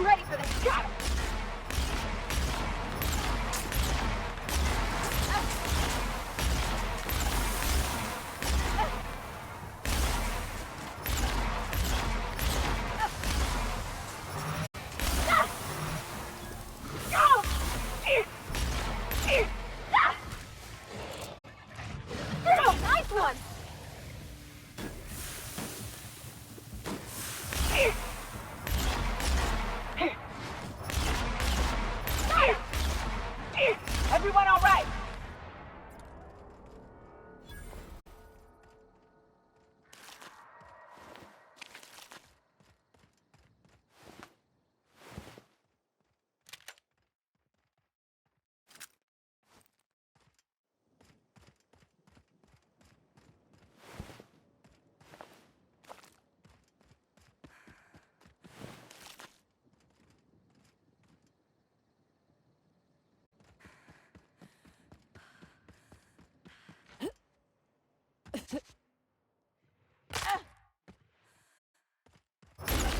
I'm ready for this. Got him. Nice one. Everyone all right?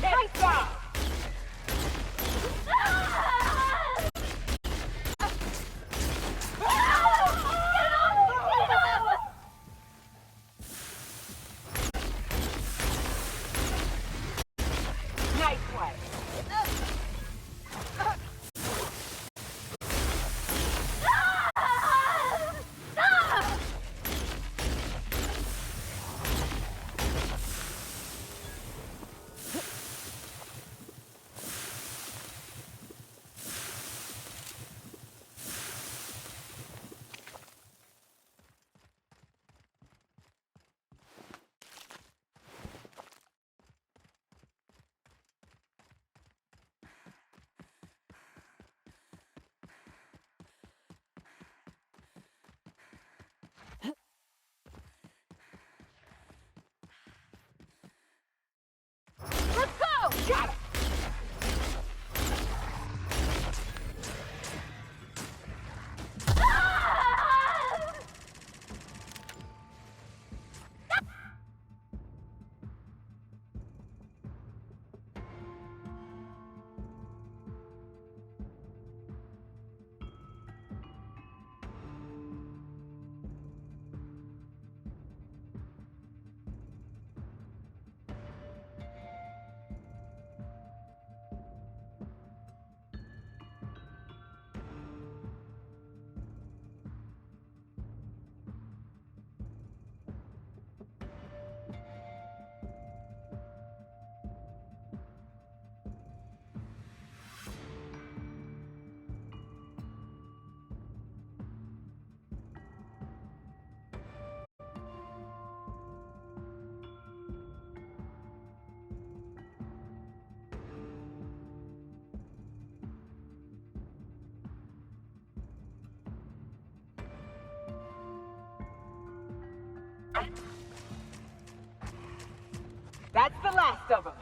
Nice job! Nice play. Let's go! Got it! That's the last of them.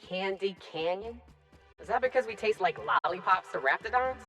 Candy Canyon? Is that because we taste like lollipops to raptidons?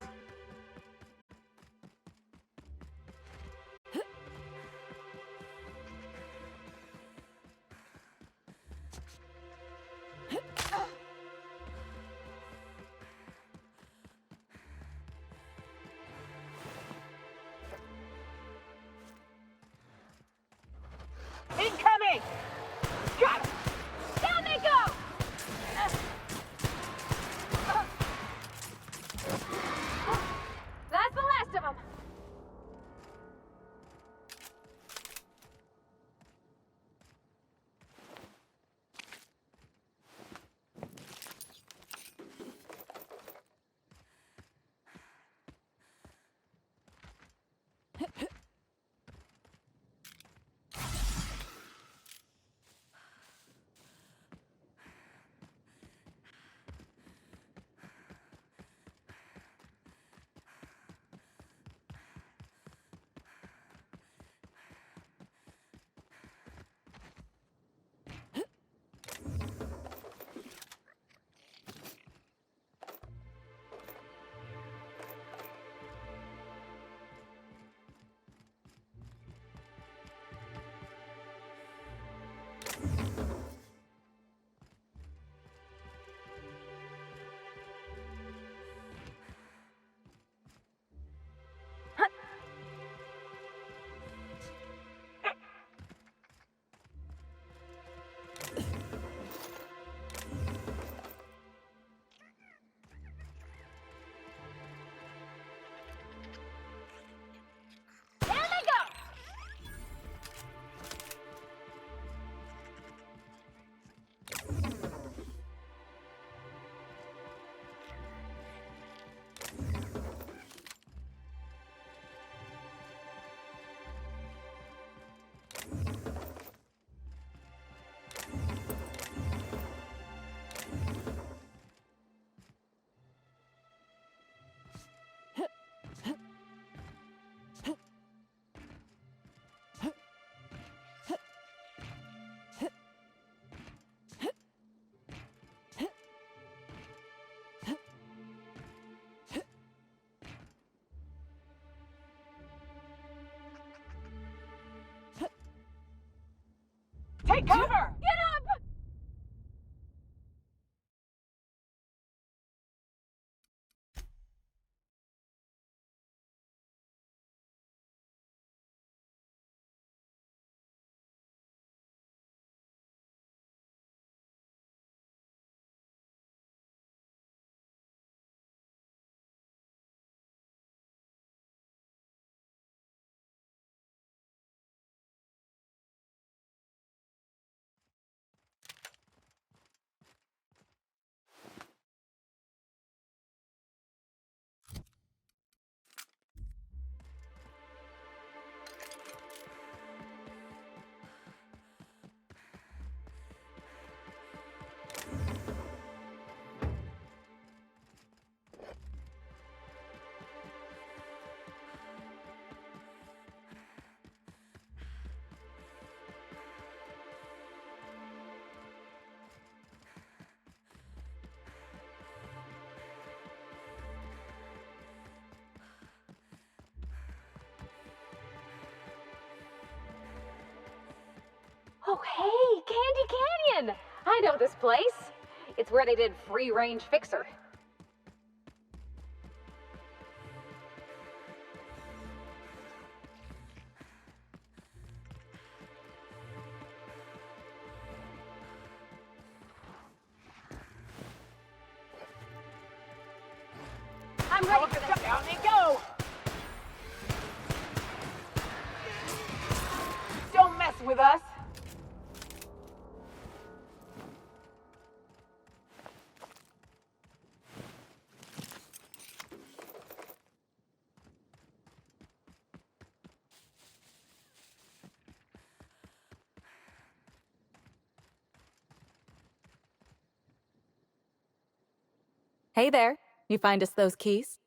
Cover! Get up! Oh, hey, Candy Canyon! I know this place. It's where they did Free Range Fixer. I'm ready for this. Down they go! Don't mess with us! Hey there. You find us those keys?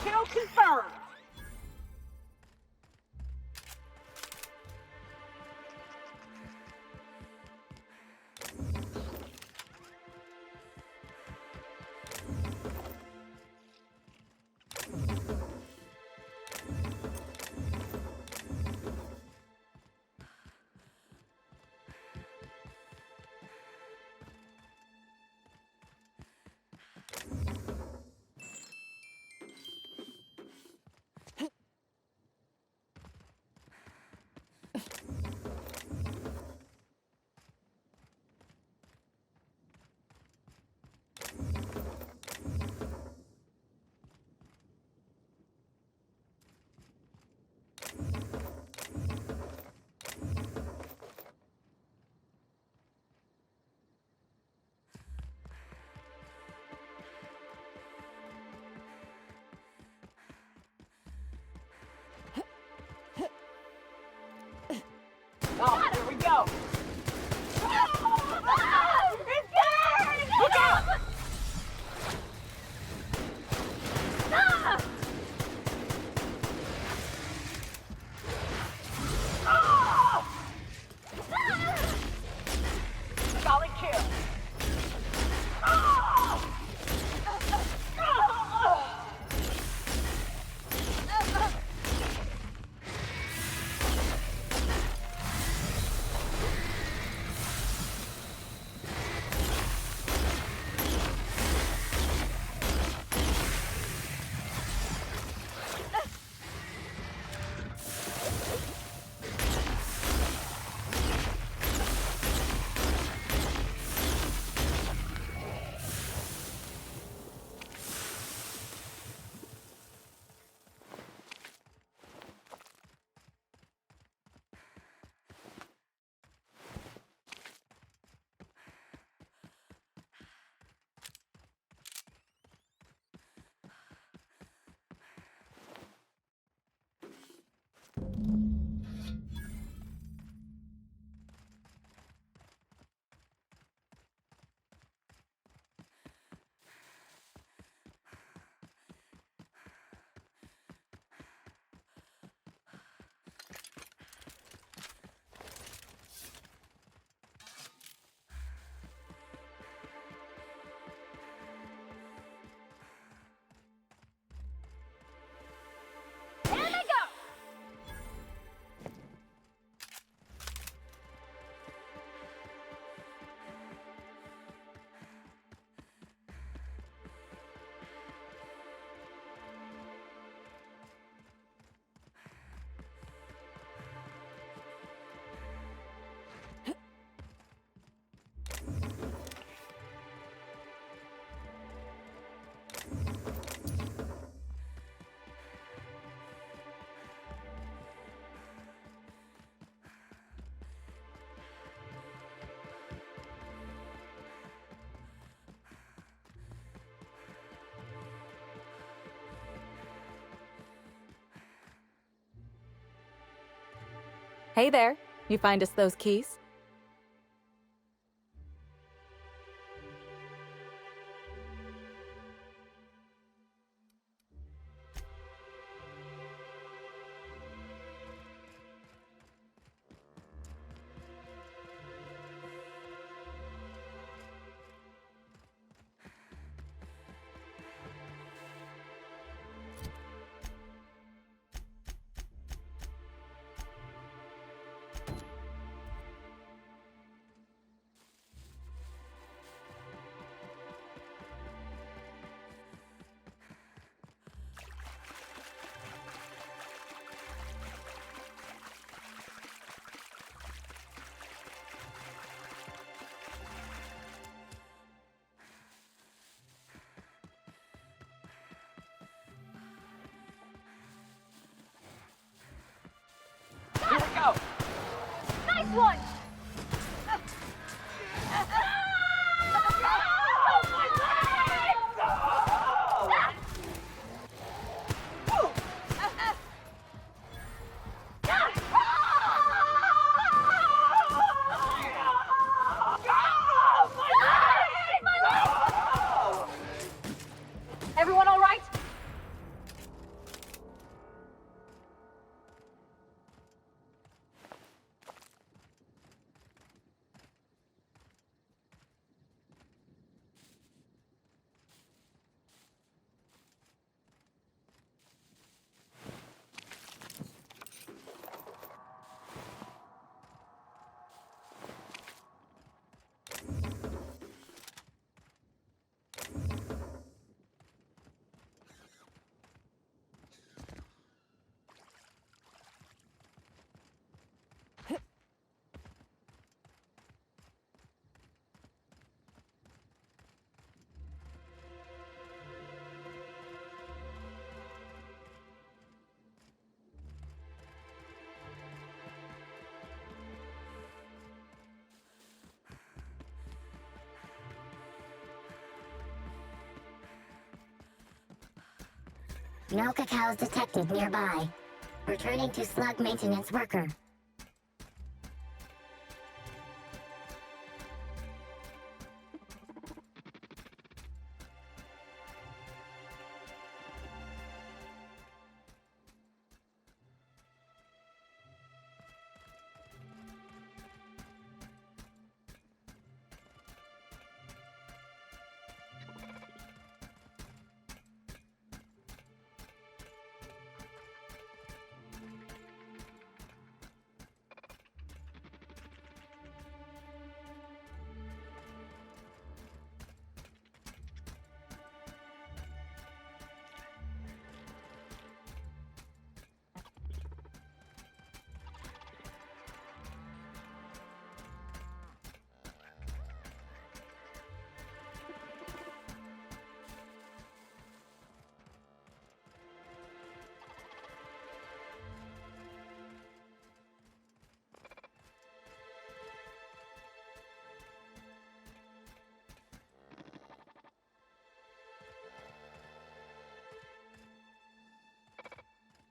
Kill confirmed! Oh, here we go! Look out! Solid kill! Hey there. You find us those keys? Here we go. Nice one! Everyone all right? No cacaos detected nearby. Returning to slug maintenance worker.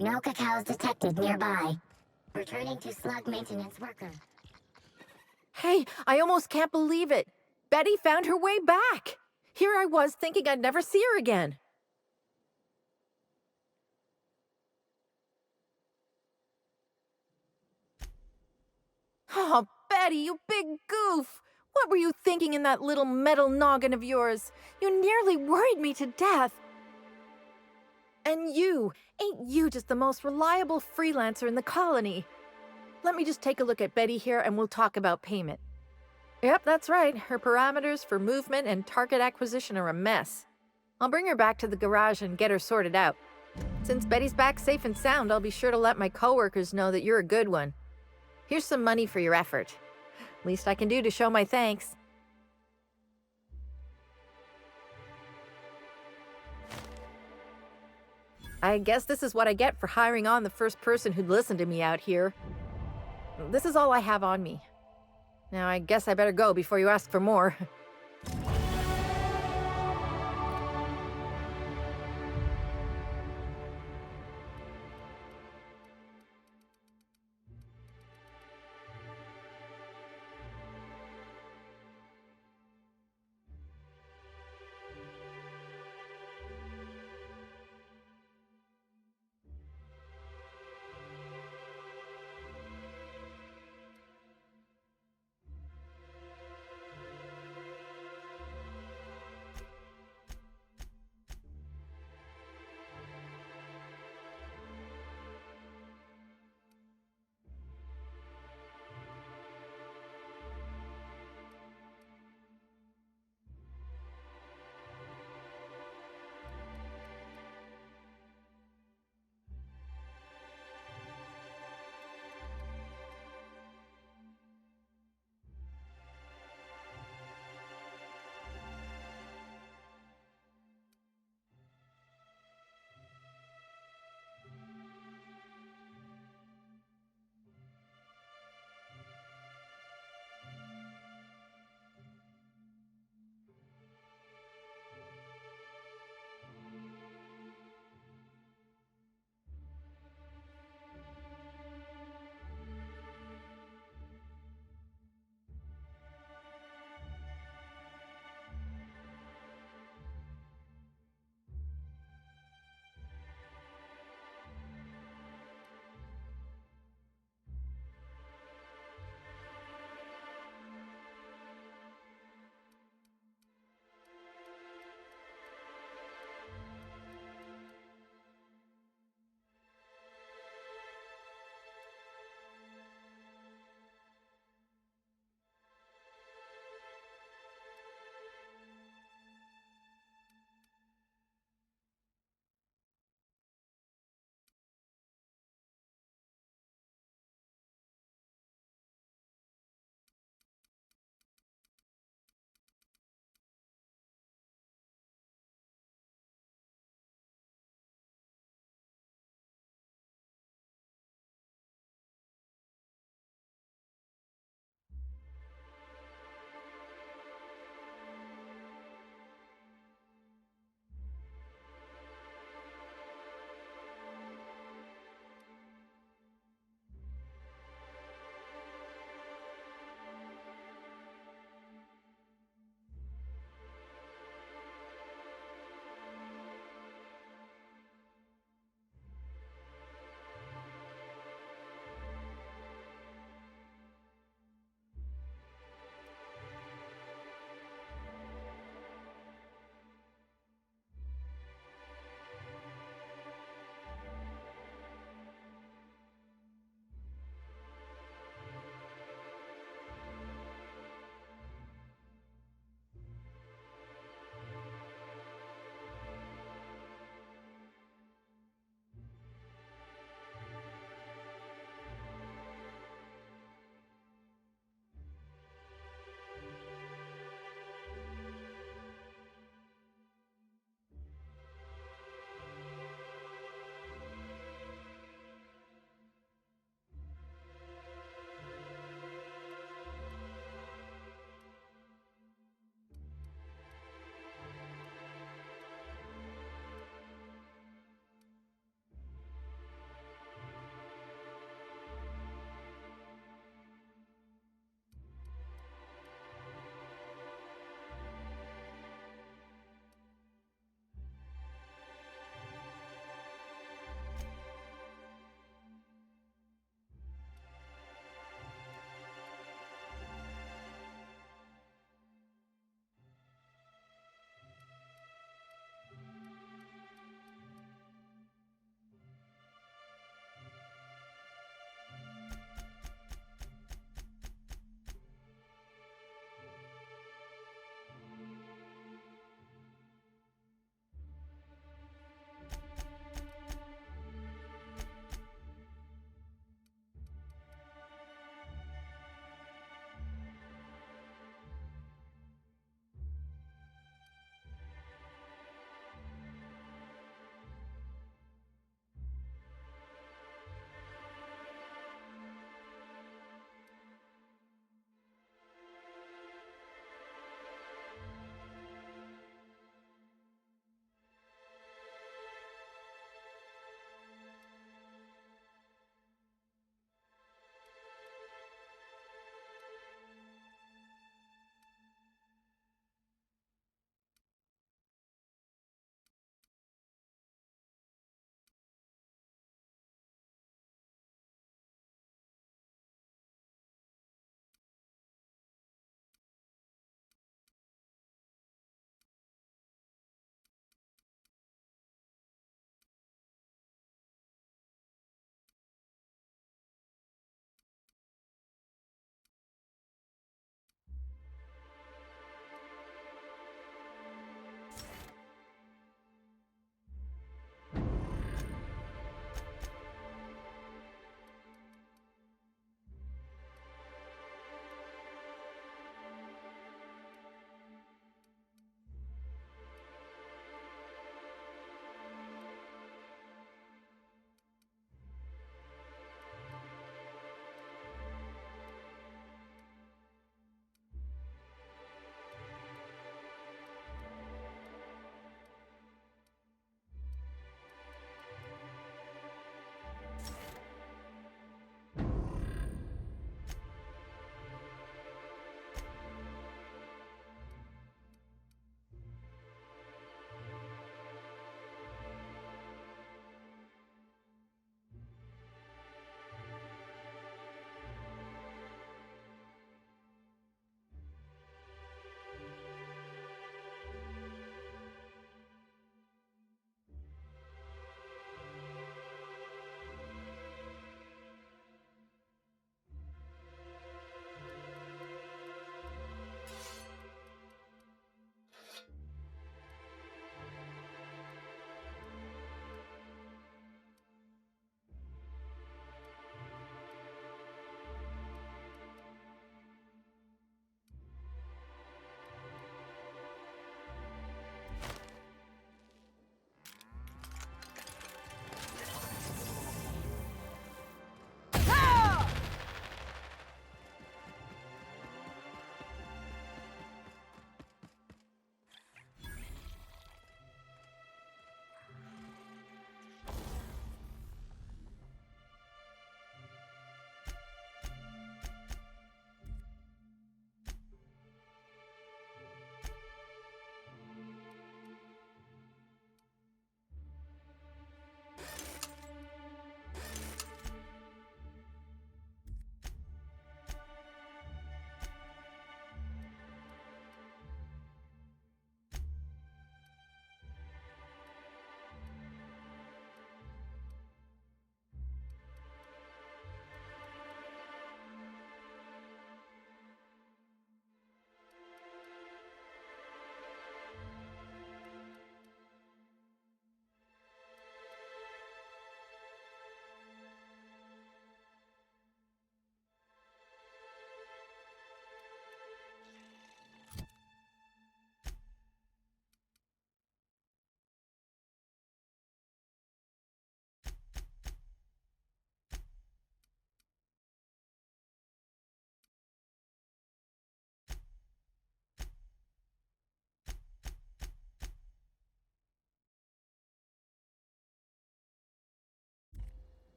No cacaos detected nearby. Returning to slug maintenance worker. Hey, I almost can't believe it. Betty found her way back. Here I was thinking I'd never see her again. Oh, Betty, you big goof. What were you thinking in that little metal noggin of yours? You nearly worried me to death. And ain't you just the most reliable freelancer in the colony? Let me just take a look at Betty here and we'll talk about payment. Yep, that's right. Her parameters for movement and target acquisition are a mess. I'll bring her back to the garage and get her sorted out. Since Betty's back safe and sound, I'll be sure to let my coworkers know that you're a good one. Here's some money for your effort. Least I can do to show my thanks. I guess this is what I get for hiring on the first person who'd listen to me out here. This is all I have on me. Now I guess I better go before you ask for more.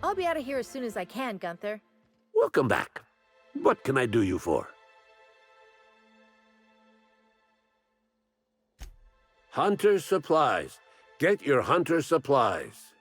I'll be out of here as soon as I can, Gunther. Welcome back. What can I do you for? Hunter supplies. Get your hunter supplies.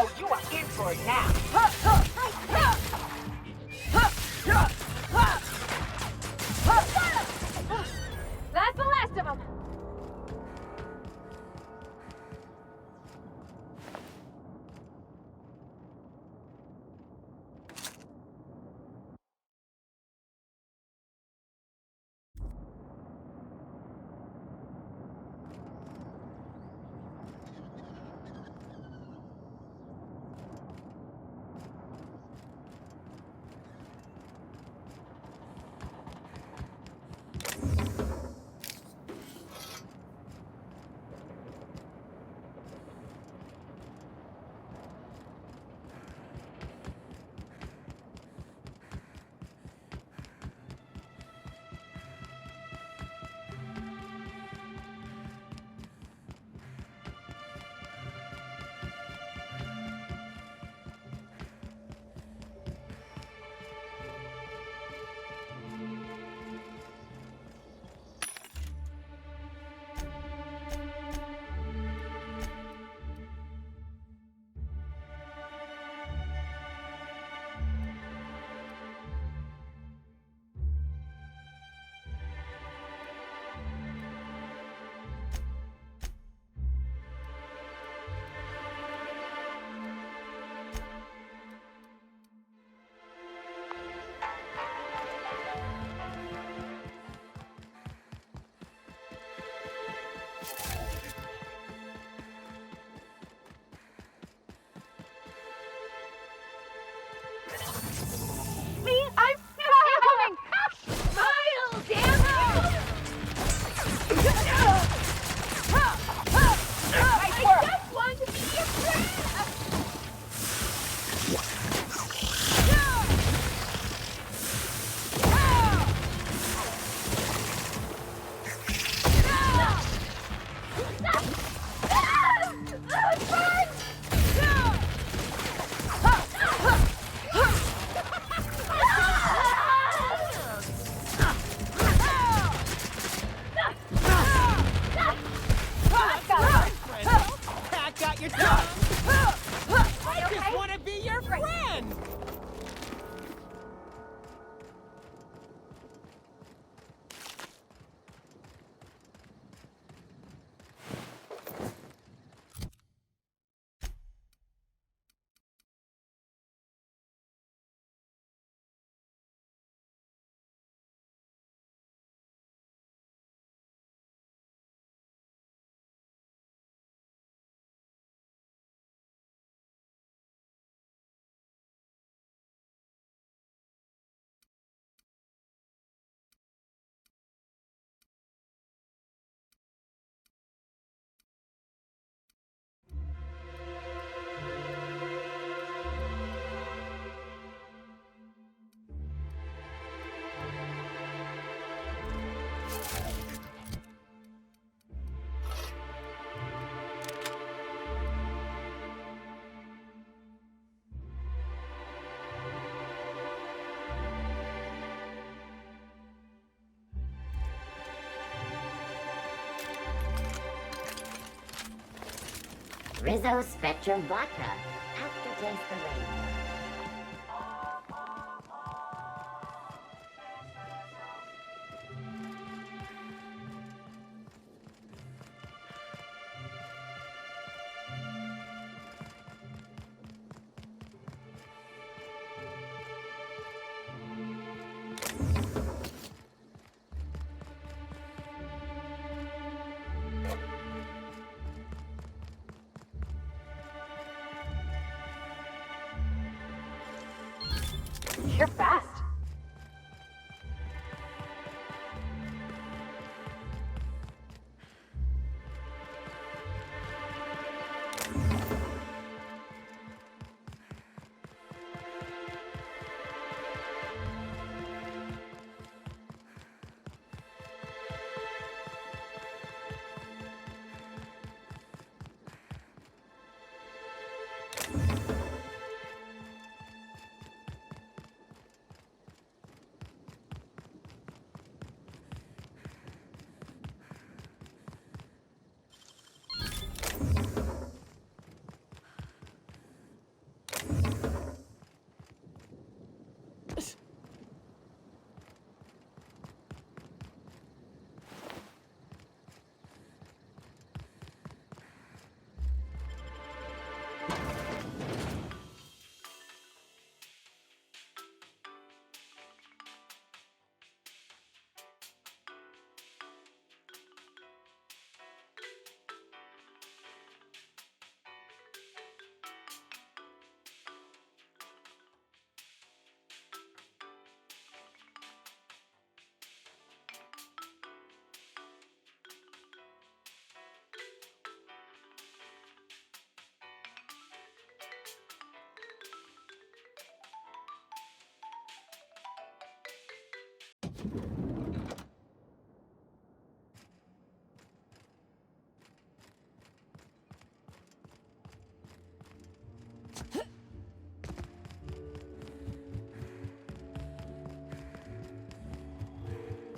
Oh, you are in for it now. That's the last of them. Me? I'm coming! Smile, damn it! I just want to be your friend! Cat got your tongue. I just want to be your friend. Rizzo Spectrum Vodka. Aftertaste the rain. You're fast.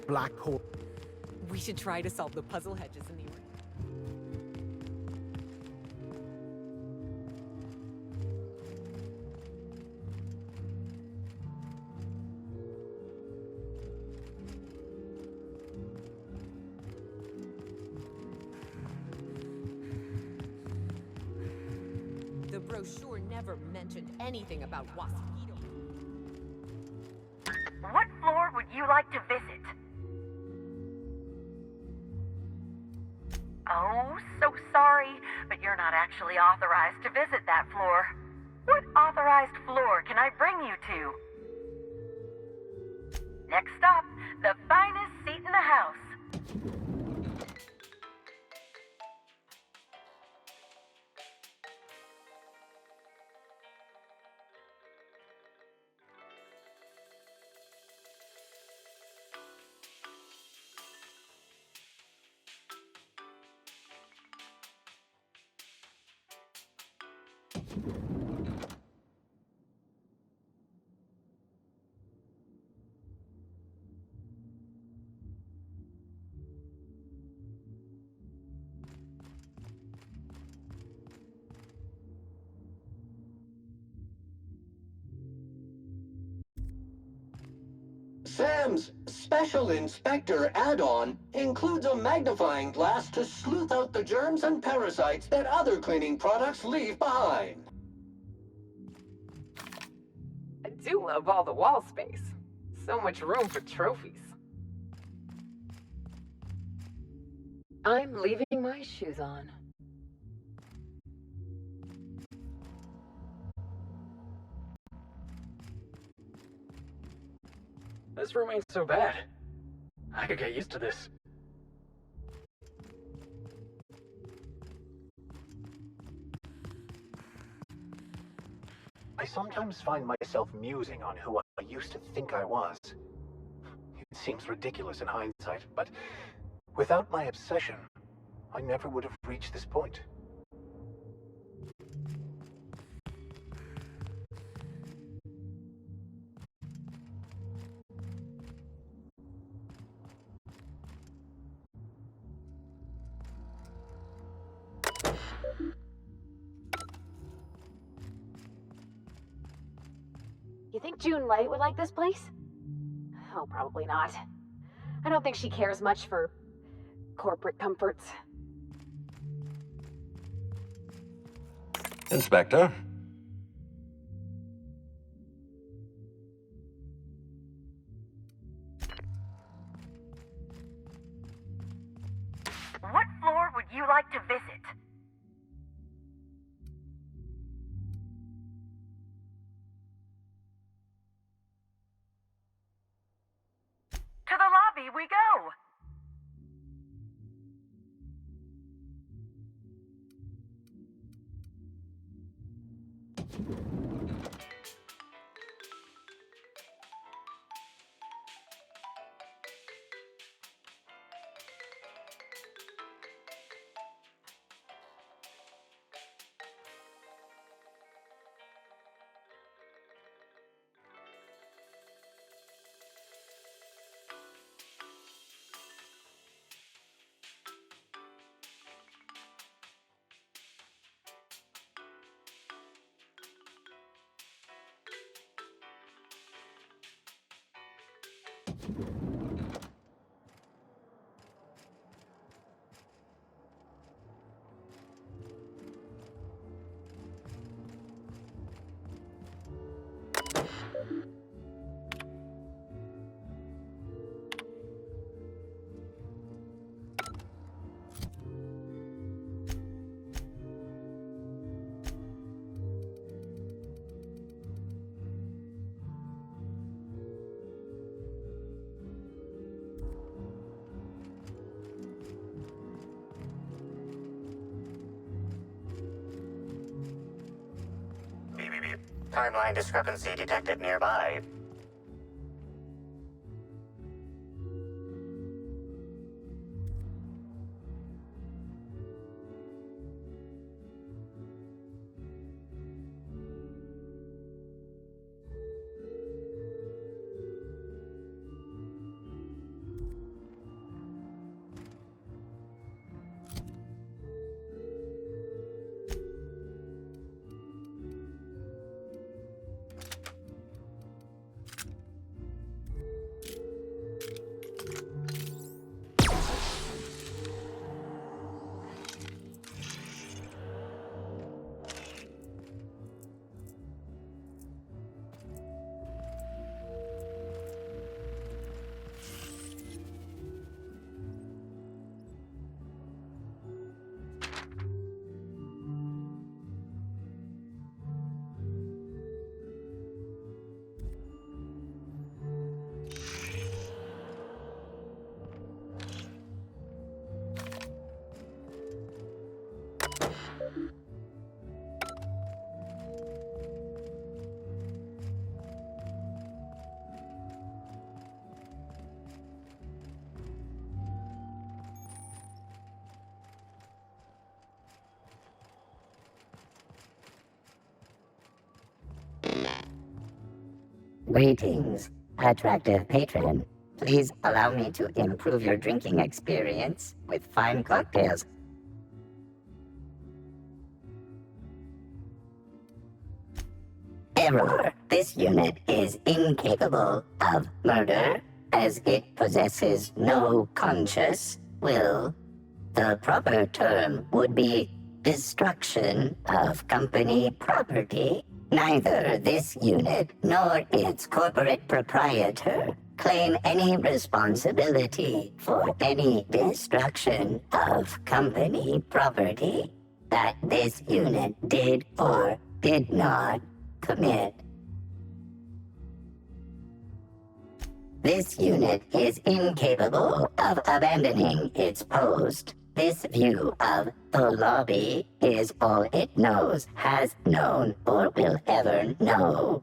Black hole. We should try to solve the puzzle hedges in the... The brochure never mentioned anything about Waspito. What floor would you like to visit? Oh, so sorry, but you're not actually authorized to visit that floor. What authorized floor can I bring you to? Next stop, the finest seat in the house. Sam's Special Inspector add-on includes a magnifying glass to sleuth out the germs and parasites that other cleaning products leave behind. I do love all the wall space. So much room for trophies. I'm leaving my shoes on. This room ain't so bad. I could get used to this. I sometimes find myself musing on who I used to think I was. It seems ridiculous in hindsight, but without my obsession, I never would have reached this point. You think June Light would like this place? Oh, probably not. I don't think she cares much for corporate comforts. Inspector? What floor would you like to visit? To the lobby we go! Timeline discrepancy detected nearby. Greetings, attractive patron. Please allow me to improve your drinking experience with fine cocktails. Error. This unit is incapable of murder, as it possesses no conscious will. The proper term would be destruction of company property. Neither this unit nor its corporate proprietor claim any responsibility for any destruction of company property that this unit did or did not commit. This unit is incapable of abandoning its post. This view of the lobby is all it knows, has known, or will ever know.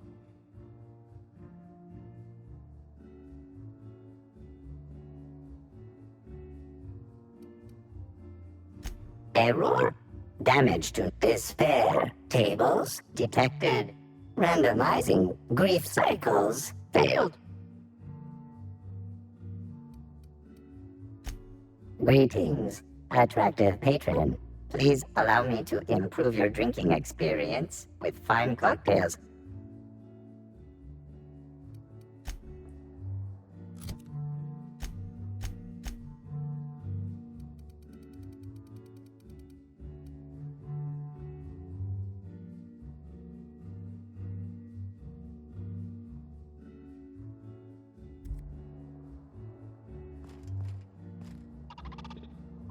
Error. Damage to despair tables detected. Randomizing grief cycles failed. Greetings, attractive patron. Please allow me to improve your drinking experience with fine cocktails.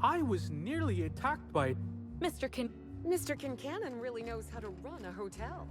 I was nearly attacked by... Mr. Kincannon really knows how to run a hotel.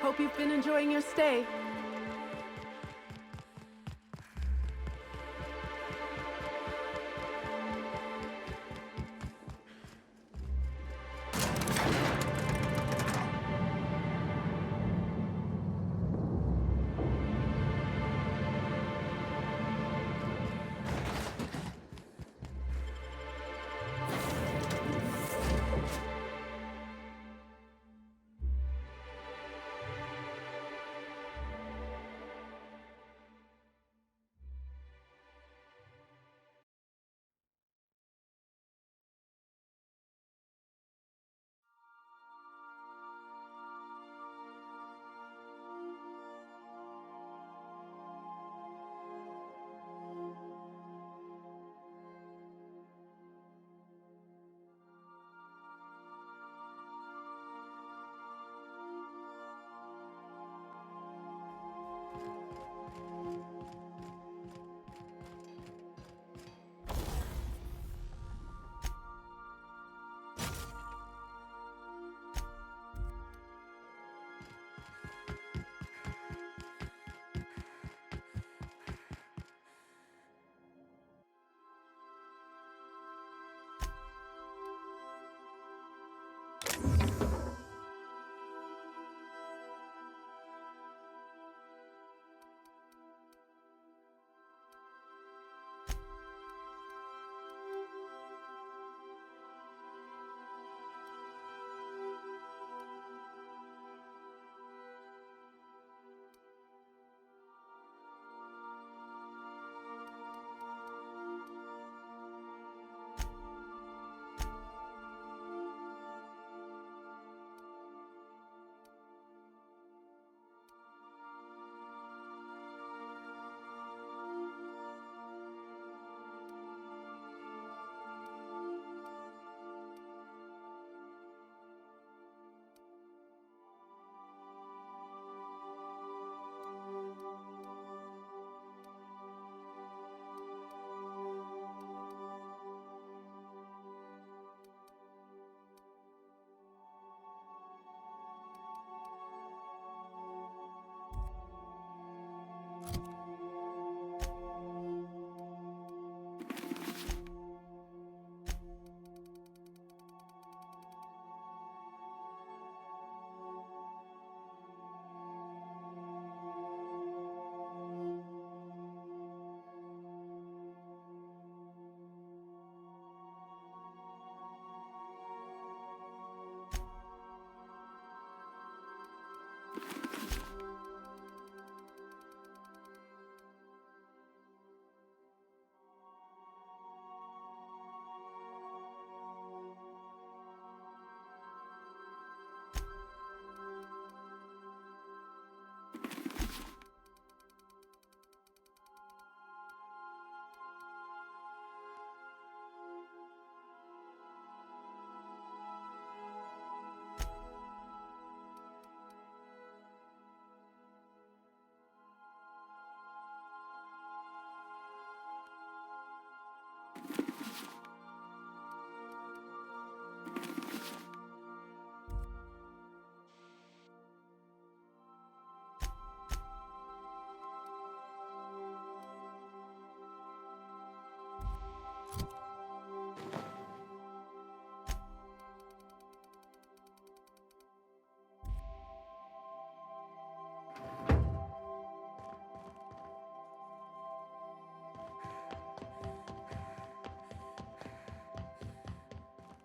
Hope you've been enjoying your stay.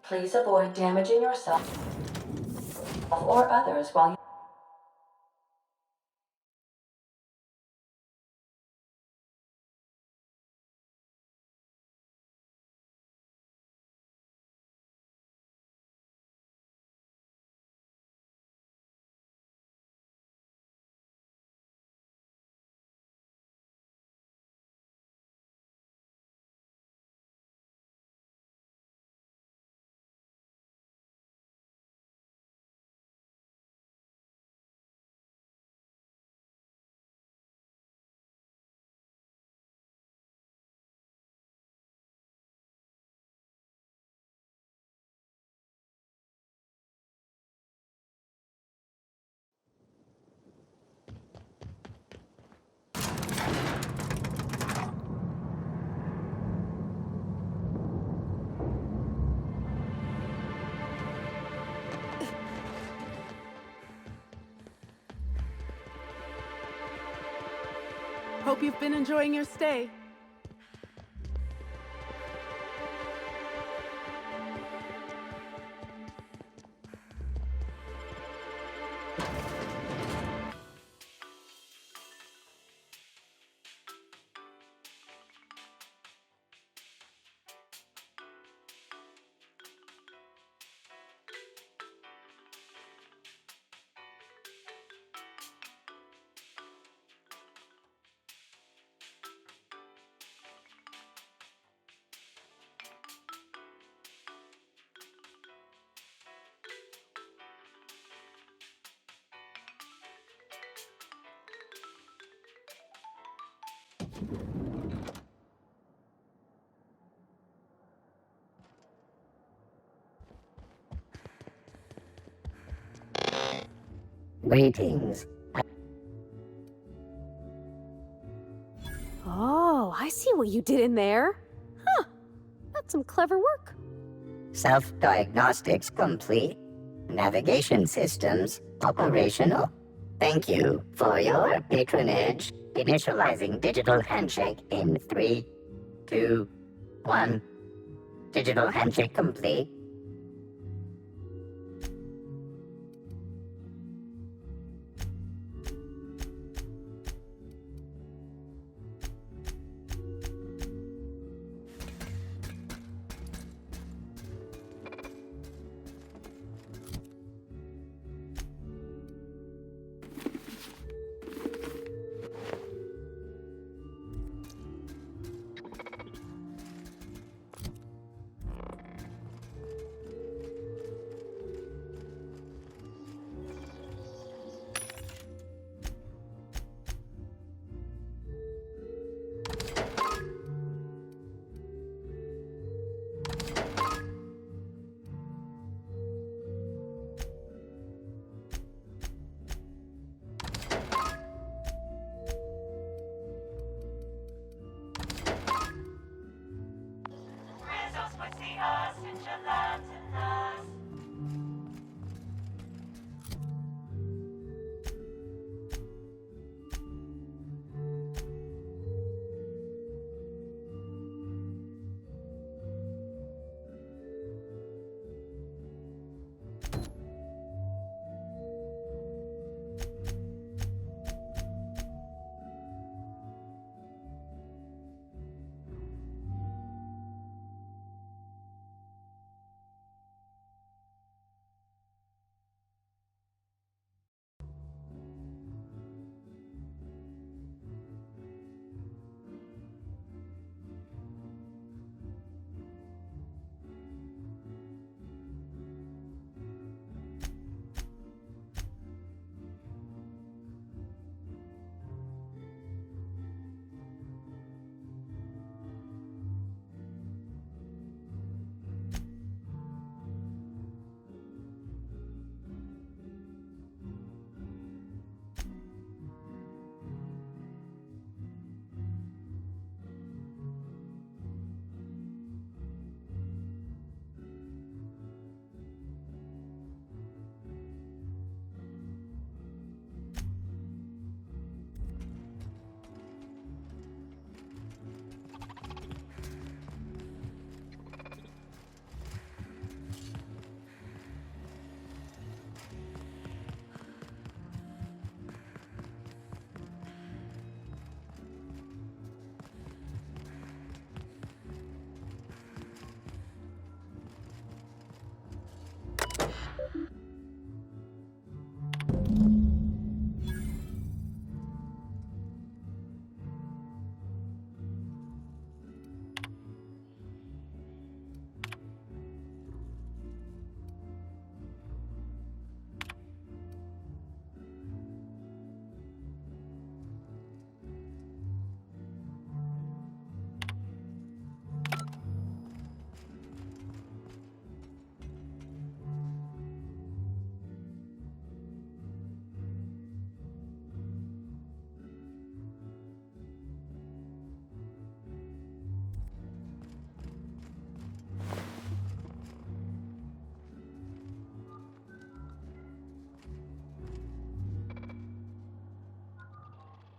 Please avoid damaging yourself or others while you... Hope you've been enjoying your stay. Greetings. Oh, I see what you did in there. Huh. That's some clever work. Self-diagnostics complete. Navigation systems operational. Thank you for your patronage. Initializing digital handshake in 3, 2, 1. Digital handshake complete.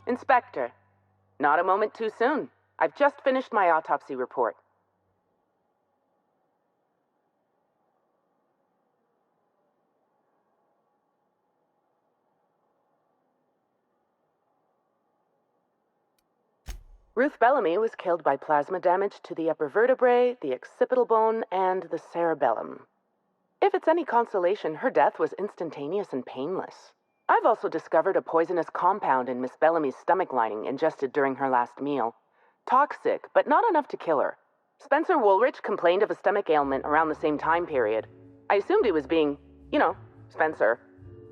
Inspector, not a moment too soon. I've just finished my autopsy report. Ruth Bellamy was killed by plasma damage to the upper vertebrae, the occipital bone, and the cerebellum. If it's any consolation, her death was instantaneous and painless. I've also discovered a poisonous compound in Miss Bellamy's stomach lining ingested during her last meal. Toxic, but not enough to kill her. Spencer Woolrich complained of a stomach ailment around the same time period. I assumed he was being, Spencer.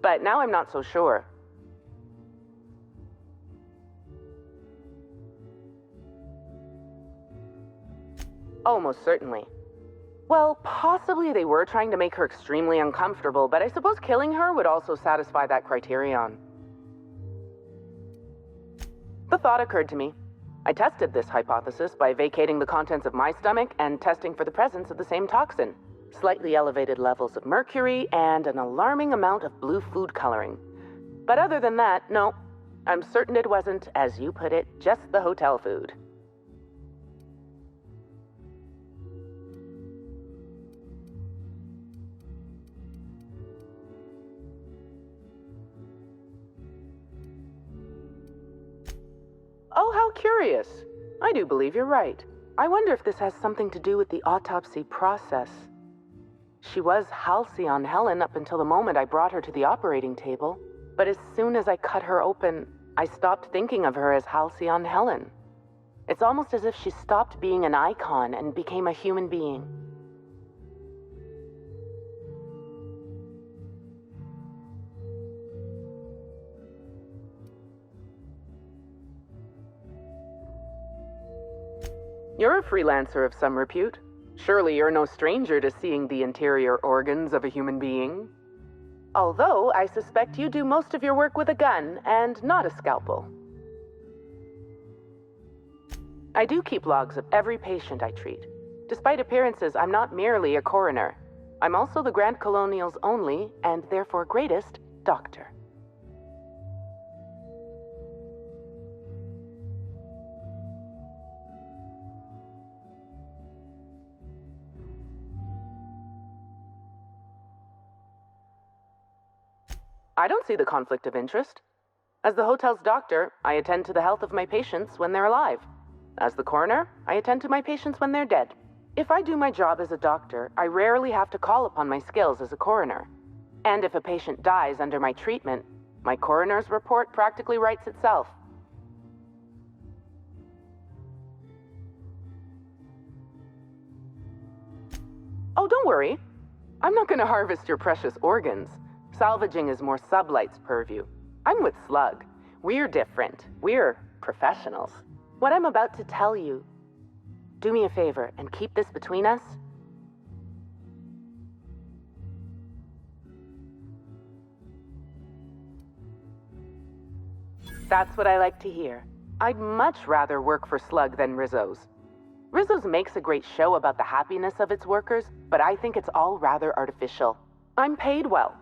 But now I'm not so sure. Oh, most certainly. Well, possibly they were trying to make her extremely uncomfortable, but I suppose killing her would also satisfy that criterion. The thought occurred to me. I tested this hypothesis by vacating the contents of my stomach and testing for the presence of the same toxin. Slightly elevated levels of mercury and an alarming amount of blue food coloring. But other than that, no. I'm certain it wasn't, as you put it, just the hotel food. Oh, how curious. I do believe you're right. I wonder if this has something to do with the autopsy process. She was Halcyon Helen up until the moment I brought her to the operating table. But as soon as I cut her open, I stopped thinking of her as Halcyon Helen. It's almost as if she stopped being an icon and became a human being. You're a freelancer of some repute. Surely you're no stranger to seeing the interior organs of a human being. Although, I suspect you do most of your work with a gun and not a scalpel. I do keep logs of every patient I treat. Despite appearances, I'm not merely a coroner. I'm also the Grand Colonial's only, and therefore greatest, doctor. I don't see the conflict of interest. As the hotel's doctor, I attend to the health of my patients when they're alive. As the coroner, I attend to my patients when they're dead. If I do my job as a doctor, I rarely have to call upon my skills as a coroner. And if a patient dies under my treatment, my coroner's report practically writes itself. Oh, don't worry. I'm not going to harvest your precious organs. Salvaging is more Sublight's purview. I'm with Slug. We're different. We're professionals. What I'm about to tell you, do me a favor and keep this between us. That's what I like to hear. I'd much rather work for Slug than Rizzo's. Rizzo's makes a great show about the happiness of its workers, but I think it's all rather artificial. I'm paid well.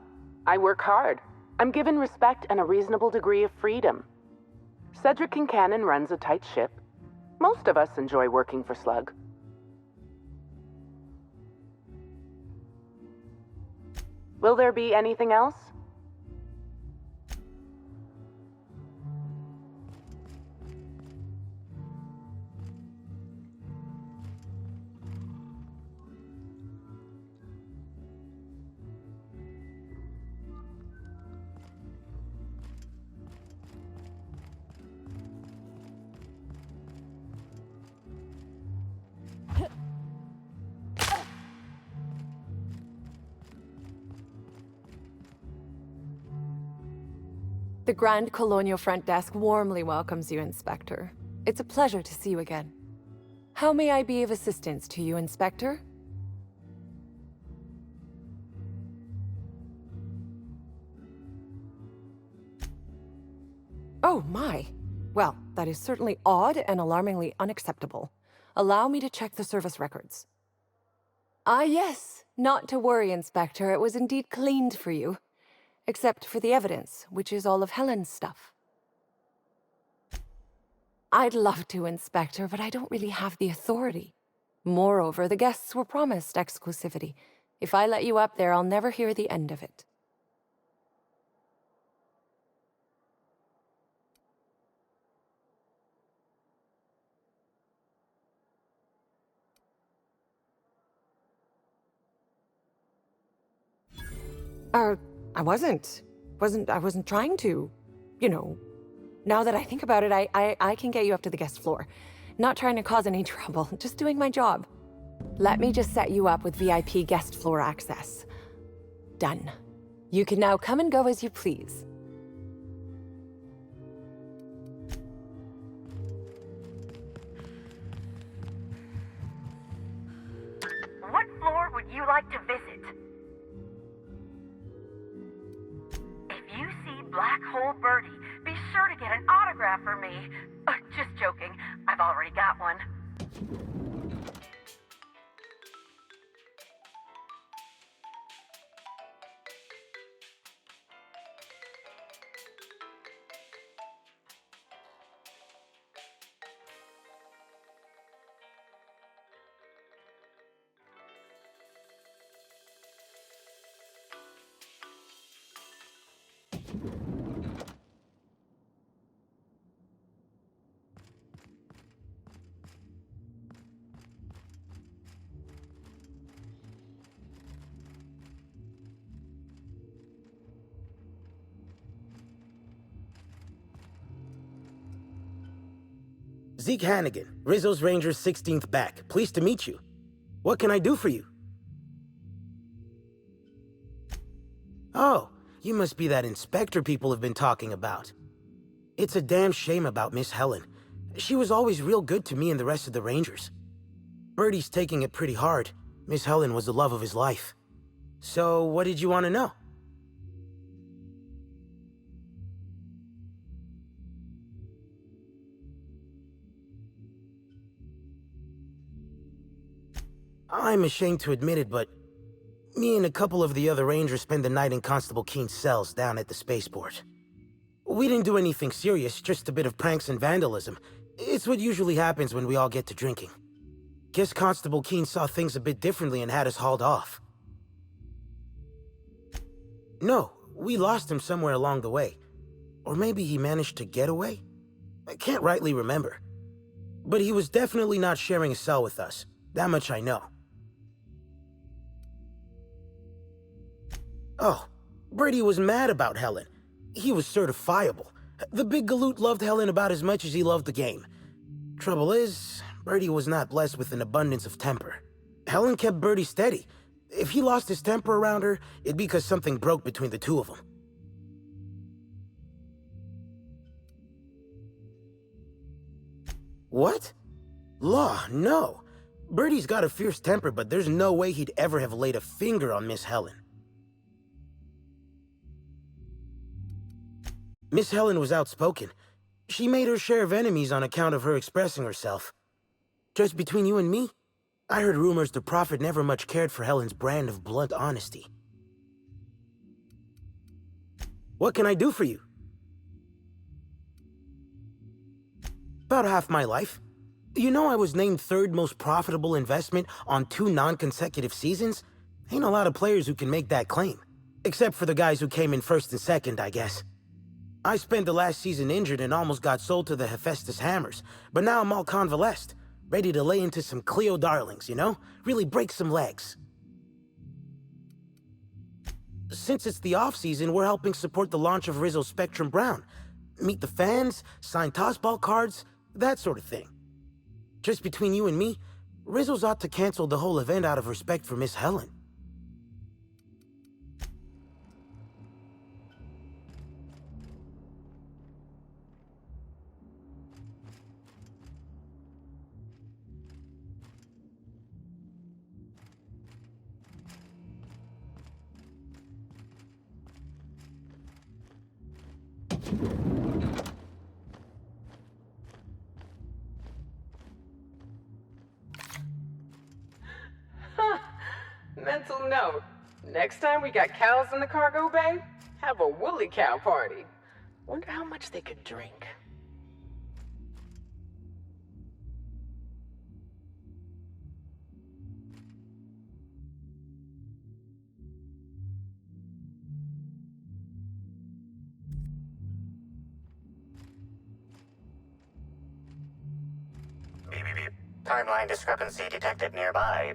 I work hard. I'm given respect and a reasonable degree of freedom. Cedric Kincannon runs a tight ship. Most of us enjoy working for Slug. Will there be anything else? The Grand Colonial Front Desk warmly welcomes you, Inspector. It's a pleasure to see you again. How may I be of assistance to you, Inspector? Oh, my. Well, that is certainly odd and alarmingly unacceptable. Allow me to check the service records. Ah, yes. Not to worry, Inspector. It was indeed cleaned for you. Except for the evidence, which is all of Helen's stuff. I'd love to, Inspector, but I don't really have the authority. Moreover, the guests were promised exclusivity. If I let you up there, I'll never hear the end of it. I wasn't trying to, you know. Now that I think about it, I can get you up to the guest floor. Not trying to cause any trouble, just doing my job. Let me just set you up with VIP guest floor access. Done. You can now come and go as you please. What floor would you like to visit? If you see Black Hole Birdie, be sure to get an autograph for me. Just joking. I've already got one. Zeke Hannigan, Rizzo's Rangers 16th back. Pleased to meet you. What can I do for you? Oh, you must be that inspector people have been talking about. It's a damn shame about Miss Helen. She was always real good to me and the rest of the Rangers. Birdie's taking it pretty hard. Miss Helen was the love of his life. So, what did you want to know? I'm ashamed to admit it, but me and a couple of the other Rangers spent the night in Constable Keen's cells down at the spaceport. We didn't do anything serious, just a bit of pranks and vandalism. It's what usually happens when we all get to drinking. Guess Constable Keen saw things a bit differently and had us hauled off. No, we lost him somewhere along the way. Or maybe he managed to get away? I can't rightly remember. But he was definitely not sharing a cell with us. That much I know. Oh, Birdie was mad about Helen. He was certifiable. The big galoot loved Helen about as much as he loved the game. Trouble is, Birdie was not blessed with an abundance of temper. Helen kept Birdie steady. If he lost his temper around her, it'd be because something broke between the two of them. What? Law, no. Birdie's got a fierce temper, but there's no way he'd ever have laid a finger on Miss Helen. Miss Helen was outspoken. She made her share of enemies on account of her expressing herself. Just between you and me, I heard rumors the Prophet never much cared for Helen's brand of blunt honesty. What can I do for you? About half my life. You know I was named third most profitable investment on 2 non-consecutive seasons? Ain't a lot of players who can make that claim. Except for the guys who came in first and second, I guess. I spent the last season injured and almost got sold to the Hephaestus Hammers, but now I'm all convalesced, ready to lay into some Cleo darlings, you know? Really break some legs. Since it's the off-season, we're helping support the launch of Rizzo Spectrum Brown. Meet the fans, sign tossball cards, that sort of thing. Just between you and me, Rizzo's ought to cancel the whole event out of respect for Miss Helen. Mental note. Next time we got cows in the cargo bay, have a woolly cow party. Wonder how much they could drink. Timeline discrepancy detected nearby.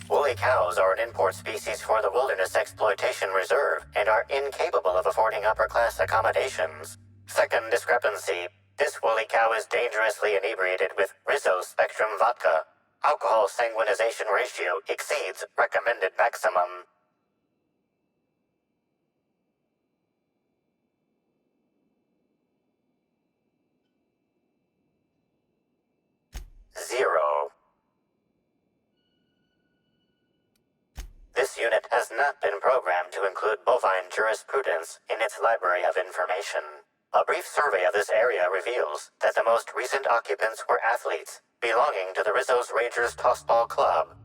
Woolly cows are an import species for the Wilderness Exploitation Reserve and are incapable of affording upper-class accommodations. Second discrepancy. This woolly cow is dangerously inebriated with Rizzo Spectrum vodka. Alcohol sanguinization ratio exceeds recommended maximum. Zero. This unit has not been programmed to include bovine jurisprudence in its library of information. A brief survey of this area reveals that the most recent occupants were athletes belonging to the Rizzo's Rangers Tossball Club.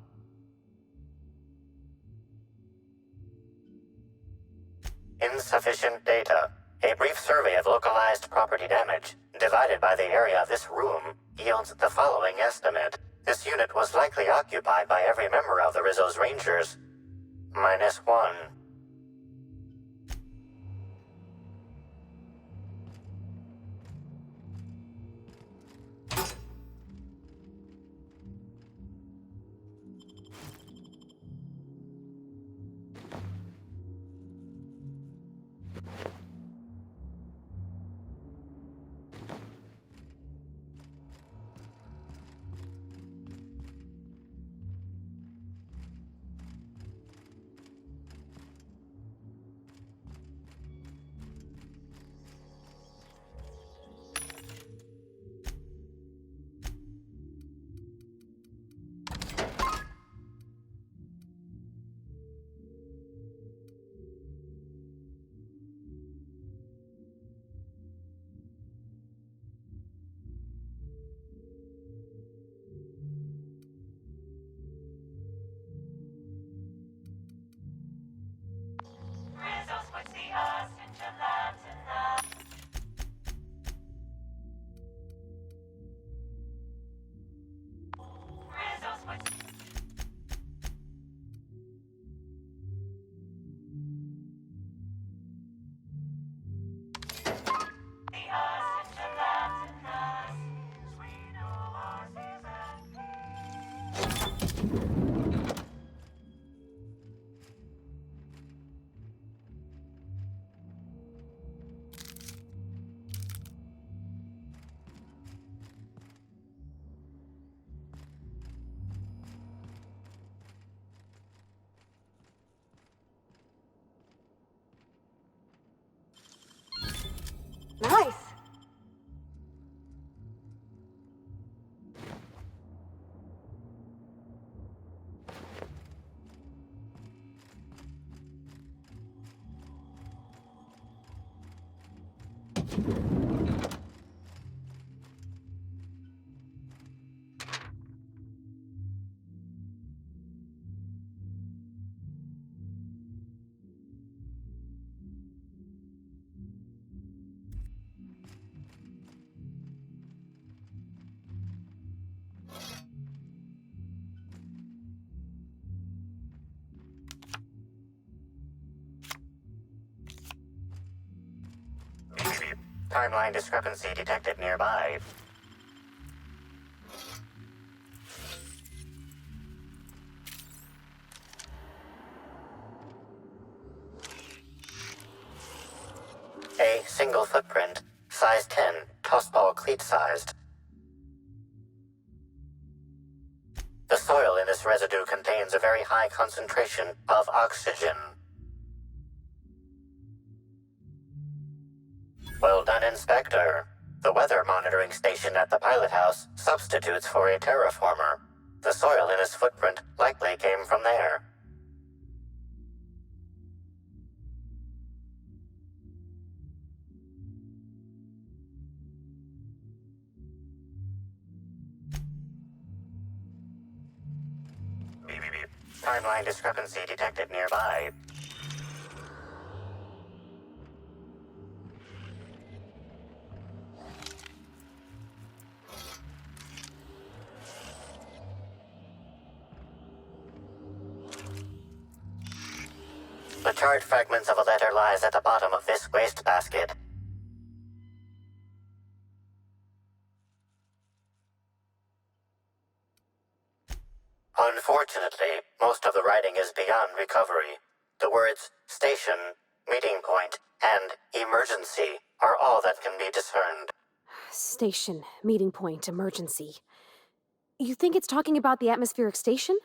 Insufficient data. A brief survey of localized property damage, divided by the area of this room, yields the following estimate. This unit was likely occupied by every member of the Rizzo's Rangers. -1. Nice. Timeline discrepancy detected nearby. A single footprint, size 10, tossball cleat sized. The soil in this residue contains a very high concentration of oxygen. Well done, Inspector. The weather monitoring station at the pilot house substitutes for a terraformer. The soil in his footprint likely came from there. Timeline discrepancy detected nearby. The charred fragments of a letter lies at the bottom of this wastebasket. Unfortunately, most of the writing is beyond recovery. The words station, meeting point, and emergency are all that can be discerned. Station, meeting point, emergency. You think it's talking about the atmospheric station?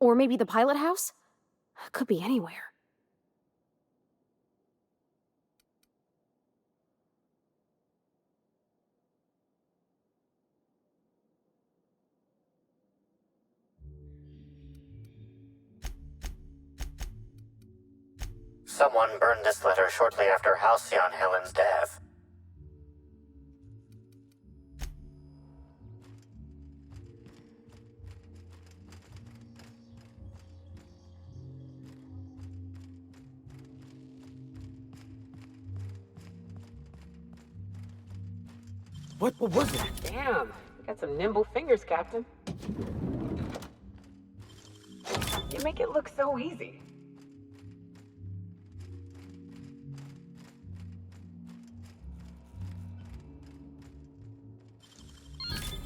Or maybe the pilot house? Could be anywhere. Someone burned this letter shortly after Halcyon Helen's death. What was it? Damn, you got some nimble fingers, Captain. You make it look so easy.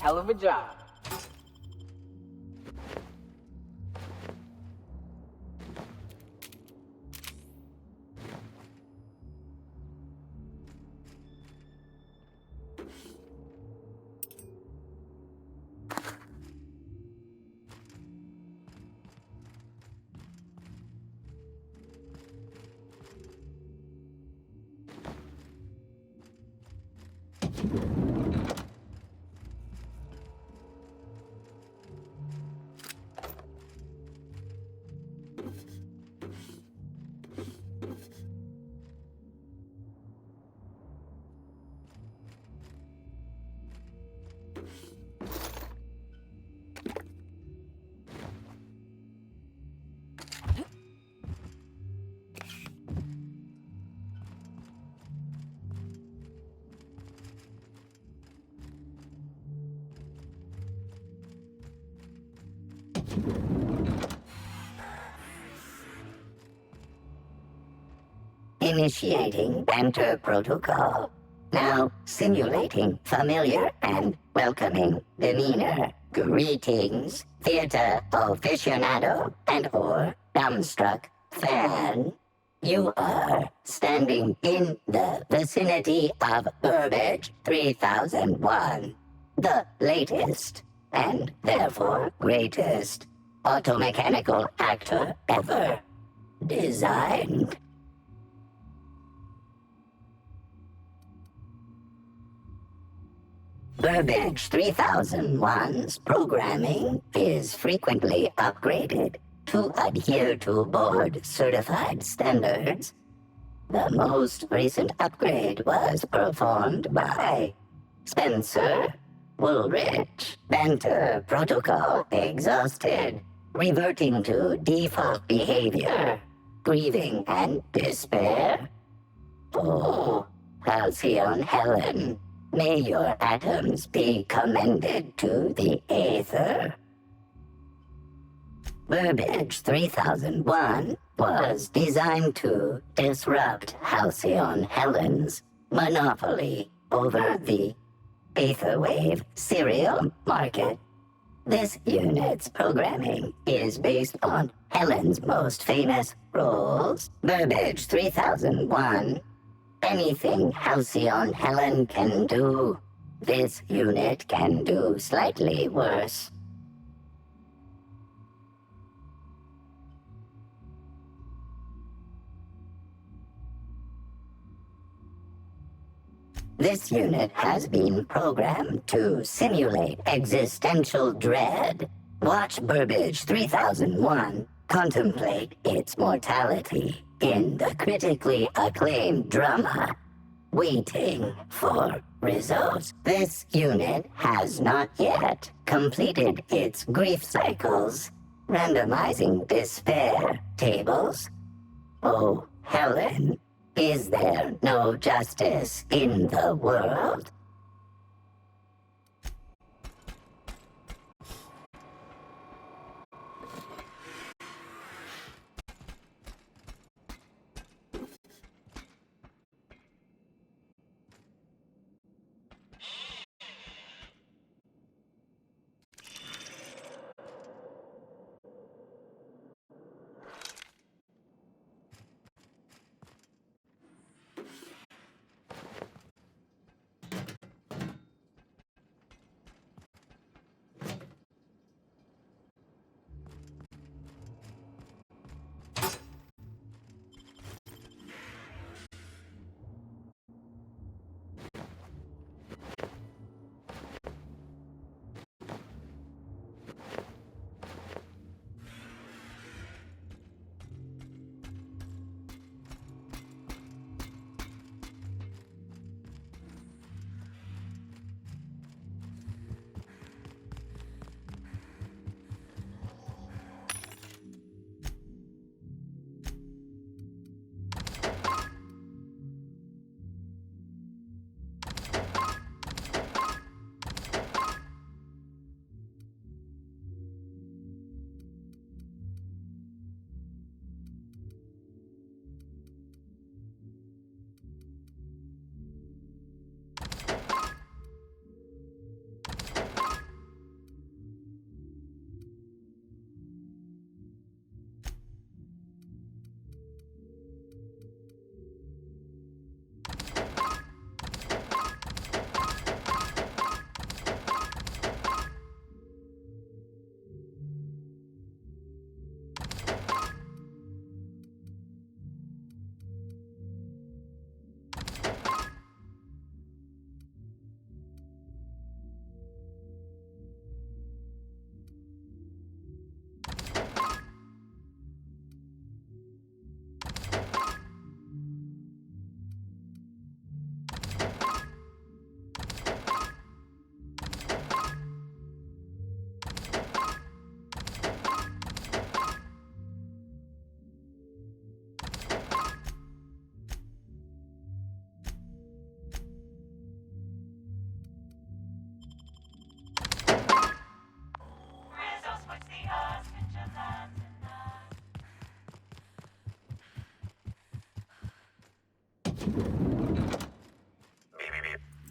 Hell of a job. Initiating banter protocol. Now simulating familiar and welcoming demeanor. Greetings, theater aficionado and/or dumbstruck fan. You are standing in the vicinity of Burbage 3001, the latest and therefore greatest automechanical actor ever designed. Burbage 3001's programming is frequently upgraded to adhere to board-certified standards. The most recent upgrade was performed by Spencer Woolrich. Banter protocol exhausted, reverting to default behavior, grieving and despair. Oh, Halcyon Helen. May your atoms be commended to the Aether. Burbage 3001 was designed to disrupt Halcyon Helen's monopoly over the Aetherwave serial market. This unit's programming is based on Helen's most famous roles. Burbage 3001. Anything Halcyon Helen can do, this unit can do slightly worse. This unit has been programmed to simulate existential dread. Watch Burbage 3001 contemplate its mortality in the critically acclaimed drama, Waiting for Results. This unit has not yet completed its grief cycles, randomizing despair tables. Oh, Helen, is there no justice in the world?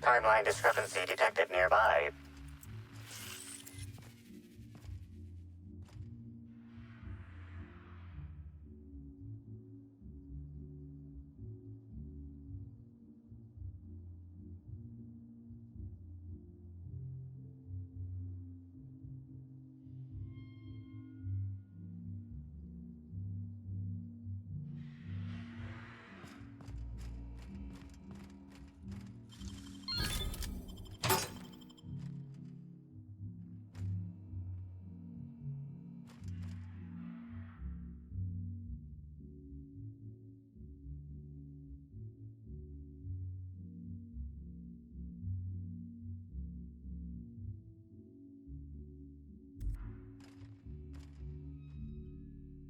Timeline discrepancy detected nearby.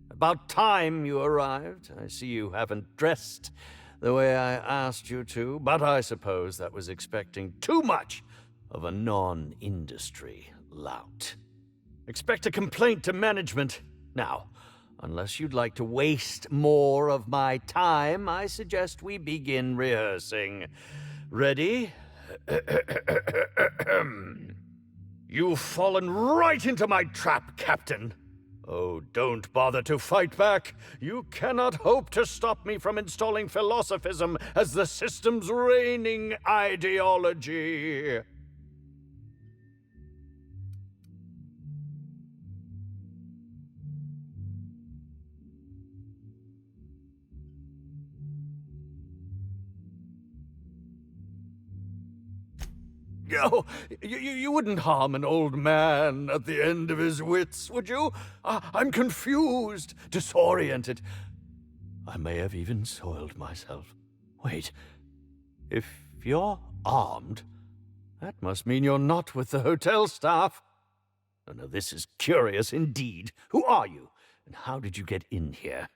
About time you arrived. I see you haven't dressed the way I asked you to, but I suppose that was expecting too much of a non-industry lout. Expect a complaint to management. Now, unless you'd like to waste more of my time, I suggest we begin rehearsing. Ready? You've fallen right into my trap, Captain. Oh, don't bother to fight back. You cannot hope to stop me from installing philosophism as the system's reigning ideology. Oh, you wouldn't harm an old man at the end of his wits, would you? I'm confused, disoriented. I may have even soiled myself. Wait, if you're armed, that must mean you're not with the hotel staff. Oh, no, this is curious indeed. Who are you, and how did you get in here?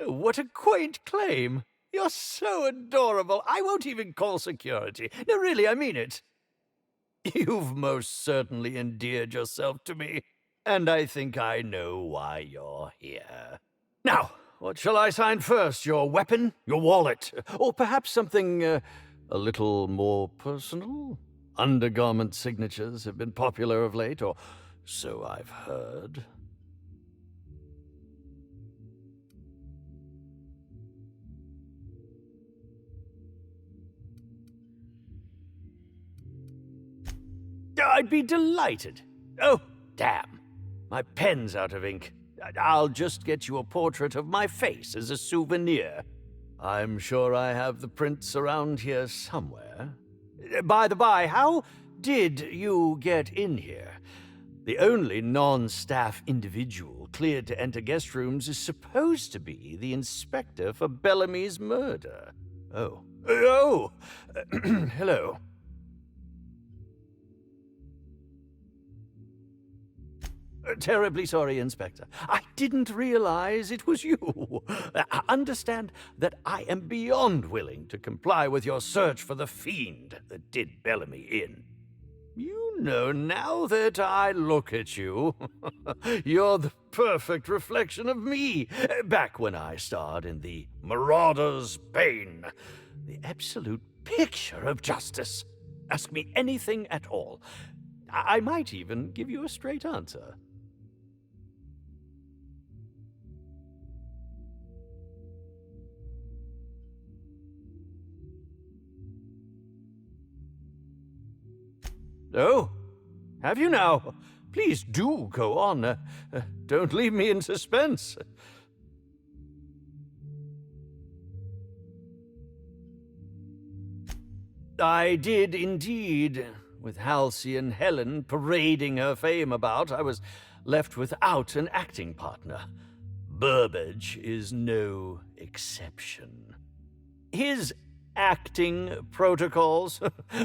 What a quaint claim. You're so adorable. I won't even call security. No, really, I mean it. You've most certainly endeared yourself to me, and I think I know why you're here. Now, what shall I sign first? Your weapon? Your wallet? Or perhaps something a little more personal? Undergarment signatures have been popular of late, or so I've heard. I'd be delighted. Oh, damn. My pen's out of ink. I'll just get you a portrait of my face as a souvenir. I'm sure I have the prints around here somewhere. By the by, how did you get in here? The only non-staff individual cleared to enter guest rooms is supposed to be the inspector for Bellamy's murder. Oh. Hello. Terribly sorry, Inspector. I didn't realize it was you. Understand that I am beyond willing to comply with your search for the fiend that did Bellamy in. You know, now that I look at you, you're the perfect reflection of me, back when I starred in the Marauder's Bane. The absolute picture of justice. Ask me anything at all. I might even give you a straight answer. Oh, have you now? Please do go on. Don't leave me in suspense. I did indeed. With Halcyon Helen parading her fame about, I was left without an acting partner. Burbage is no exception. His acting protocols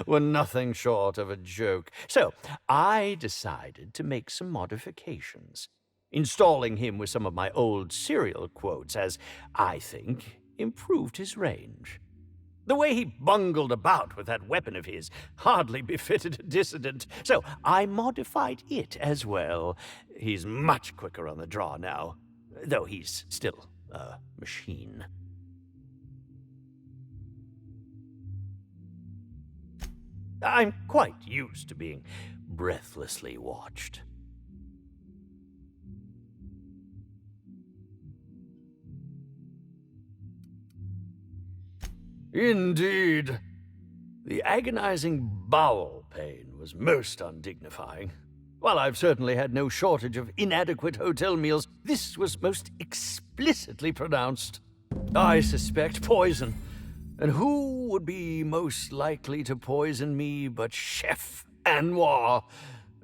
were nothing short of a joke. So I decided to make some modifications, installing him with some of my old serial quotes, as I think improved his range. The way he bungled about with that weapon of his hardly befitted a dissident, so I modified it as well. He's much quicker on the draw now, though he's still a machine. I'm quite used to being breathlessly watched. Indeed. The agonizing bowel pain was most undignifying. While I've certainly had no shortage of inadequate hotel meals, this was most explicitly pronounced. I suspect poison. And who would be most likely to poison me but Chef Anwar?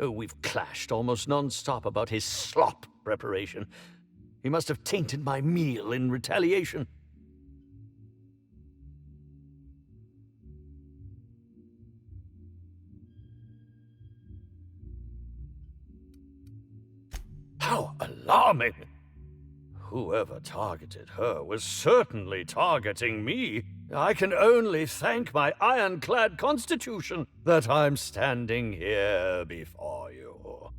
Oh, we've clashed almost non-stop about his slop preparation. He must have tainted my meal in retaliation. How alarming! Whoever targeted her was certainly targeting me. I can only thank my ironclad constitution that I'm standing here before you.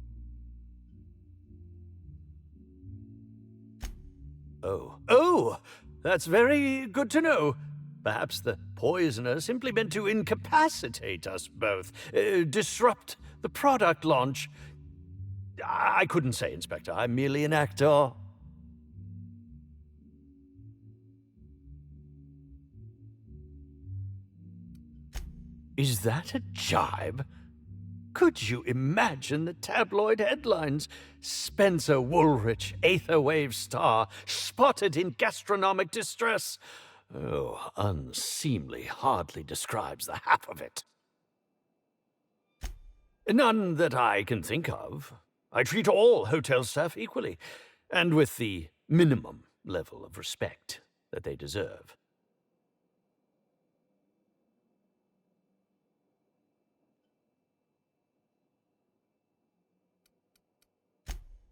Oh, that's very good to know. Perhaps the poisoner simply meant to incapacitate us both, disrupt the product launch. I couldn't say, Inspector. I'm merely an actor. Is that a jibe? Could you imagine the tabloid headlines? Spencer Woolrich, Aetherwave star, spotted in gastronomic distress. Oh, unseemly hardly describes the half of it. None that I can think of. I treat all hotel staff equally, and with the minimum level of respect that they deserve.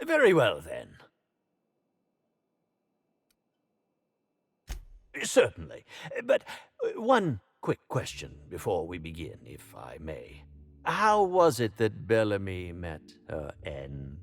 Very well, then. Certainly. But one quick question before we begin, if I may. How was it that Bellamy met her end?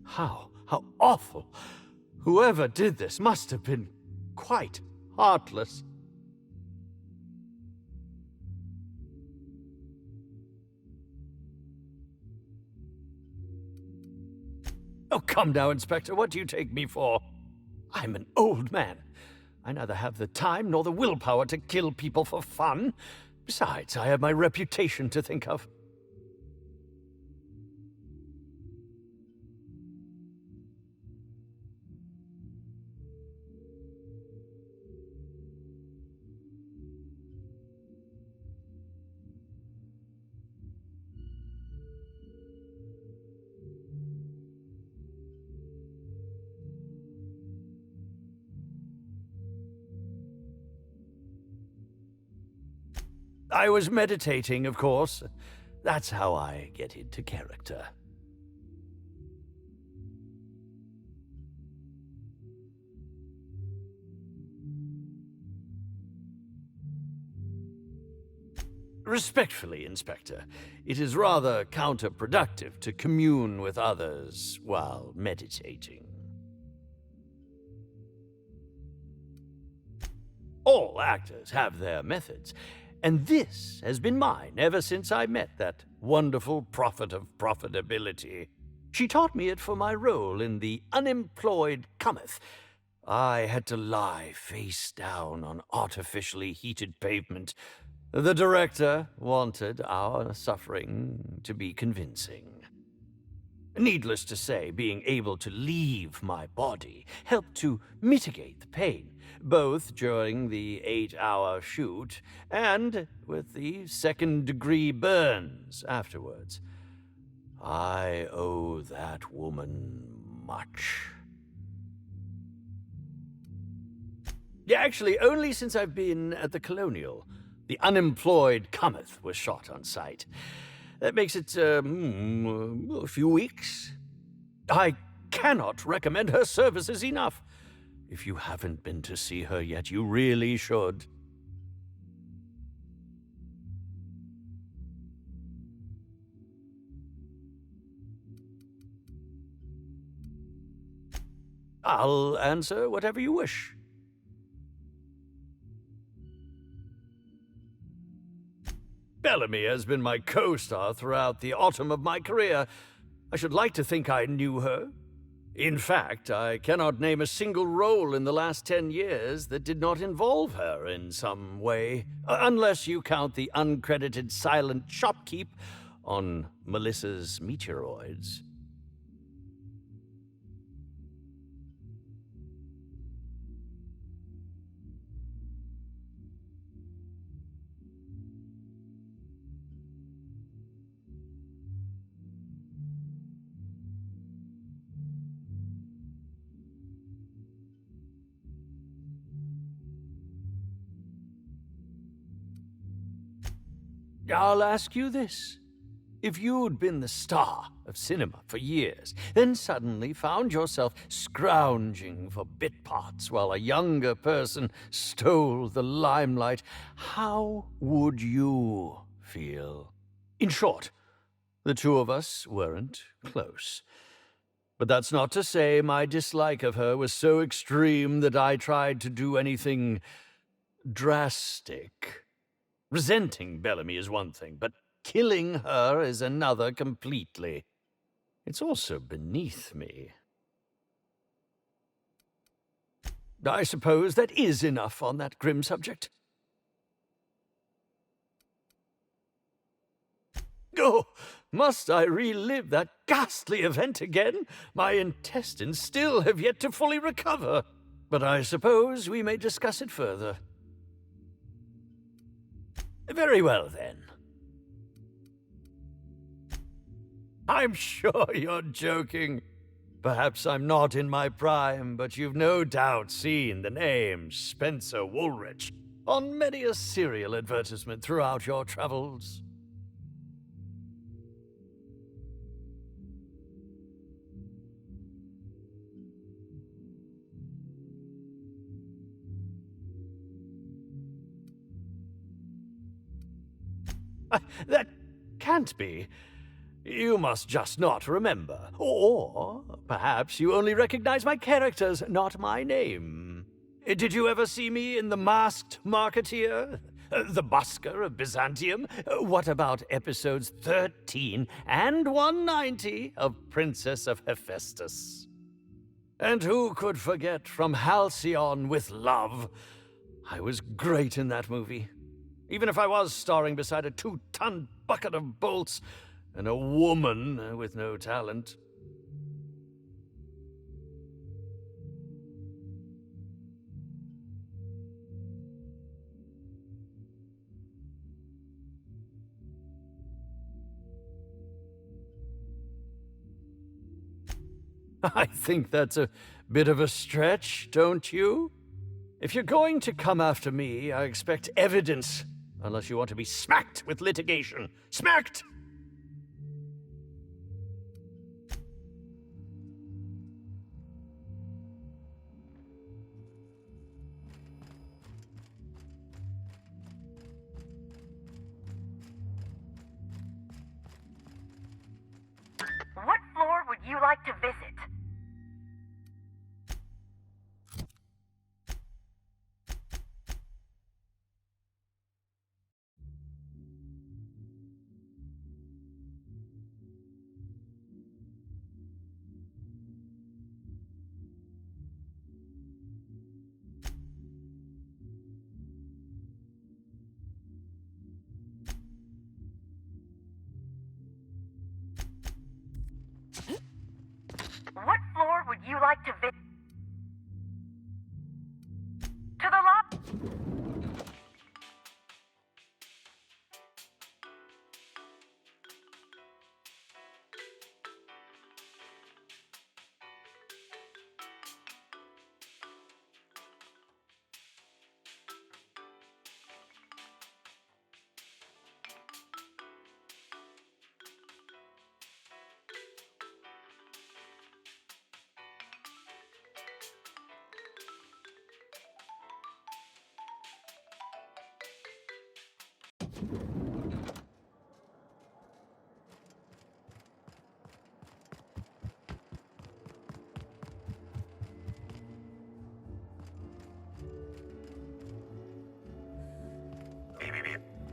How awful! Whoever did this must have been quite heartless. Oh, come now, Inspector. What do you take me for? I'm an old man. I neither have the time nor the willpower to kill people for fun. Besides, I have my reputation to think of. I was meditating, of course. That's how I get into character. Respectfully, Inspector, it is rather counterproductive to commune with others while meditating. All actors have their methods, and this has been mine ever since I met that wonderful prophet of profitability. She taught me it for my role in The Unemployed Cometh. I had to lie face down on artificially heated pavement. The director wanted our suffering to be convincing. Needless to say, being able to leave my body helped to mitigate the pain, both during the 8-hour shoot and with the second-degree burns afterwards. I owe that woman much. Yeah, actually, only since I've been at the Colonial. The unemployed cometh was shot on sight. That makes it, a few weeks. I cannot recommend her services enough. If you haven't been to see her yet, you really should. I'll answer whatever you wish. Bellamy has been my co-star throughout the autumn of my career. I should like to think I knew her. In fact, I cannot name a single role in the last 10 years that did not involve her in some way, unless you count the uncredited silent shopkeep on Melissa's Meteoroids. I'll ask you this. If you'd been the star of cinema for years, then suddenly found yourself scrounging for bit parts while a younger person stole the limelight, how would you feel? In short, the two of us weren't close. But that's not to say my dislike of her was so extreme that I tried to do anything drastic. Resenting Bellamy is one thing, but killing her is another completely. It's also beneath me. I suppose that is enough on that grim subject. Oh, must I relive that ghastly event again? My intestines still have yet to fully recover. But I suppose we may discuss it further. Very well, then. I'm sure you're joking. Perhaps I'm not in my prime, but you've no doubt seen the name Spencer Woolrich on many a serial advertisement throughout your travels. That can't be. You must just not remember. Or perhaps you only recognize my characters, not my name. Did you ever see me in The Masked Marketeer? The Busker of Byzantium? What about episodes 13 and 190 of Princess of Hephaestus? And who could forget From Halcyon with Love? I was great in that movie. Even if I was starring beside a 2-ton bucket of bolts and a woman with no talent. I think that's a bit of a stretch, don't you? If you're going to come after me, I expect evidence. Unless you want to be smacked with litigation. Smacked! What floor would you like to visit?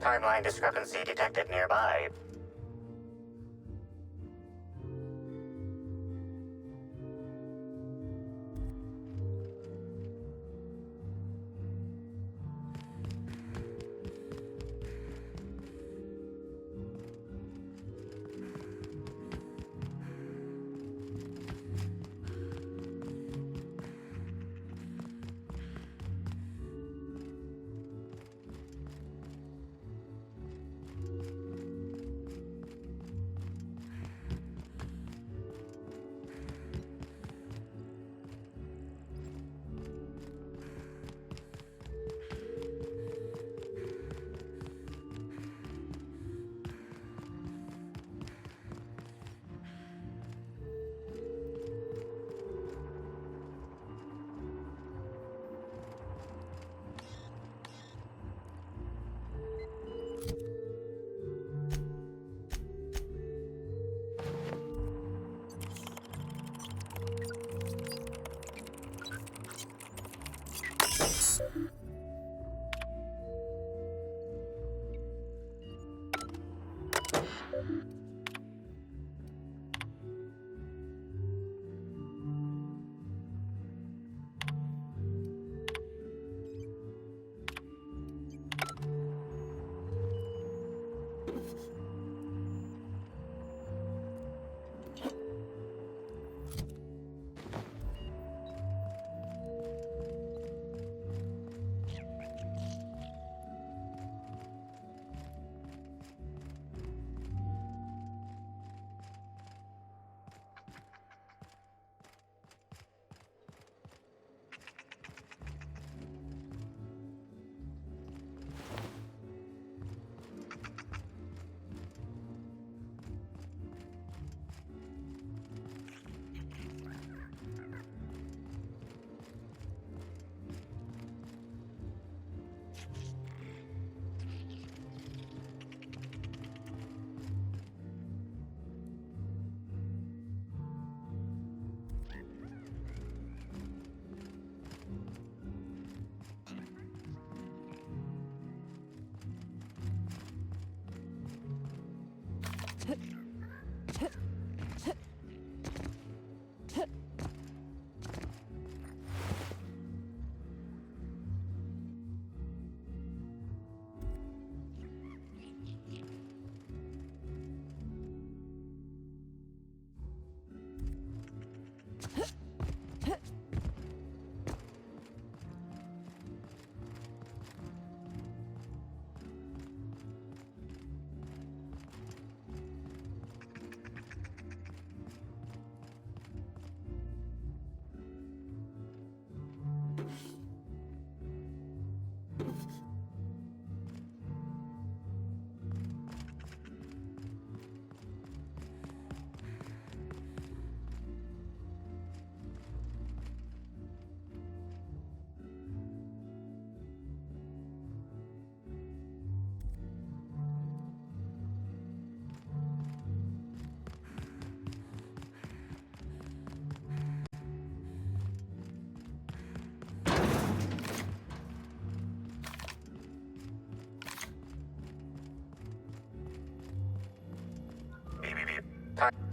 Timeline discrepancy detected nearby.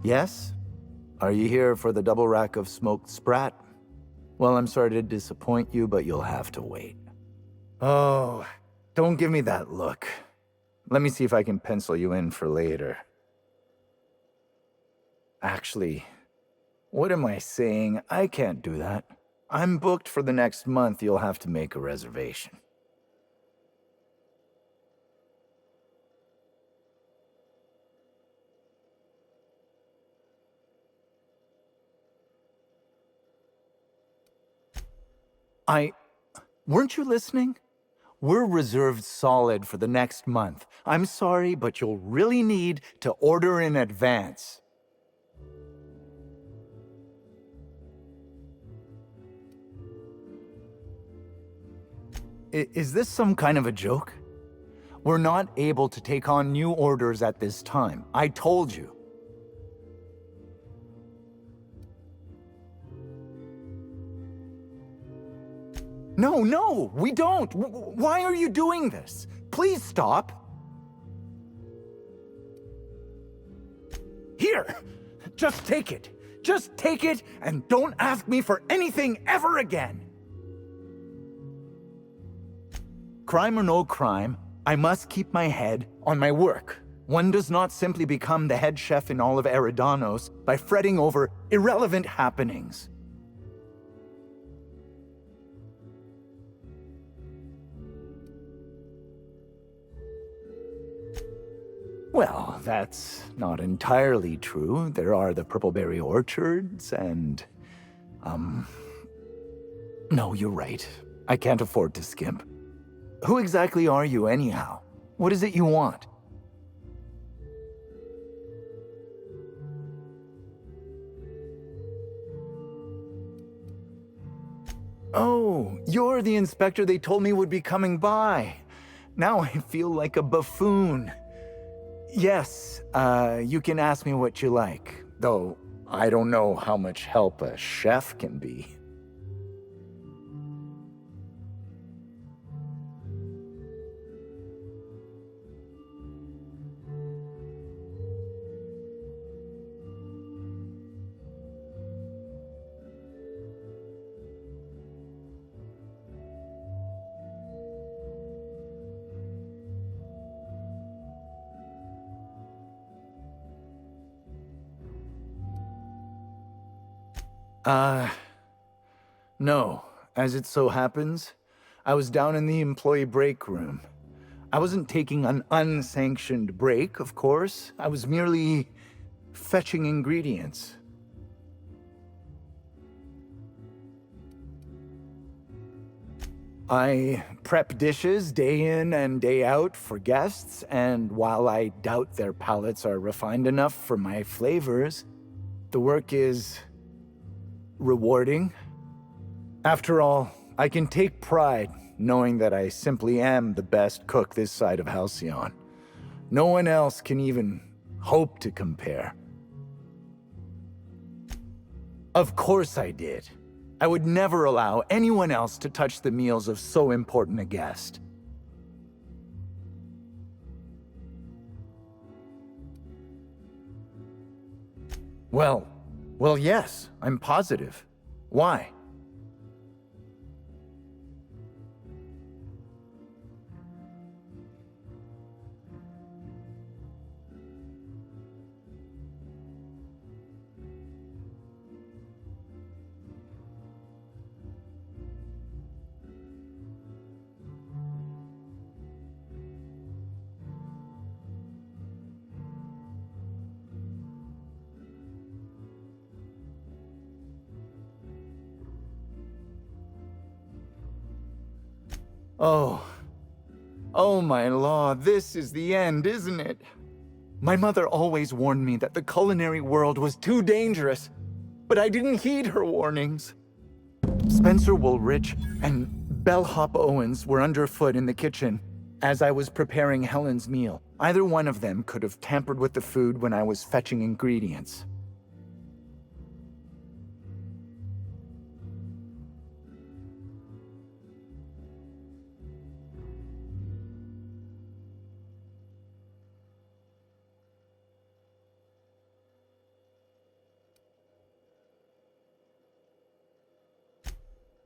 Yes? Are you here for the double rack of smoked sprat? Well, I'm sorry to disappoint you, but you'll have to wait. Oh, don't give me that look. Let me see if I can pencil you in for later. Actually, what am I saying? I can't do that. I'm booked for the next month. You'll have to make a reservation. Weren't you listening? We're reserved solid for the next month. I'm sorry, but you'll really need to order in advance. Is this some kind of a joke? We're not able to take on new orders at this time. I told you. No, we don't. Why are you doing this? Please stop. Here, just take it. Just take it and don't ask me for anything ever again. Crime or no crime, I must keep my head on my work. One does not simply become the head chef in all of Eridanos by fretting over irrelevant happenings. Well, that's not entirely true. There are the Purpleberry Orchards and... No, you're right. I can't afford to skimp. Who exactly are you, anyhow? What is it you want? Oh, you're the inspector they told me would be coming by. Now I feel like a buffoon. Yes, you can ask me what you like, though I don't know how much help a chef can be. No. As it so happens, I was down in the employee break room. I wasn't taking an unsanctioned break, of course. I was merely fetching ingredients. I prep dishes day in and day out for guests, and while I doubt their palates are refined enough for my flavors, the work is rewarding. After all, I can take pride knowing that I simply am the best cook this side of Halcyon. No one else can even hope to compare. Of course I did. I would never allow anyone else to touch the meals of so important a guest. Well, yes, I'm positive. Why? Oh my law, this is the end, isn't it? My mother always warned me that the culinary world was too dangerous, but I didn't heed her warnings. Spencer Woolrich and Bellhop Owens were underfoot in the kitchen as I was preparing Helen's meal. Either one of them could have tampered with the food when I was fetching ingredients.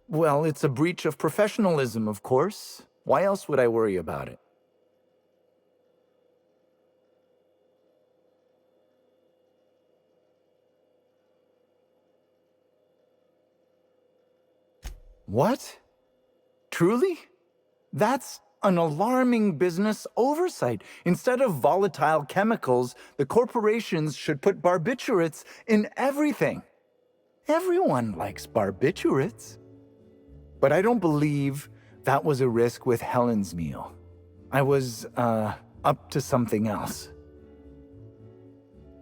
Well, it's a breach of professionalism, of course. Why else would I worry about it? What? Truly? That's an alarming business oversight. Instead of volatile chemicals, the corporations should put barbiturates in everything. Everyone likes barbiturates. But I don't believe that was a risk with Helen's meal. I was, up to something else.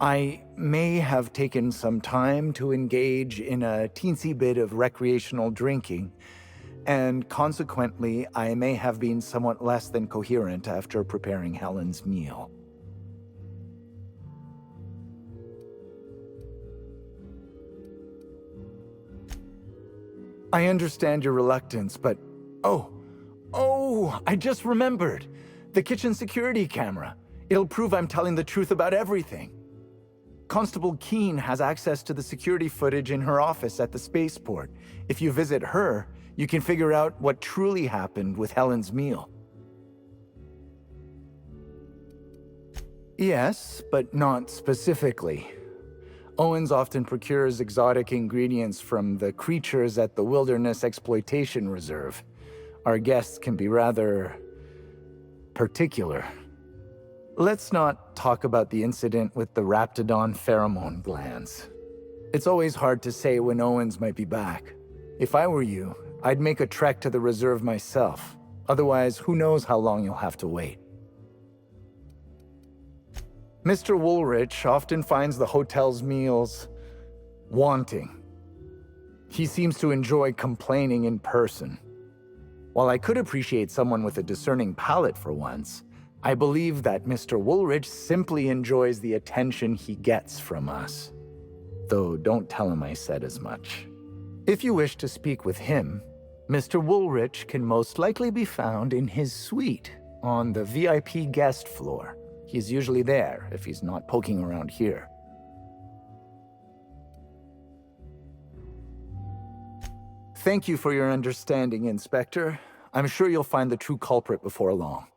I may have taken some time to engage in a teensy bit of recreational drinking, and consequently, I may have been somewhat less than coherent after preparing Helen's meal. I understand your reluctance, but... Oh, I just remembered! The kitchen security camera. It'll prove I'm telling the truth about everything. Constable Keene has access to the security footage in her office at the spaceport. If you visit her, you can figure out what truly happened with Helen's meal. Yes, but not specifically. Owens often procures exotic ingredients from the creatures at the Wilderness Exploitation Reserve. Our guests can be rather... particular. Let's not talk about the incident with the Raptidon pheromone glands. It's always hard to say when Owens might be back. If I were you, I'd make a trek to the reserve myself. Otherwise, who knows how long you'll have to wait. Mr. Woolrich often finds the hotel's meals wanting. He seems to enjoy complaining in person. While I could appreciate someone with a discerning palate for once, I believe that Mr. Woolrich simply enjoys the attention he gets from us. Though don't tell him I said as much. If you wish to speak with him, Mr. Woolrich can most likely be found in his suite on the VIP guest floor. He's usually there if he's not poking around here. Thank you for your understanding, Inspector. I'm sure you'll find the true culprit before long.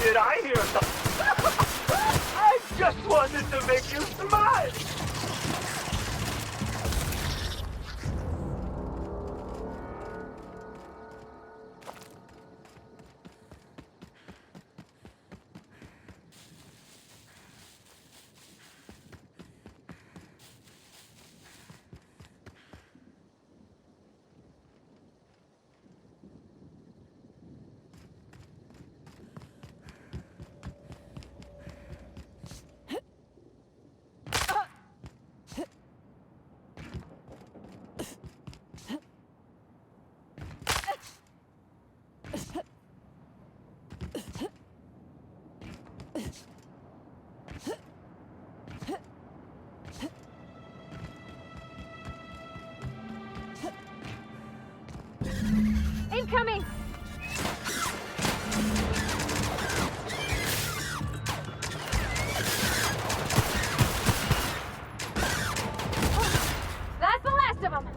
Did I hear something? I just wanted to make you smile! coming! That's the last of them!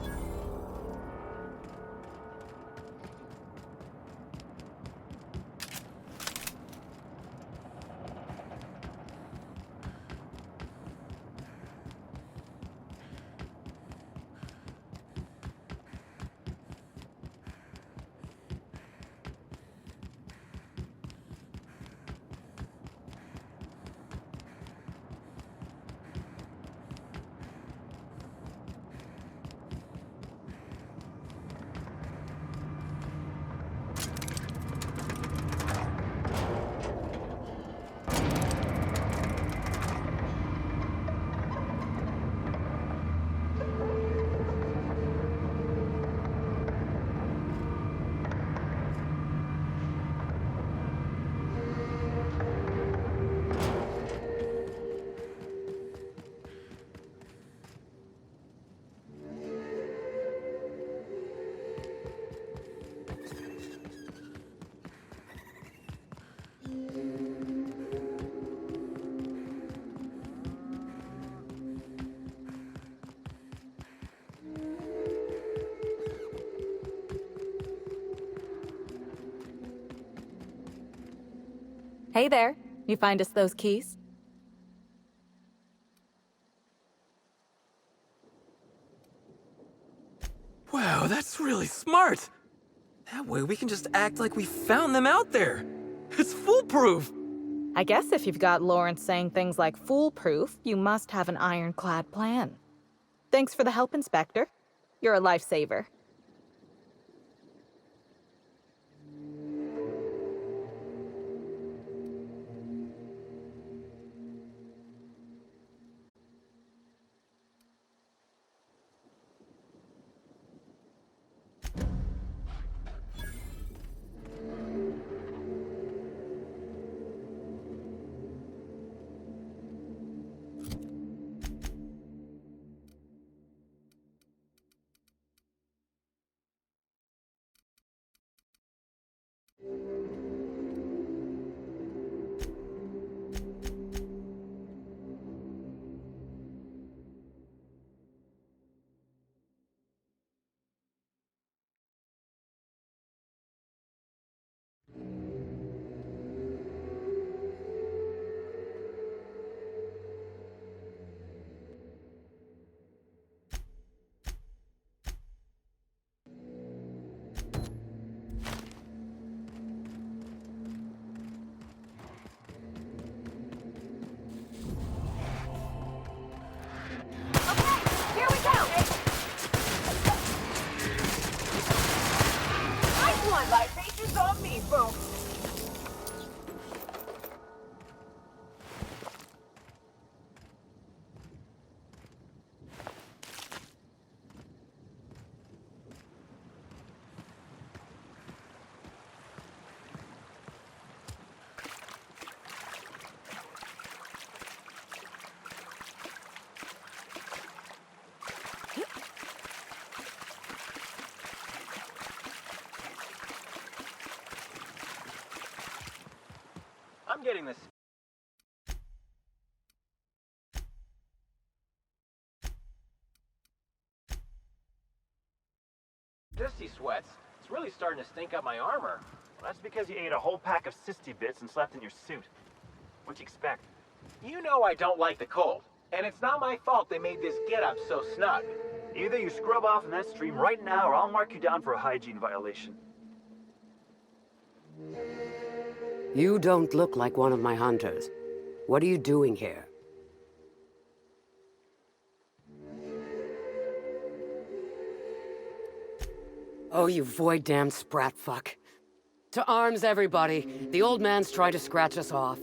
Hey there. You find us those keys? Wow, that's really smart. That way we can just act like we found them out there. It's foolproof. I guess if you've got Lawrence saying things like foolproof, you must have an ironclad plan. Thanks for the help, Inspector. You're a lifesaver. I'm getting this. Disty sweats. It's really starting to stink up my armor. Well, that's because you ate a whole pack of cysty bits and slept in your suit. What'd you expect? You know I don't like the cold, and it's not my fault they made this get-up so snug. Either you scrub off in that stream right now, or I'll mark you down for a hygiene violation. You don't look like one of my hunters. What are you doing here? Oh, you void-damned sprat fuck. To arms, everybody. The old man's trying to scratch us off.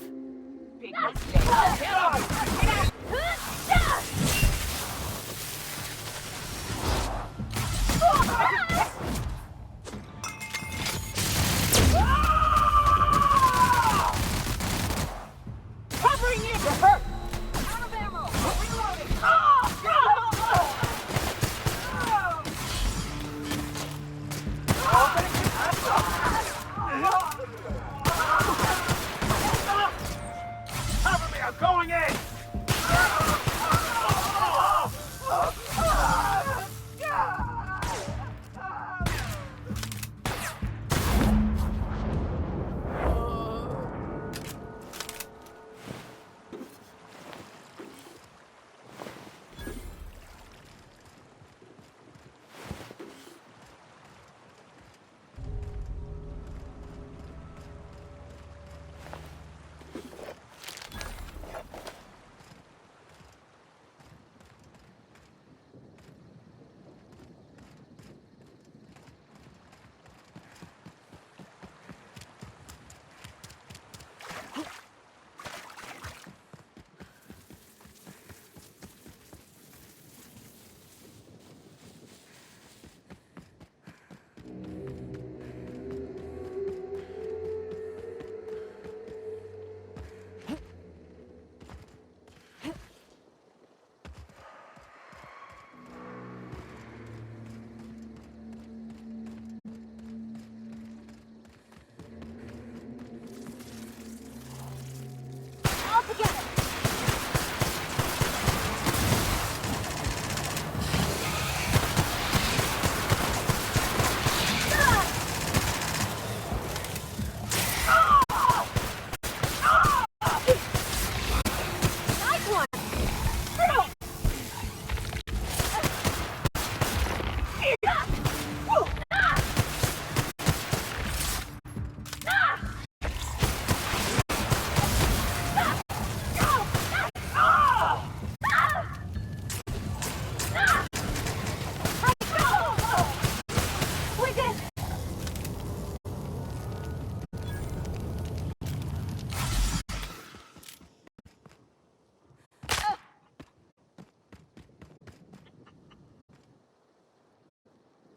Covering you! You're hurt! Out of ammo! Reloading!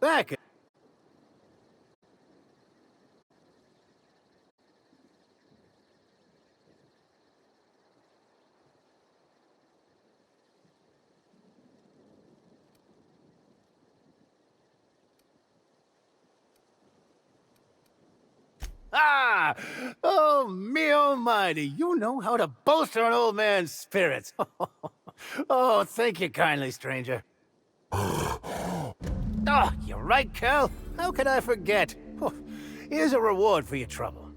Back. Ah! Oh, me almighty, you know how to bolster an old man's spirits. Oh, thank you kindly, stranger. Oh, you're right, Cal. How could I forget? Oh, here's a reward for your trouble.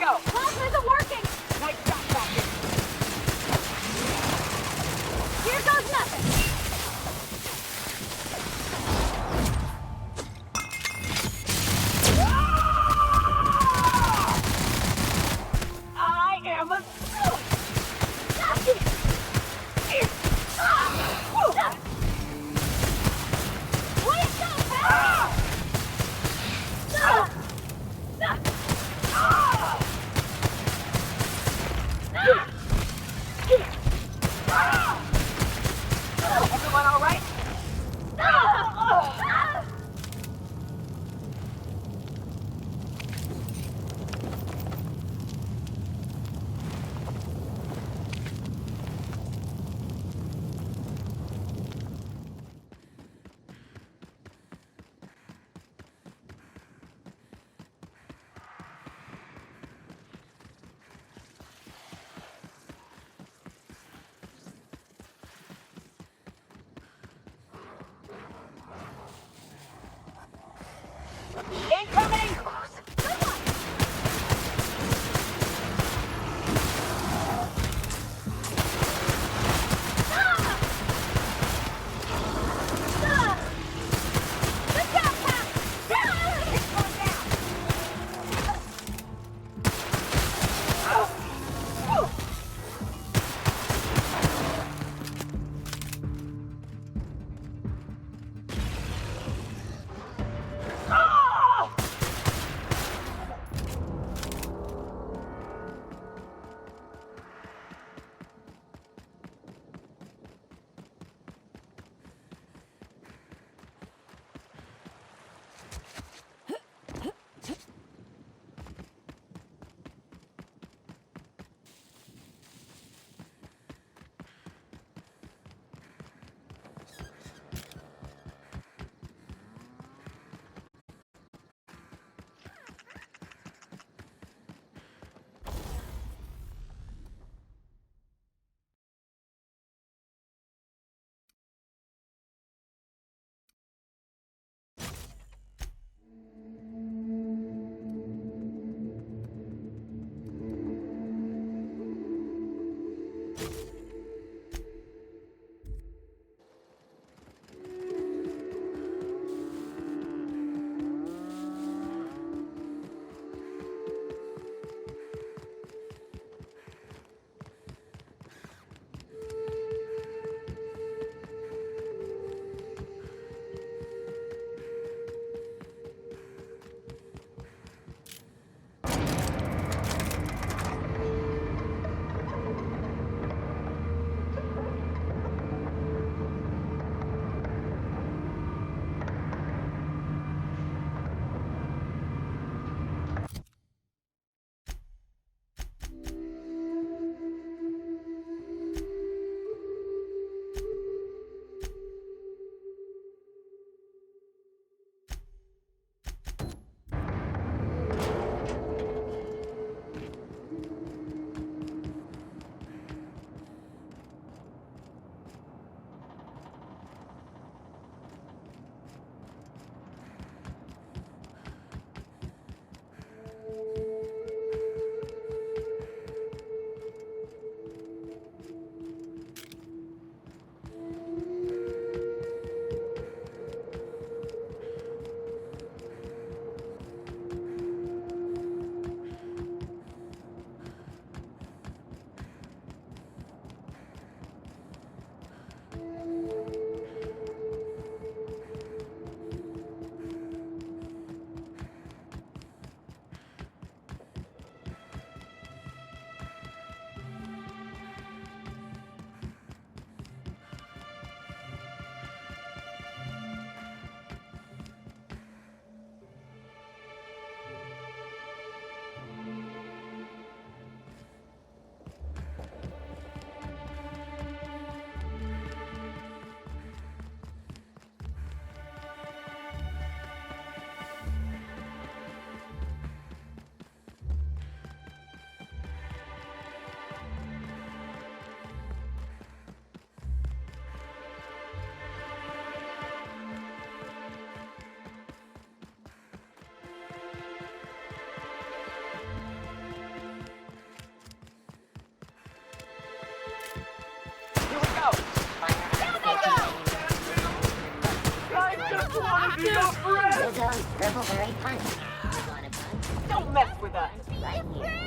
go! Plasma isn't working! Nice shot, Falcon! Here goes nothing! purple berry punch. You want a punch? Don't mess with us. Right here.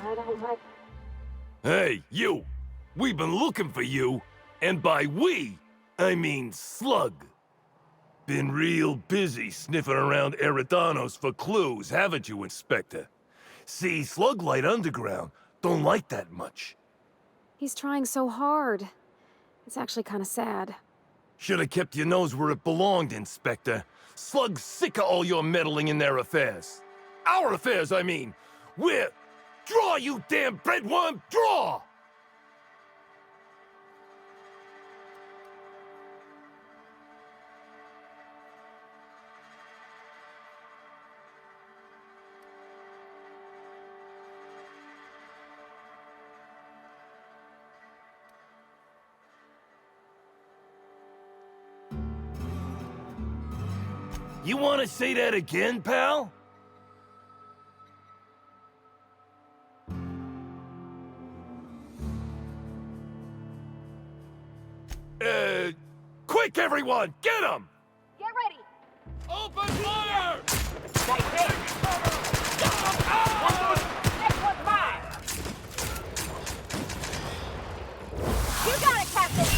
I don't like... Hey, you! We've been looking for you, and by we, I mean Slug. Been real busy sniffing around Eridanos for clues, haven't you, Inspector? See, Sluglight Underground don't like that much. He's trying so hard. It's actually kind of sad. Should've kept your nose where it belonged, Inspector. Slug's sick of all your meddling in their affairs. Our affairs, I mean. We're... Draw, you damn breadworm! Draw! You want to say that again, pal? Quick, everyone! Get him! Get ready! Open fire! Next one's mine. You got it, Captain!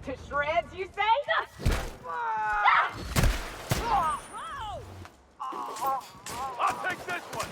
To shreds, you say? I'll take this one!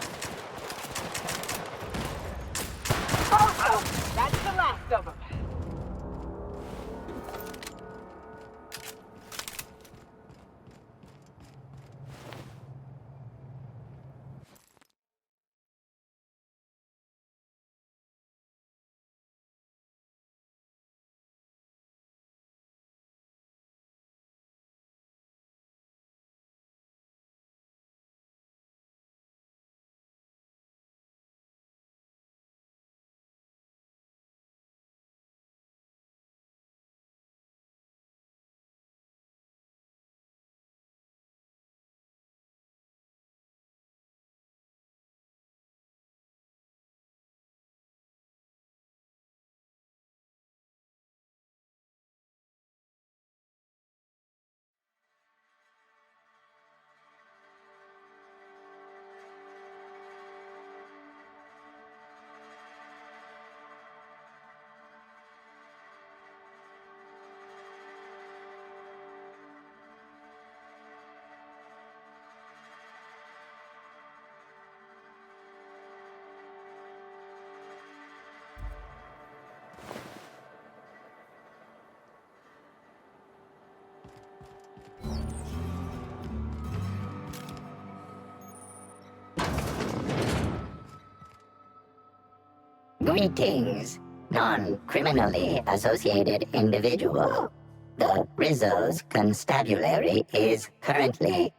Greetings, non-criminally associated individual. The Rizzo's constabulary is currently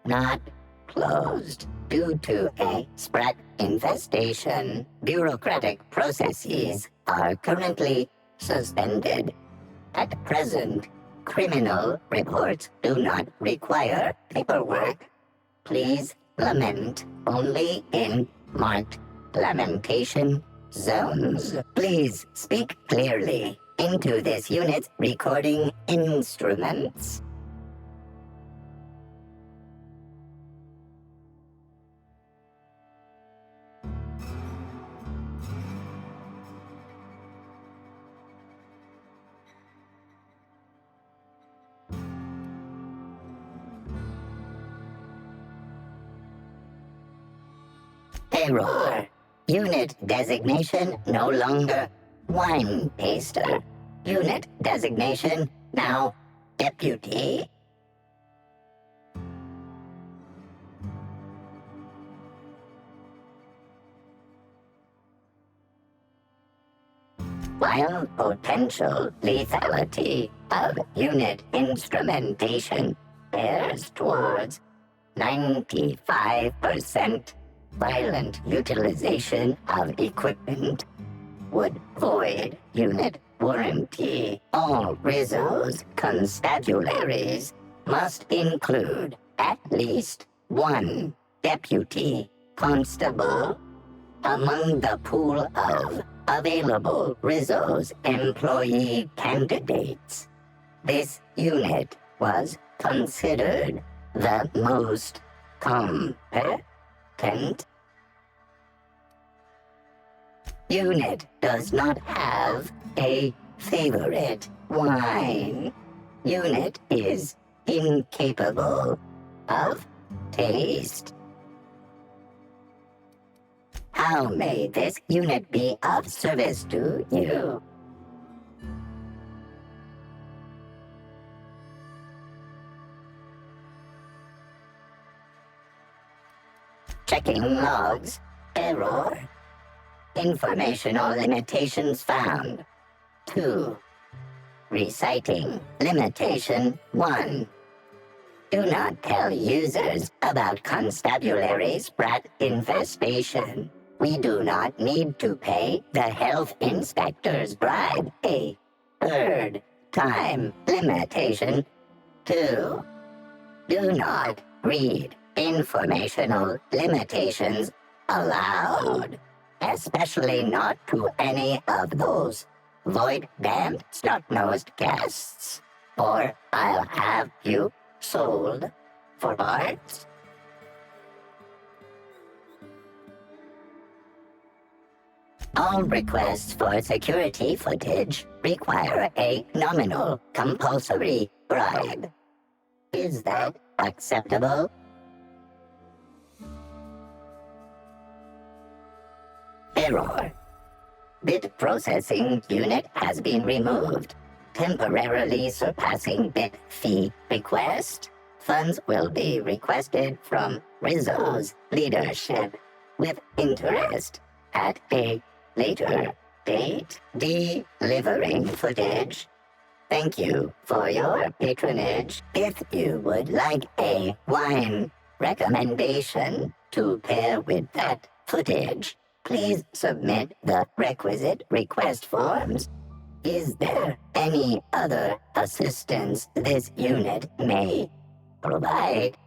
not closed due to a Sprat infestation. Bureaucratic processes are currently suspended. At present, criminal reports do not require paperwork. Please lament only in marked lamentation zones. Please speak clearly into this unit's recording instruments. Error. Unit designation no longer wine taster. Unit designation now deputy. While potential lethality of unit instrumentation bears towards 95%, violent utilization of equipment would void unit warranty. All Rizzo's constabularies must include at least one deputy constable among the pool of available Rizzo's employee candidates. This unit was considered the most competent. Unit does not have a favorite wine. Unit is incapable of taste. How may this unit be of service to you? Checking logs. Error. Informational limitations found. 2. Reciting limitation 1. Do not tell users about constabulary Sprat infestation. We do not need to pay the health inspector's bribe. A third time limitation 2. Do not read informational limitations aloud, especially not to any of those void-damned snot-nosed guests, or I'll have you sold for parts. All requests for security footage require a nominal compulsory bribe. Is that acceptable? Error. Bit processing unit has been removed, temporarily surpassing bit fee request. Funds will be requested from Rizzo's leadership with interest at a later date. Delivering footage. Thank you for your patronage. If you would like a wine recommendation to pair with that footage, please submit the requisite request forms. Is there any other assistance this unit may provide?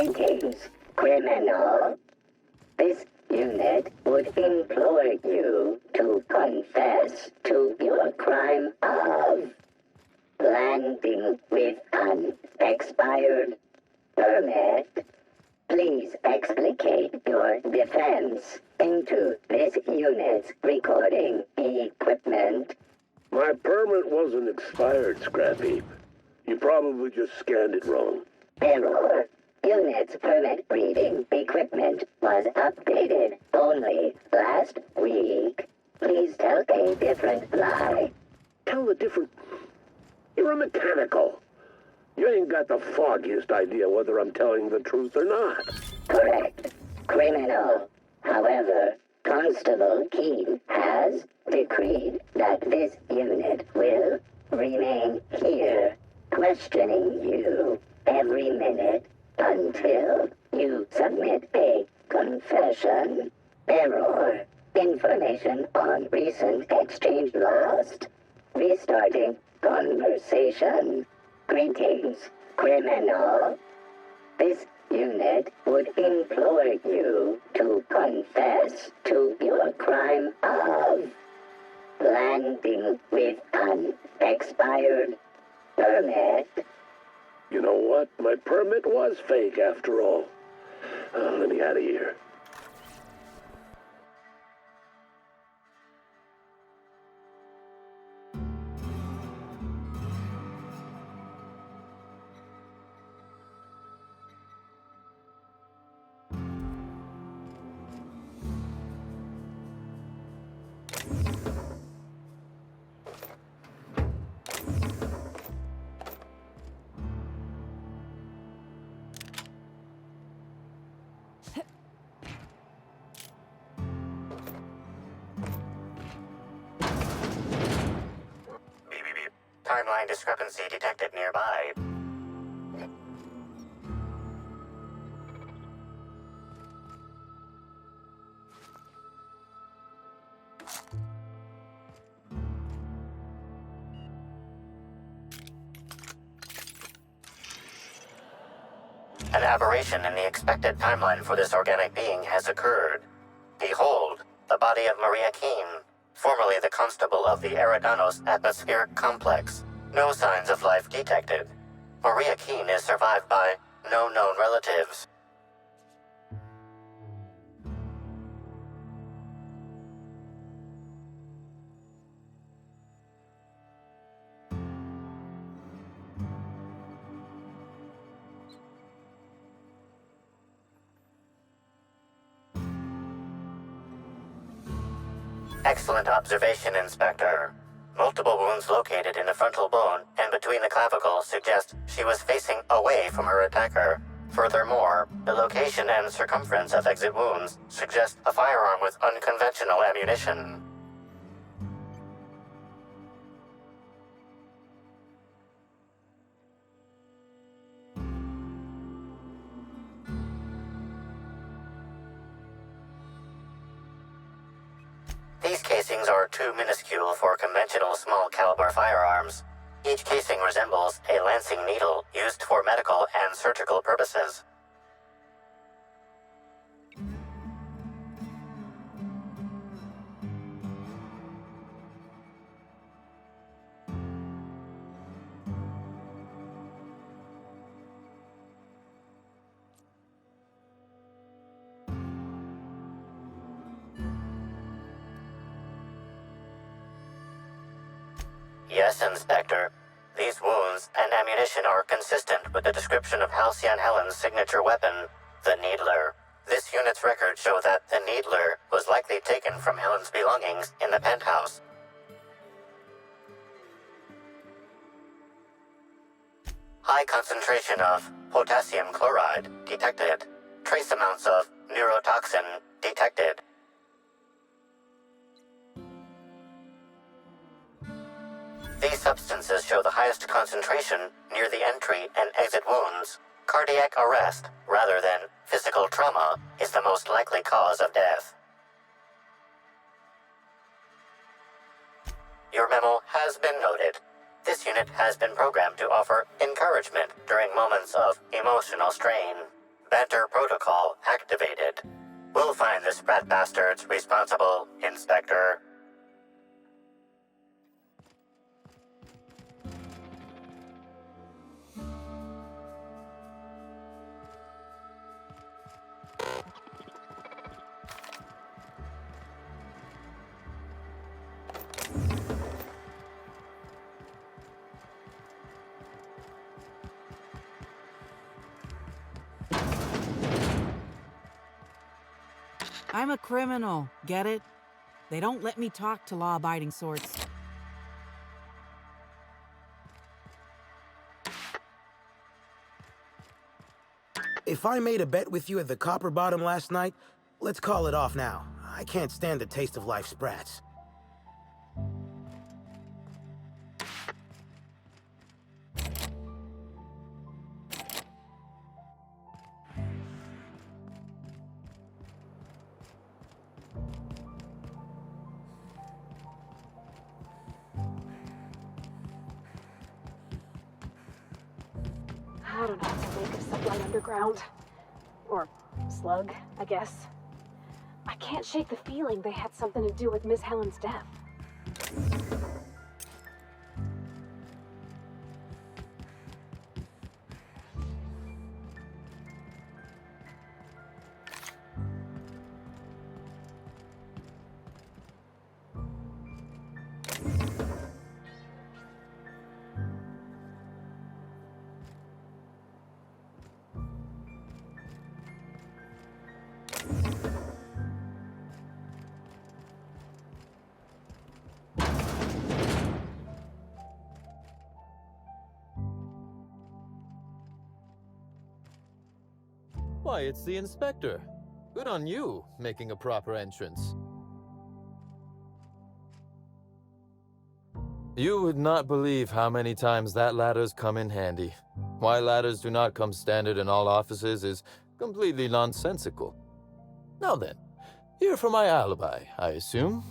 Greetings, criminal. This unit would implore you to confess to your crime of landing with an expired permit. Please explicate your defense into this unit's recording equipment. My permit wasn't expired, Scrappy. You probably just scanned it wrong. Error. Unit's permit reading equipment was updated only last week. Please tell a different lie. Tell a different... You're a mechanical. You ain't got the foggiest idea whether I'm telling the truth or not. Correct. Criminal. However, Constable Keene has decreed that this unit will remain here, questioning you every minute until you submit a confession. Error. Information on recent exchange lost. Restarting conversation. Greetings, criminal. This unit would implore you to confess to your crime of landing with an expired permit. You know what? My permit was fake after all. Let me out of here. Timeline discrepancy detected nearby. An aberration in the expected timeline for this organic being has occurred. Behold, the body of Maria Keene, formerly the constable of the Eridanos Atmospheric Complex. No signs of life detected. Maria Keene is survived by no known relatives. Excellent observation, Inspector. Multiple wounds located in the frontal bone and between the clavicles suggest she was facing away from her attacker. Furthermore, the location and circumference of exit wounds suggest a firearm with unconventional ammunition. These casings are too minuscule for conventional small-caliber firearms. Each casing resembles a lancing needle used for medical and surgical purposes. Yes, Inspector. These wounds and ammunition are consistent with the description of Halcyon Helen's signature weapon, the Needler. This unit's records show that the Needler was likely taken from Helen's belongings in the penthouse. High concentration of potassium chloride detected. Trace amounts of neurotoxin detected. These substances show the highest concentration near the entry and exit wounds. Cardiac arrest, rather than physical trauma, is the most likely cause of death. Your memo has been noted. This unit has been programmed to offer encouragement during moments of emotional strain. Banter protocol activated. We'll find the Sprat bastards responsible, Inspector. I'm a criminal, get it? They don't let me talk to law-abiding sorts. If I made a bet with you at the Copper Bottom last night, let's call it off now. I can't stand the taste of life sprats. I don't know what to make of Sublight Underground. Or Slug, I guess. I can't shake the feeling they had something to do with Miss Helen's death. Why, it's the Inspector. Good on you, making a proper entrance. You would not believe how many times that ladder's come in handy. Why ladders do not come standard in all offices is completely nonsensical. Now then, here for my alibi, I assume.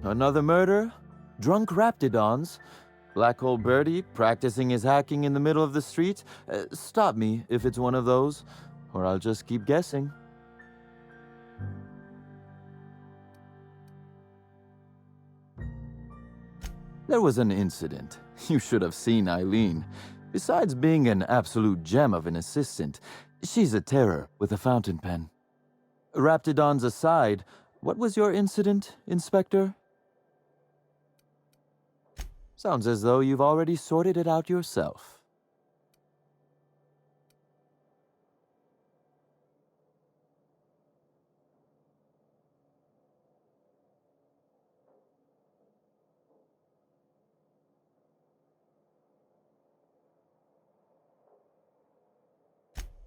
Another murder? Drunk Raptidons? Black Hole Birdie practicing his hacking in the middle of the street? Stop me if it's one of those, or I'll just keep guessing. There was an incident. You should have seen Eileen. Besides being an absolute gem of an assistant, she's a terror with a fountain pen. Raptidons aside, what was your incident, Inspector? Sounds as though you've already sorted it out yourself.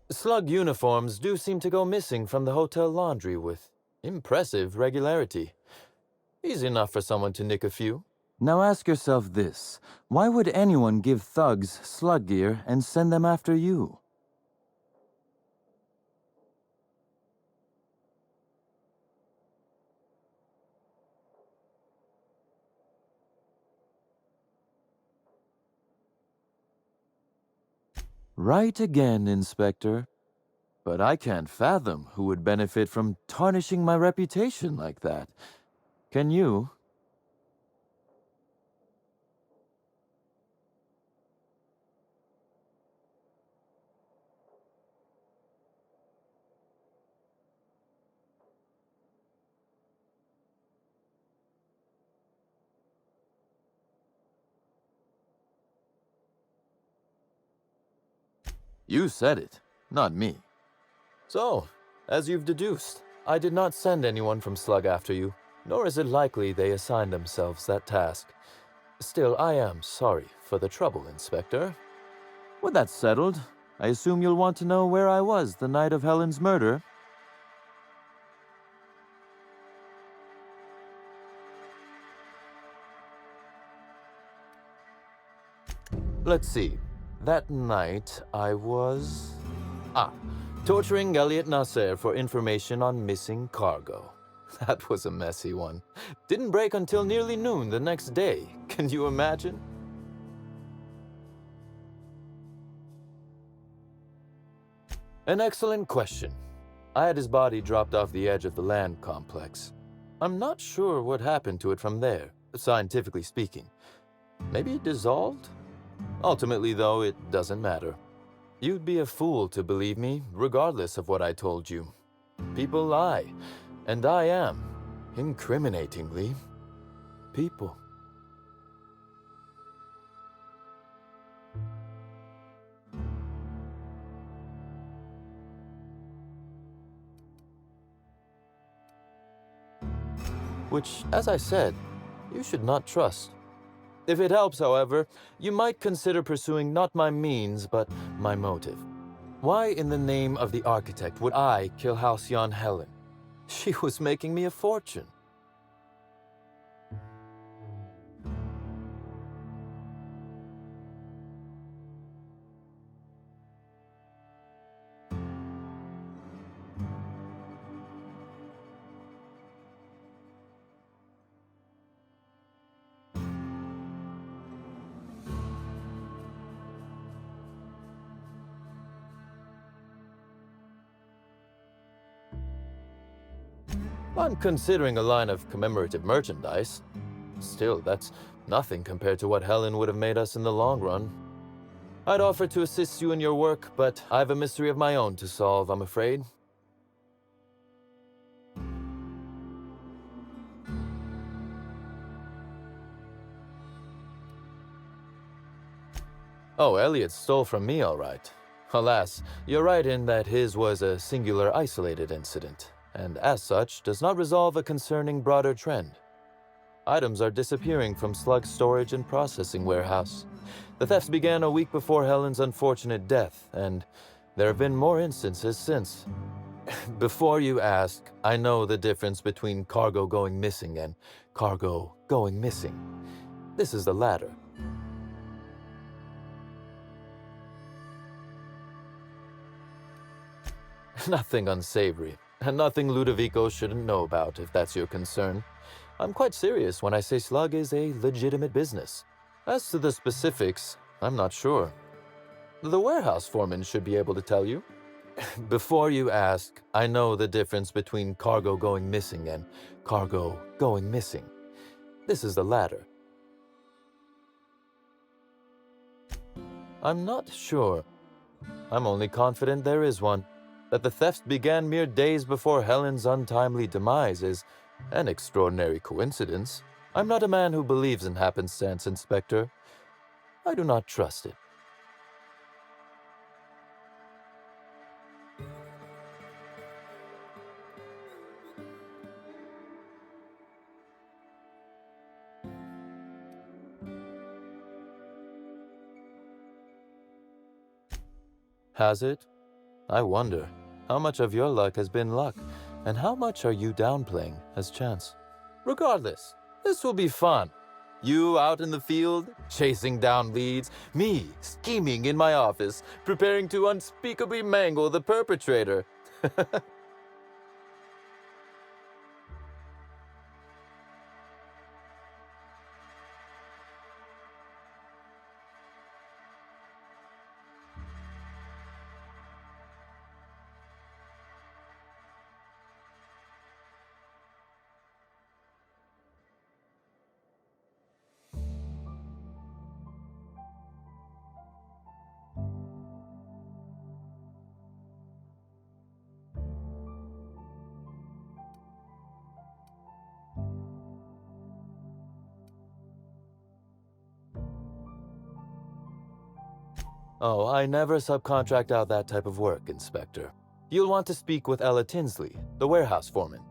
Slug uniforms do seem to go missing from the hotel laundry with impressive regularity. Easy enough for someone to nick a few. Now ask yourself this. Why would anyone give thugs slug gear and send them after you? Right again, Inspector. But I can't fathom who would benefit from tarnishing my reputation like that. Can you? You said it, not me. So, as you've deduced, I did not send anyone from Slug after you, nor is it likely they assigned themselves that task. Still, I am sorry for the trouble, Inspector. With that settled, I assume you'll want to know where I was the night of Helen's murder. Let's see. That night, I was... torturing Elliot Nasser for information on missing cargo. That was a messy one. Didn't break until nearly noon the next day. Can you imagine? An excellent question. I had his body dropped off the edge of the land complex. I'm not sure what happened to it from there, scientifically speaking. Maybe it dissolved? Ultimately, though, it doesn't matter. You'd be a fool to believe me, regardless of what I told you. People lie, and I am, incriminatingly, people. Which, as I said, you should not trust. If it helps, however, you might consider pursuing not my means, but my motive. Why in the name of the architect would I kill Halcyon Helen? She was making me a fortune. I'm considering a line of commemorative merchandise. Still, that's nothing compared to what Helen would have made us in the long run. I'd offer to assist you in your work, but I have a mystery of my own to solve, I'm afraid. Oh, Elliot stole from me, all right. Alas, you're right in that his was a singular isolated incident, and as such, does not resolve a concerning broader trend. Items are disappearing from Slug's storage and processing warehouse. The thefts began a week before Helen's unfortunate death, and there have been more instances since. Before you ask, I know the difference between cargo going missing and cargo going missing. This is the latter. Nothing unsavory, and nothing Ludovico shouldn't know about, if that's your concern. I'm quite serious when I say Slug is a legitimate business. As to the specifics, I'm not sure. The warehouse foreman should be able to tell you. Before you ask, I know the difference between cargo going missing and cargo going missing. This is the latter. I'm not sure. I'm only confident there is one. That the thefts began mere days before Helen's untimely demise is an extraordinary coincidence. I'm not a man who believes in happenstance, Inspector. I do not trust it. Has it? I wonder. How much of your luck has been luck, and how much are you downplaying as chance? Regardless, this will be fun. You out in the field, chasing down leads, me scheming in my office, preparing to unspeakably mangle the perpetrator. Oh, I never subcontract out that type of work, Inspector. You'll want to speak with Ella Tinsley, the warehouse foreman.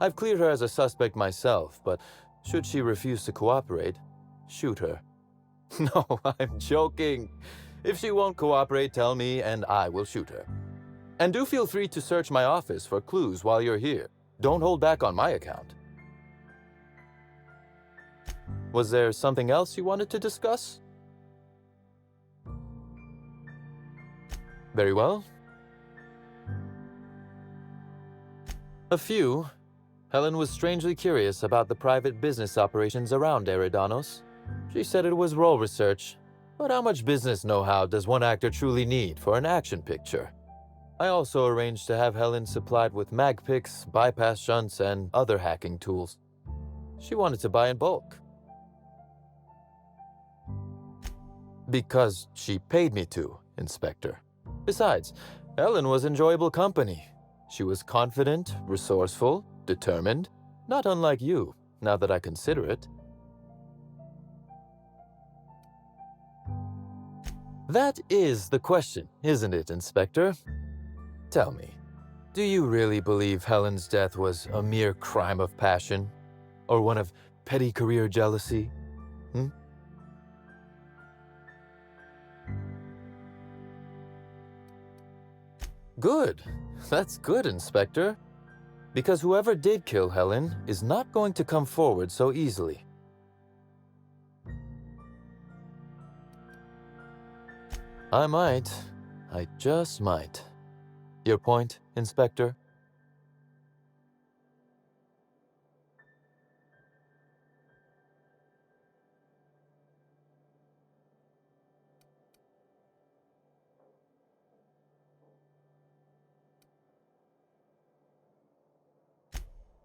I've cleared her as a suspect myself, but should she refuse to cooperate, shoot her. No, I'm joking. If she won't cooperate, tell me and I will shoot her. And do feel free to search my office for clues while you're here. Don't hold back on my account. Was there something else you wanted to discuss? Very well. A few. Helen was strangely curious about the private business operations around Eridanos. She said it was role research, but how much business know-how does one actor truly need for an action picture? I also arranged to have Helen supplied with mag picks, bypass shunts, and other hacking tools. She wanted to buy in bulk. Because she paid me to, Inspector. Besides, Helen was enjoyable company. She was confident, resourceful, determined, not unlike you, now that I consider it. That is the question, isn't it, Inspector? Tell me, do you really believe Helen's death was a mere crime of passion? Or one of petty career jealousy? Good. That's good, Inspector. Because whoever did kill Helen is not going to come forward so easily. I might. I just might. Your point, Inspector?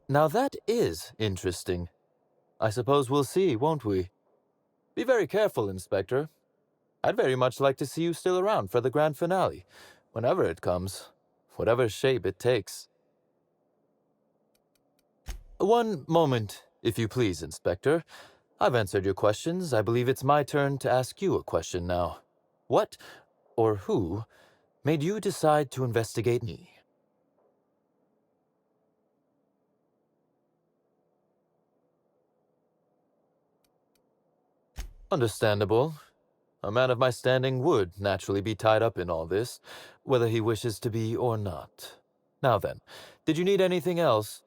Now that is interesting. I suppose we'll see, won't we? Be very careful, Inspector. I'd very much like to see you still around for the grand finale, whenever it comes, whatever shape it takes. One moment, if you please, Inspector. I've answered your questions. I believe it's my turn to ask you a question now. What, or who, made you decide to investigate me? Understandable. A man of my standing would naturally be tied up in all this, whether he wishes to be or not. Now then, did you need anything else?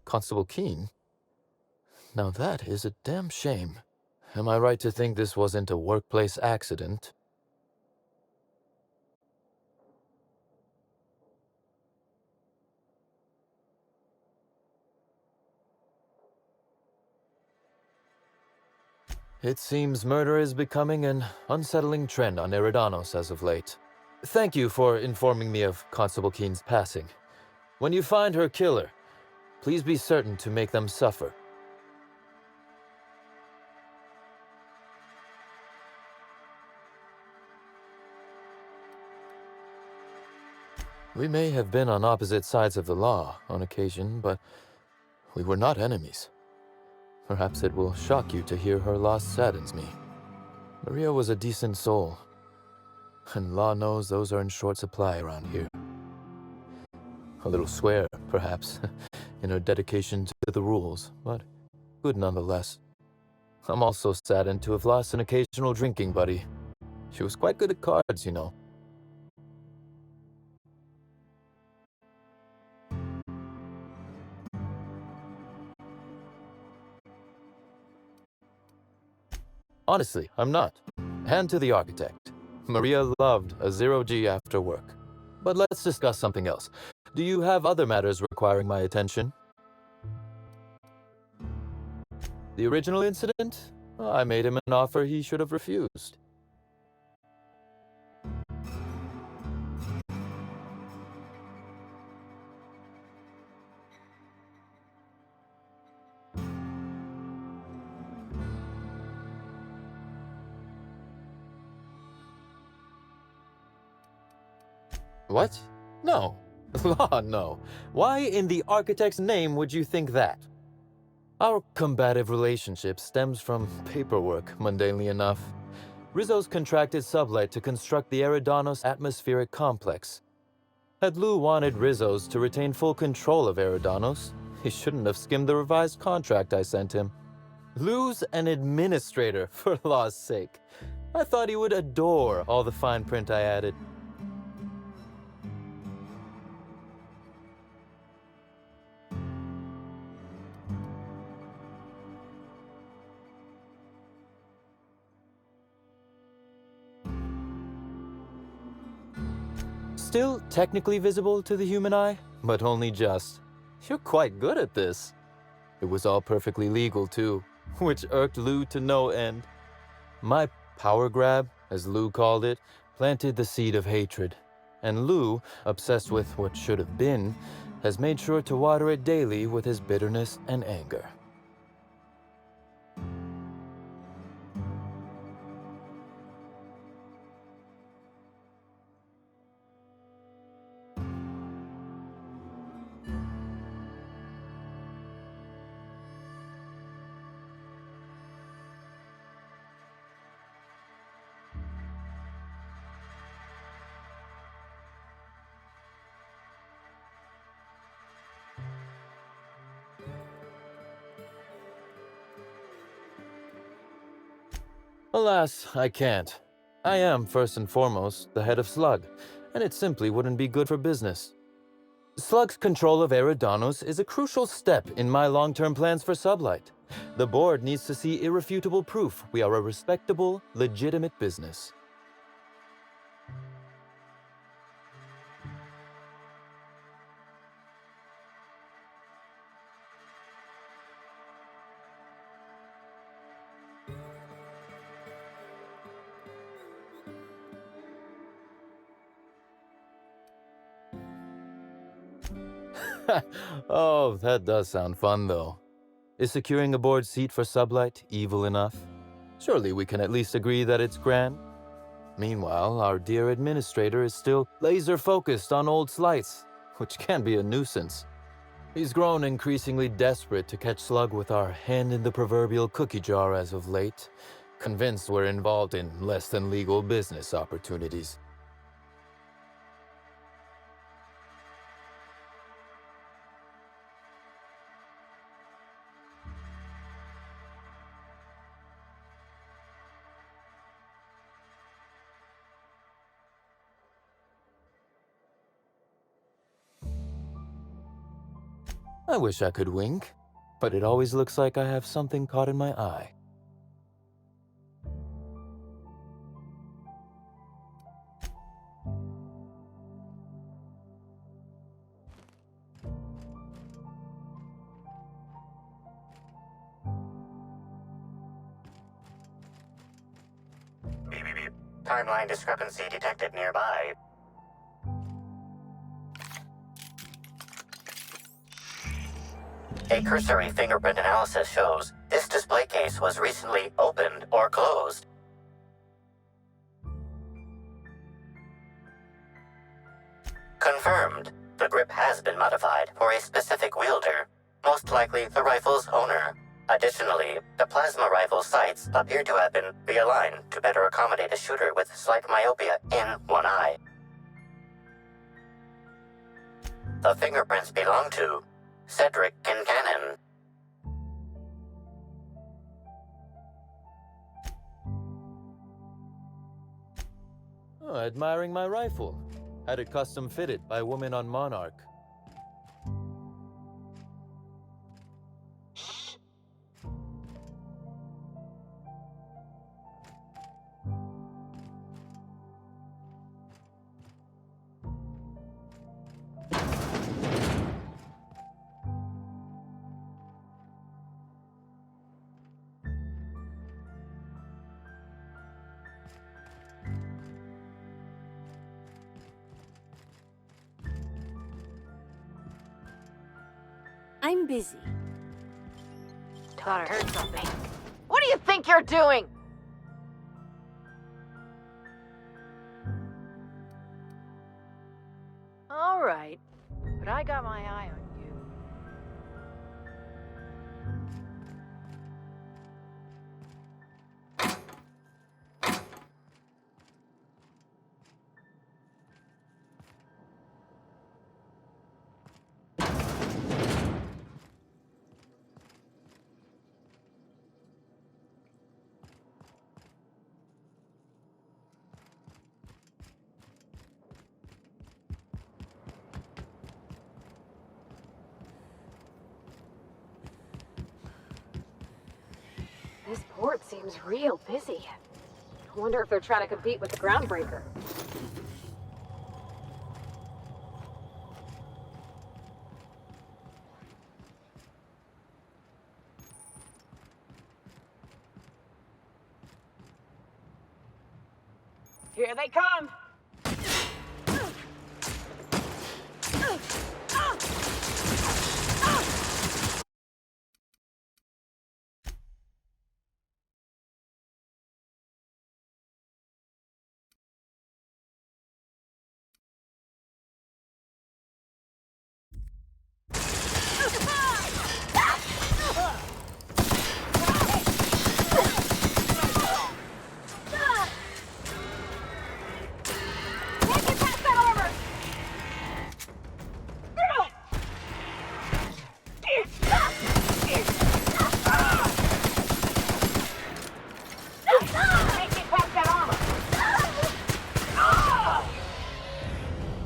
Constable Keene? Now that is a damn shame. Am I right to think this wasn't a workplace accident? It seems murder is becoming an unsettling trend on Eridanos as of late. Thank you for informing me of Constable Keene's passing. When you find her killer, please be certain to make them suffer. We may have been on opposite sides of the law on occasion, but we were not enemies. Perhaps it will shock you to hear her loss saddens me. Maria was a decent soul, and law knows those are in short supply around here. A little square, perhaps, in her dedication to the rules, but good nonetheless. I'm also saddened to have lost an occasional drinking buddy. She was quite good at cards, you know. Honestly, I'm not. Hand to the architect. Maria loved a zero-G after work. But let's discuss something else. Do you have other matters requiring my attention? The original incident? I made him an offer he should have refused. What? No. Law, no. Why in the architect's name would you think that? Our combative relationship stems from paperwork, mundanely enough. Rizzo's contracted Sublight to construct the Eridanos atmospheric complex. Had Lou wanted Rizzo's to retain full control of Eridanos, he shouldn't have skimmed the revised contract I sent him. Lou's an administrator, for law's sake. I thought he would adore all the fine print I added. still technically visible to the human eye, but only just. You're quite good at this. It was all perfectly legal, too, which irked Lou to no end. My power grab, as Lou called it, planted the seed of hatred. And Lou, obsessed with what should have been, has made sure to water it daily with his bitterness and anger. Alas, I can't. I am, first and foremost, the head of Slug, and it simply wouldn't be good for business. Slug's control of Eridanos is a crucial step in my long-term plans for Sublight. The board needs to see irrefutable proof we are a respectable, legitimate business. Oh, that does sound fun, though. Is securing a board seat for Sublight evil enough? Surely we can at least agree that it's grand. Meanwhile, our dear administrator is still laser-focused on old slights, which can be a nuisance. He's grown increasingly desperate to catch Slug with our hand in the proverbial cookie jar as of late, convinced we're involved in less-than-legal business opportunities. I wish I could wink, but it always looks like I have something caught in my eye. Beep, beep, beep. Timeline discrepancy detected nearby. A cursory fingerprint analysis shows this display case was recently opened or closed. Confirmed. The grip has been modified for a specific wielder, most likely the rifle's owner. Additionally, the plasma rifle sights appear to have been realigned to better accommodate a shooter with slight myopia in one eye. The fingerprints belong to Cedric Kincannon. Oh, admiring my rifle. Had it custom fitted by a woman on Monarch. I'm busy. Thought I heard something. What do you think you're doing? All right, but I got my eye on you. This port seems real busy. I wonder if they're trying to compete with the Groundbreaker. Here they come.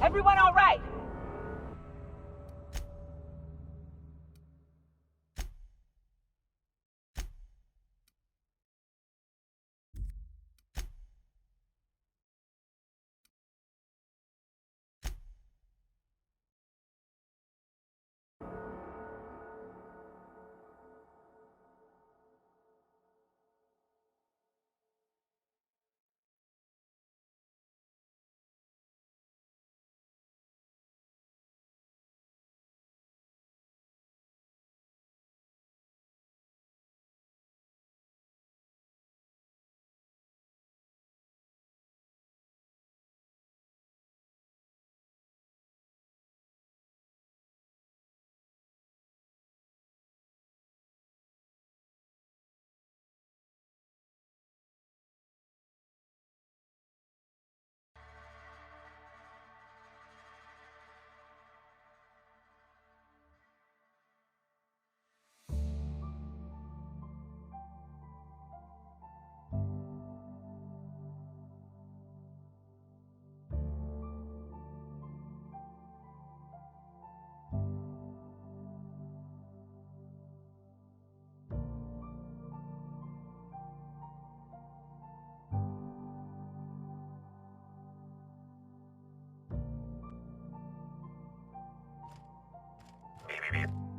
Everyone all right?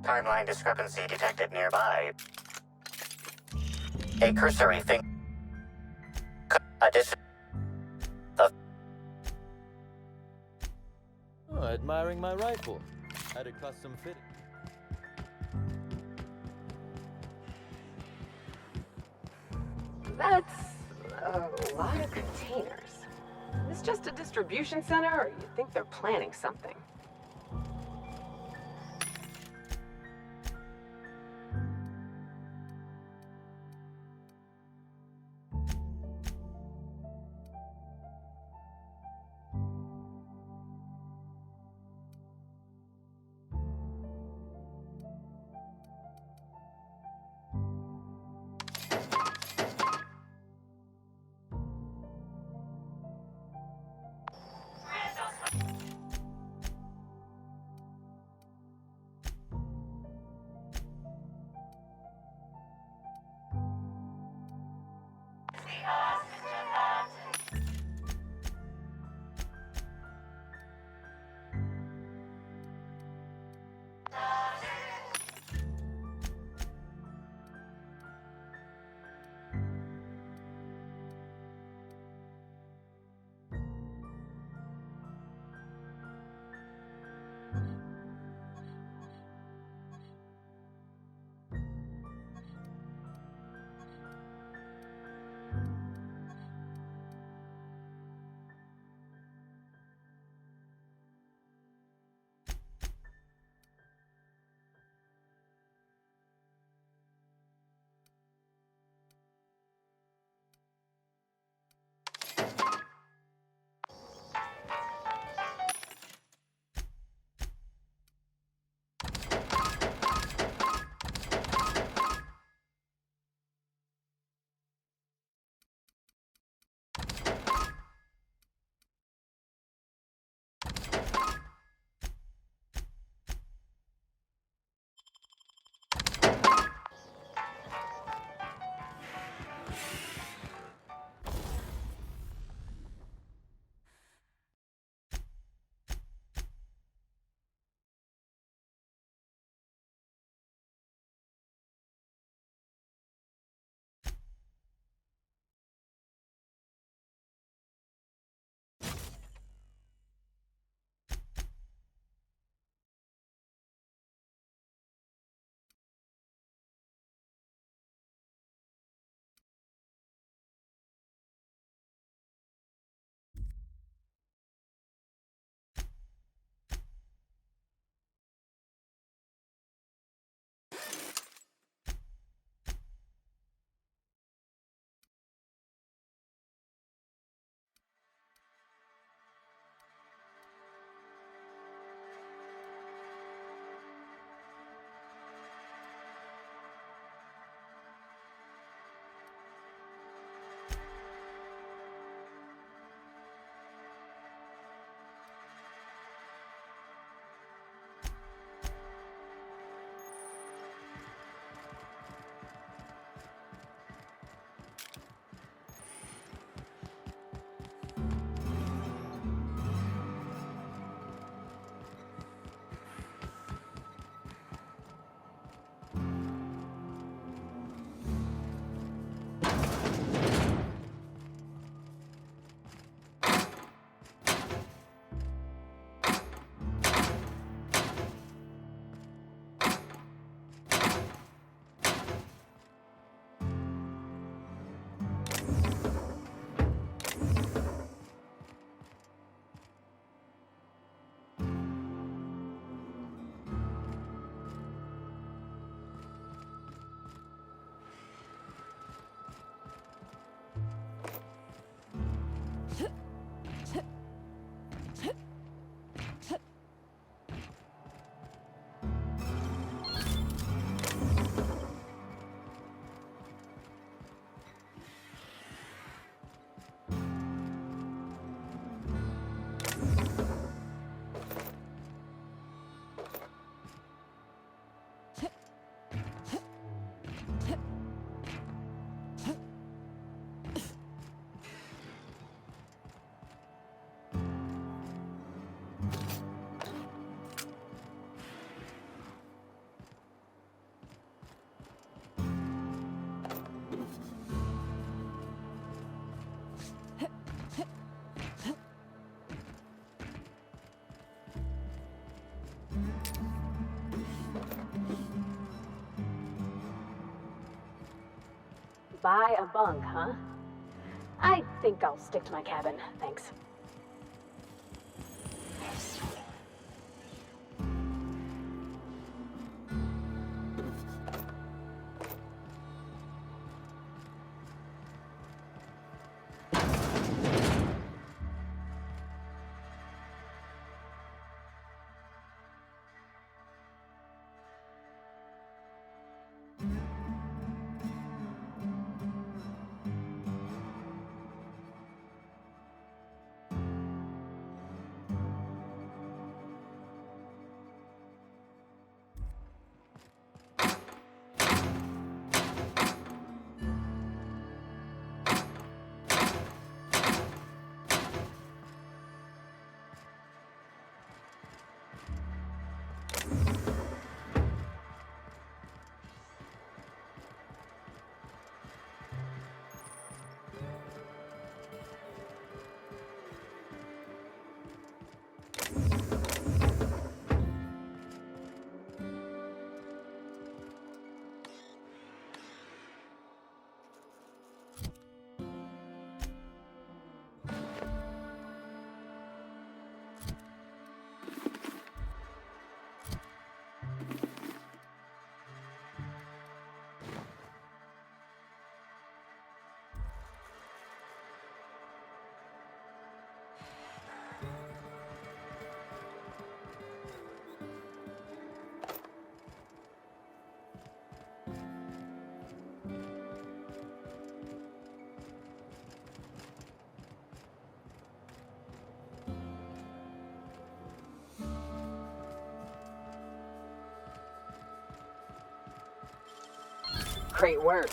Timeline discrepancy detected nearby. A cursory thing. Addition. Oh, admiring my rifle. Had a custom fit. That's a lot of containers. Is this just a distribution center, or you think they're planning something? Buy a bunk, huh? I think I'll stick to my cabin, thanks. Great work.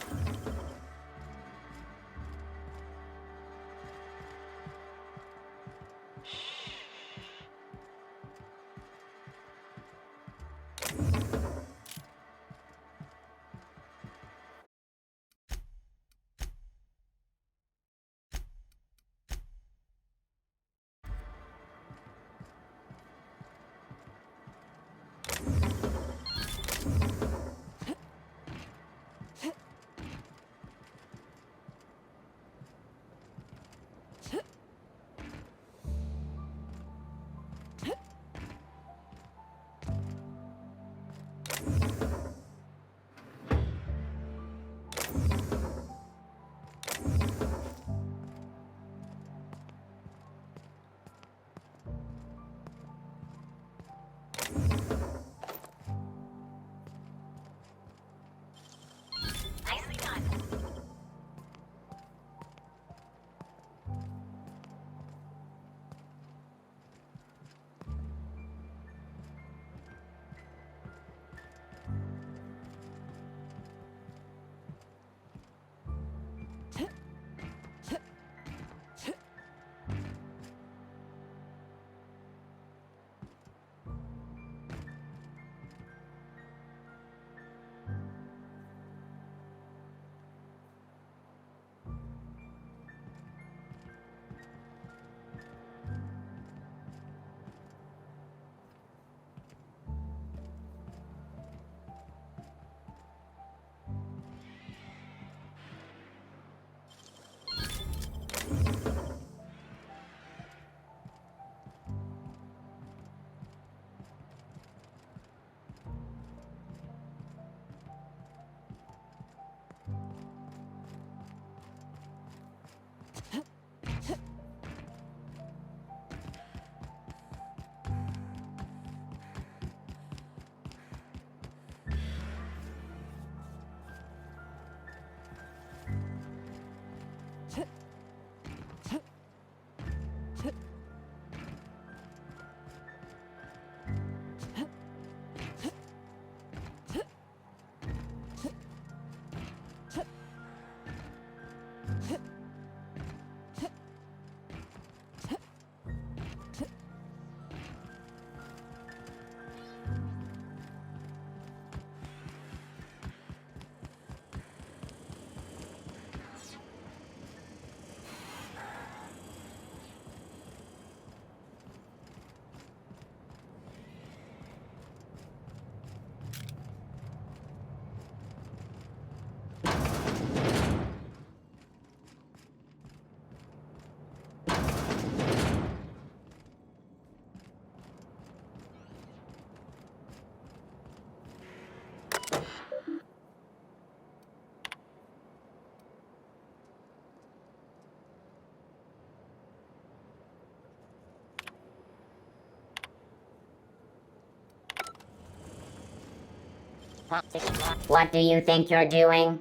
What do you think you're doing?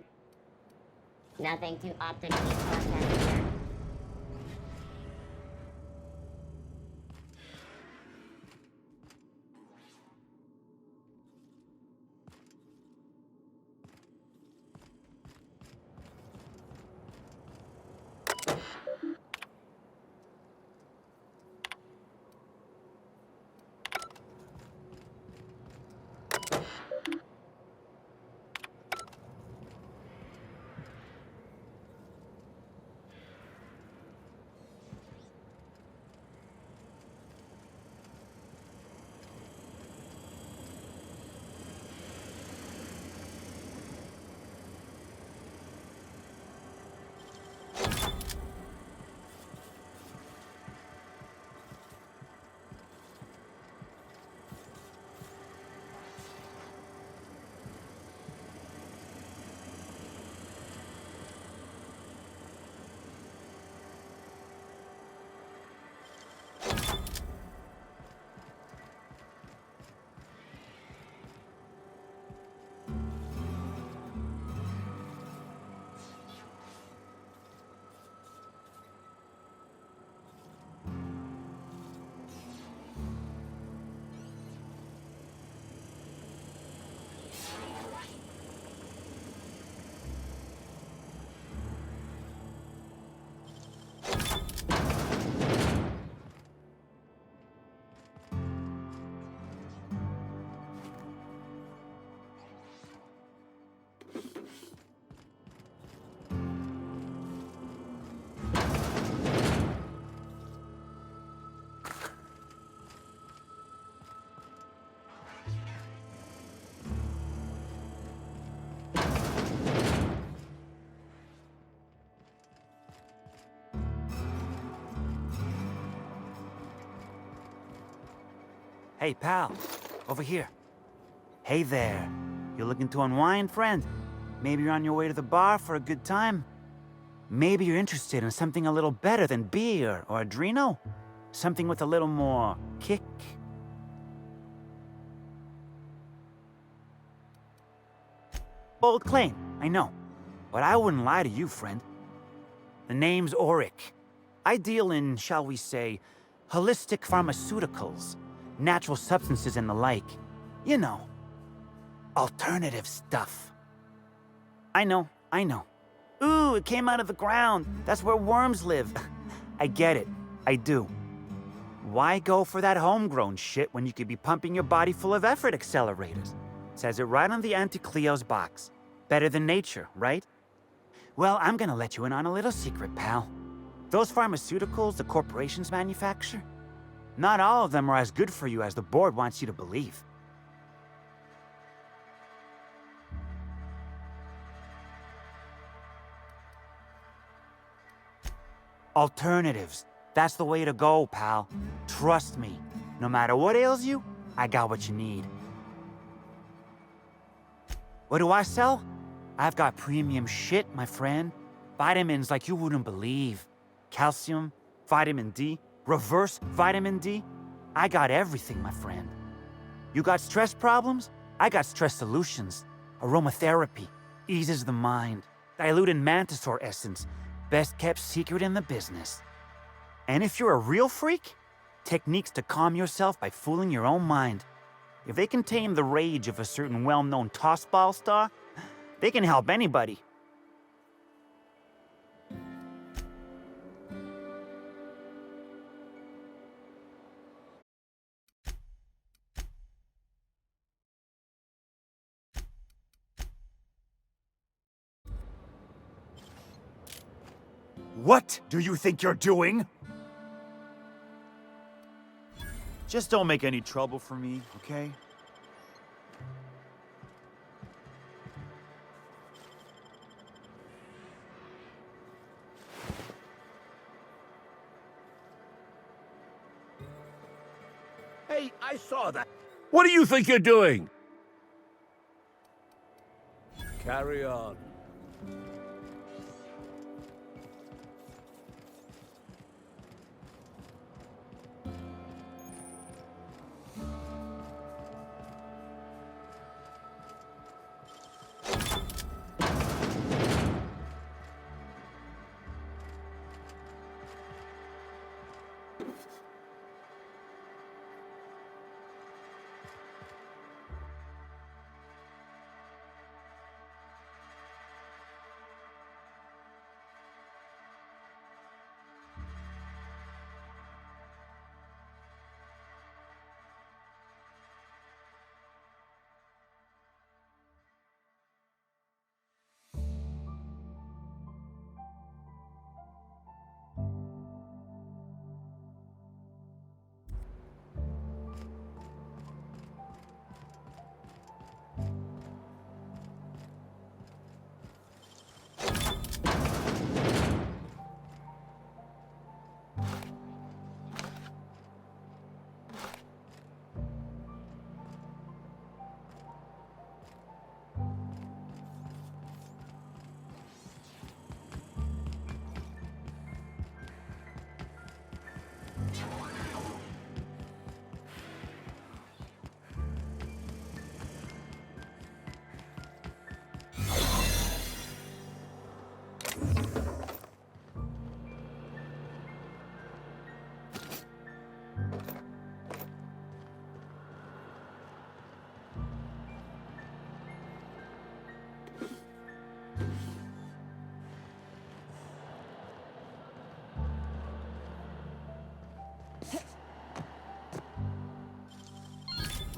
Nothing to optically process here. Hey, pal. Over here. Hey there. You looking to unwind, friend? Maybe you're on your way to the bar for a good time? Maybe you're interested in something a little better than beer or Adreno? Something with a little more kick? Bold claim, I know. But I wouldn't lie to you, friend. The name's Auric. I deal in, shall we say, holistic pharmaceuticals, natural substances and the like. You know, alternative stuff. I know. Ooh, it came out of the ground. That's where worms live. I get it. I do. Why go for that homegrown shit when you could be pumping your body full of effort accelerators? Says it right on the Anti-Cleo's box. Better than nature, right? Well, I'm gonna let you in on a little secret, pal. Those pharmaceuticals the corporations manufacture, not all of them are as good for you as the board wants you to believe. Alternatives. That's the way to go, pal. Trust me. No matter what ails you, I got what you need. What do I sell? I've got premium shit, my friend. Vitamins like you wouldn't believe. Calcium, vitamin D, reverse vitamin D. I got everything, my friend. You got stress problems? I got stress solutions. Aromatherapy eases the mind. Diluted mantisaur essence, best kept secret in the business. And if you're a real freak, techniques to calm yourself by fooling your own mind. If they can tame the rage of a certain well-known tossball star, they can help anybody. What do you think you're doing? Just don't make any trouble for me, okay? Hey, I saw that. What do you think you're doing? Carry on.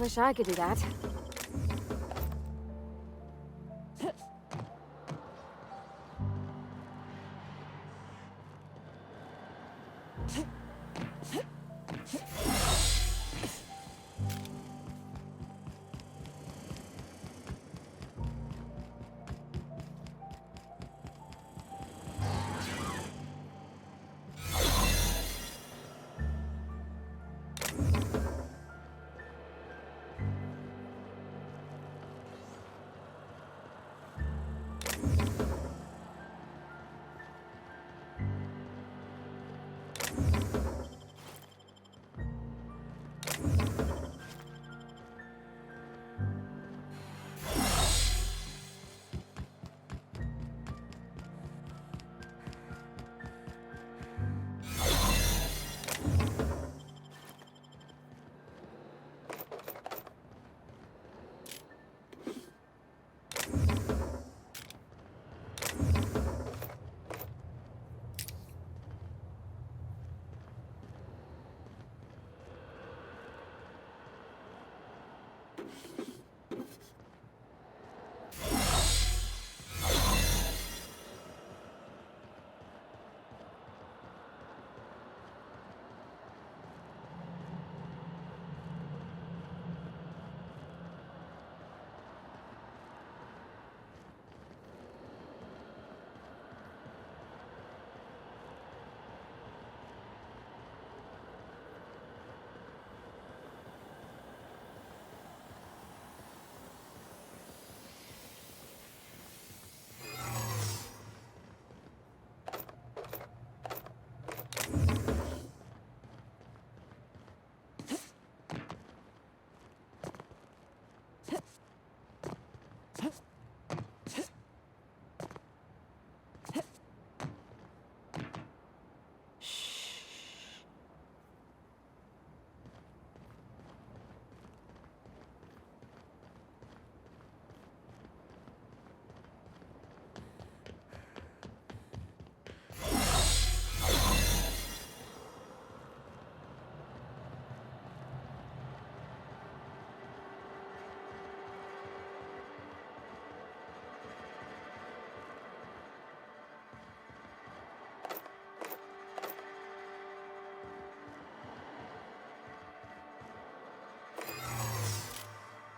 Wish I could do that.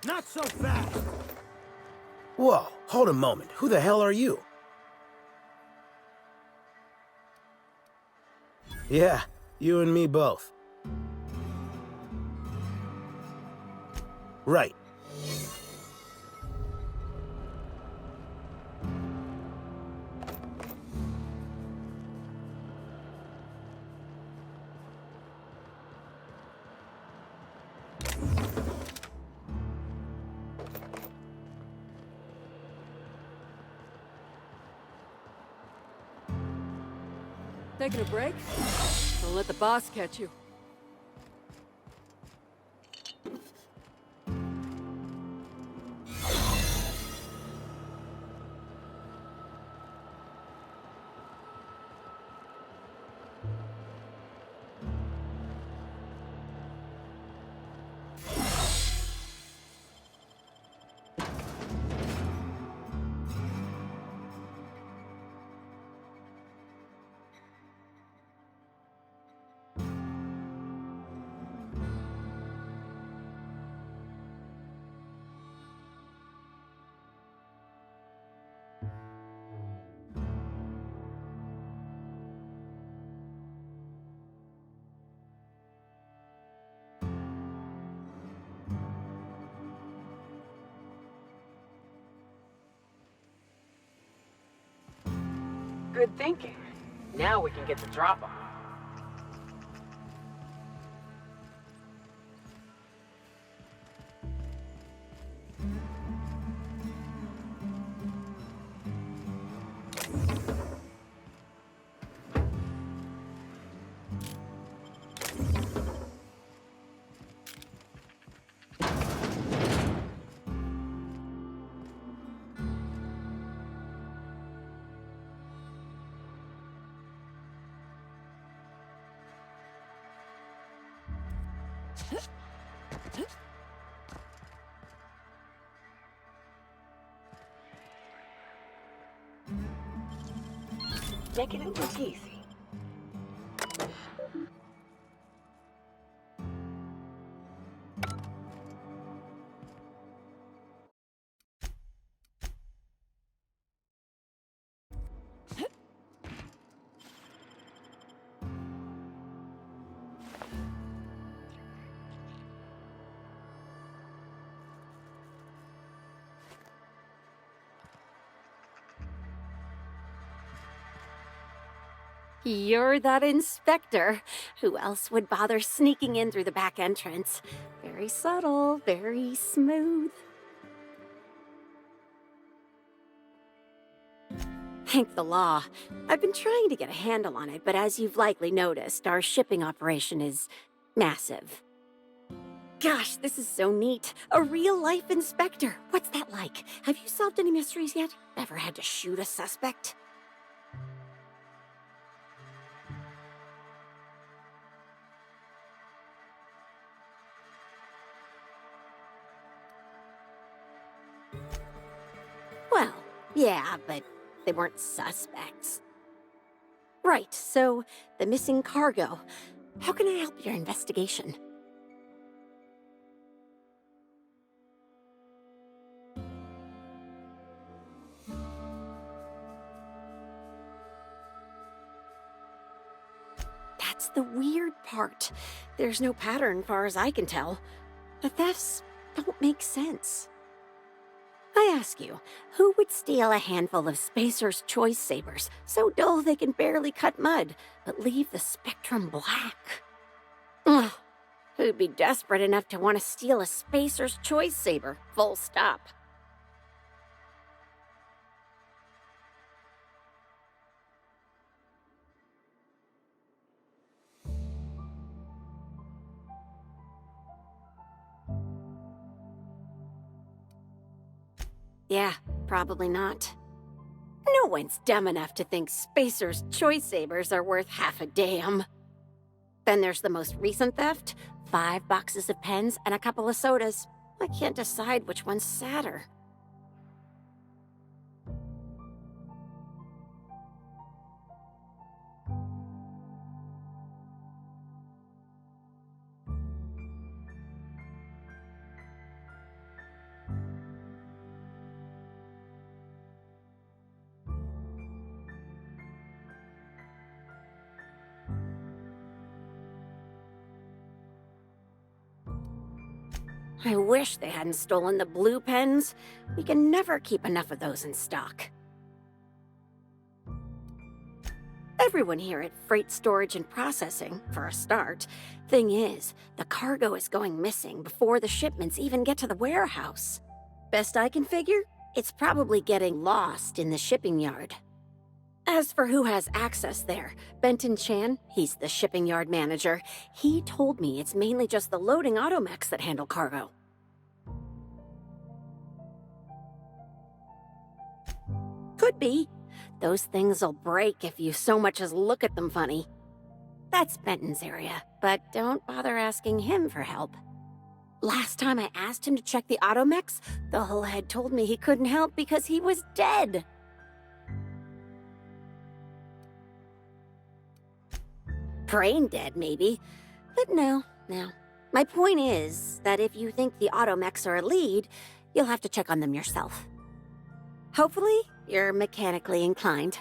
Not so fast! Whoa, hold a moment. Who the hell are you? Yeah, you and me both. Right. Taking a break? Don't let the boss catch you. Good thinking. Now we can get the drop on. Making it look easy. You're that inspector. Who else would bother sneaking in through the back entrance? Very subtle, very smooth. Thank the law. I've been trying to get a handle on it, but as you've likely noticed, our shipping operation is massive. Gosh, this is so neat. A real-life inspector. What's that like? Have you solved any mysteries yet? Ever had to shoot a suspect? Well, yeah, but they weren't suspects. Right, so the missing cargo. How can I help your investigation? That's the weird part. There's no pattern far as I can tell. The thefts don't make sense. I ask you, who would steal a handful of Spacer's Choice Sabers, so dull they can barely cut mud, but leave the spectrum black? Ugh. Who'd be desperate enough to want to steal a Spacer's Choice Saber, full stop? Yeah, probably not. No one's dumb enough to think Spacer's Choice Sabers are worth half a damn. Then there's the most recent theft, 5 boxes of pens and a couple of sodas. I can't decide which one's sadder. I wish they hadn't stolen the blue pens. We can never keep enough of those in stock. Everyone here at Freight Storage and Processing, for a start. Thing is, the cargo is going missing before the shipments even get to the warehouse. Best I can figure, it's probably getting lost in the shipping yard. As for who has access there, Benton Chan, he's the shipping yard manager, he told me it's mainly just the loading automechs that handle cargo. Could be. Those things'll break if you so much as look at them funny. That's Benton's area, but don't bother asking him for help. Last time I asked him to check the automechs, the whole head told me he couldn't help because he was dead. Brain dead, maybe. But no. My point is that if you think the automechs are a lead, you'll have to check on them yourself. Hopefully, you're mechanically inclined.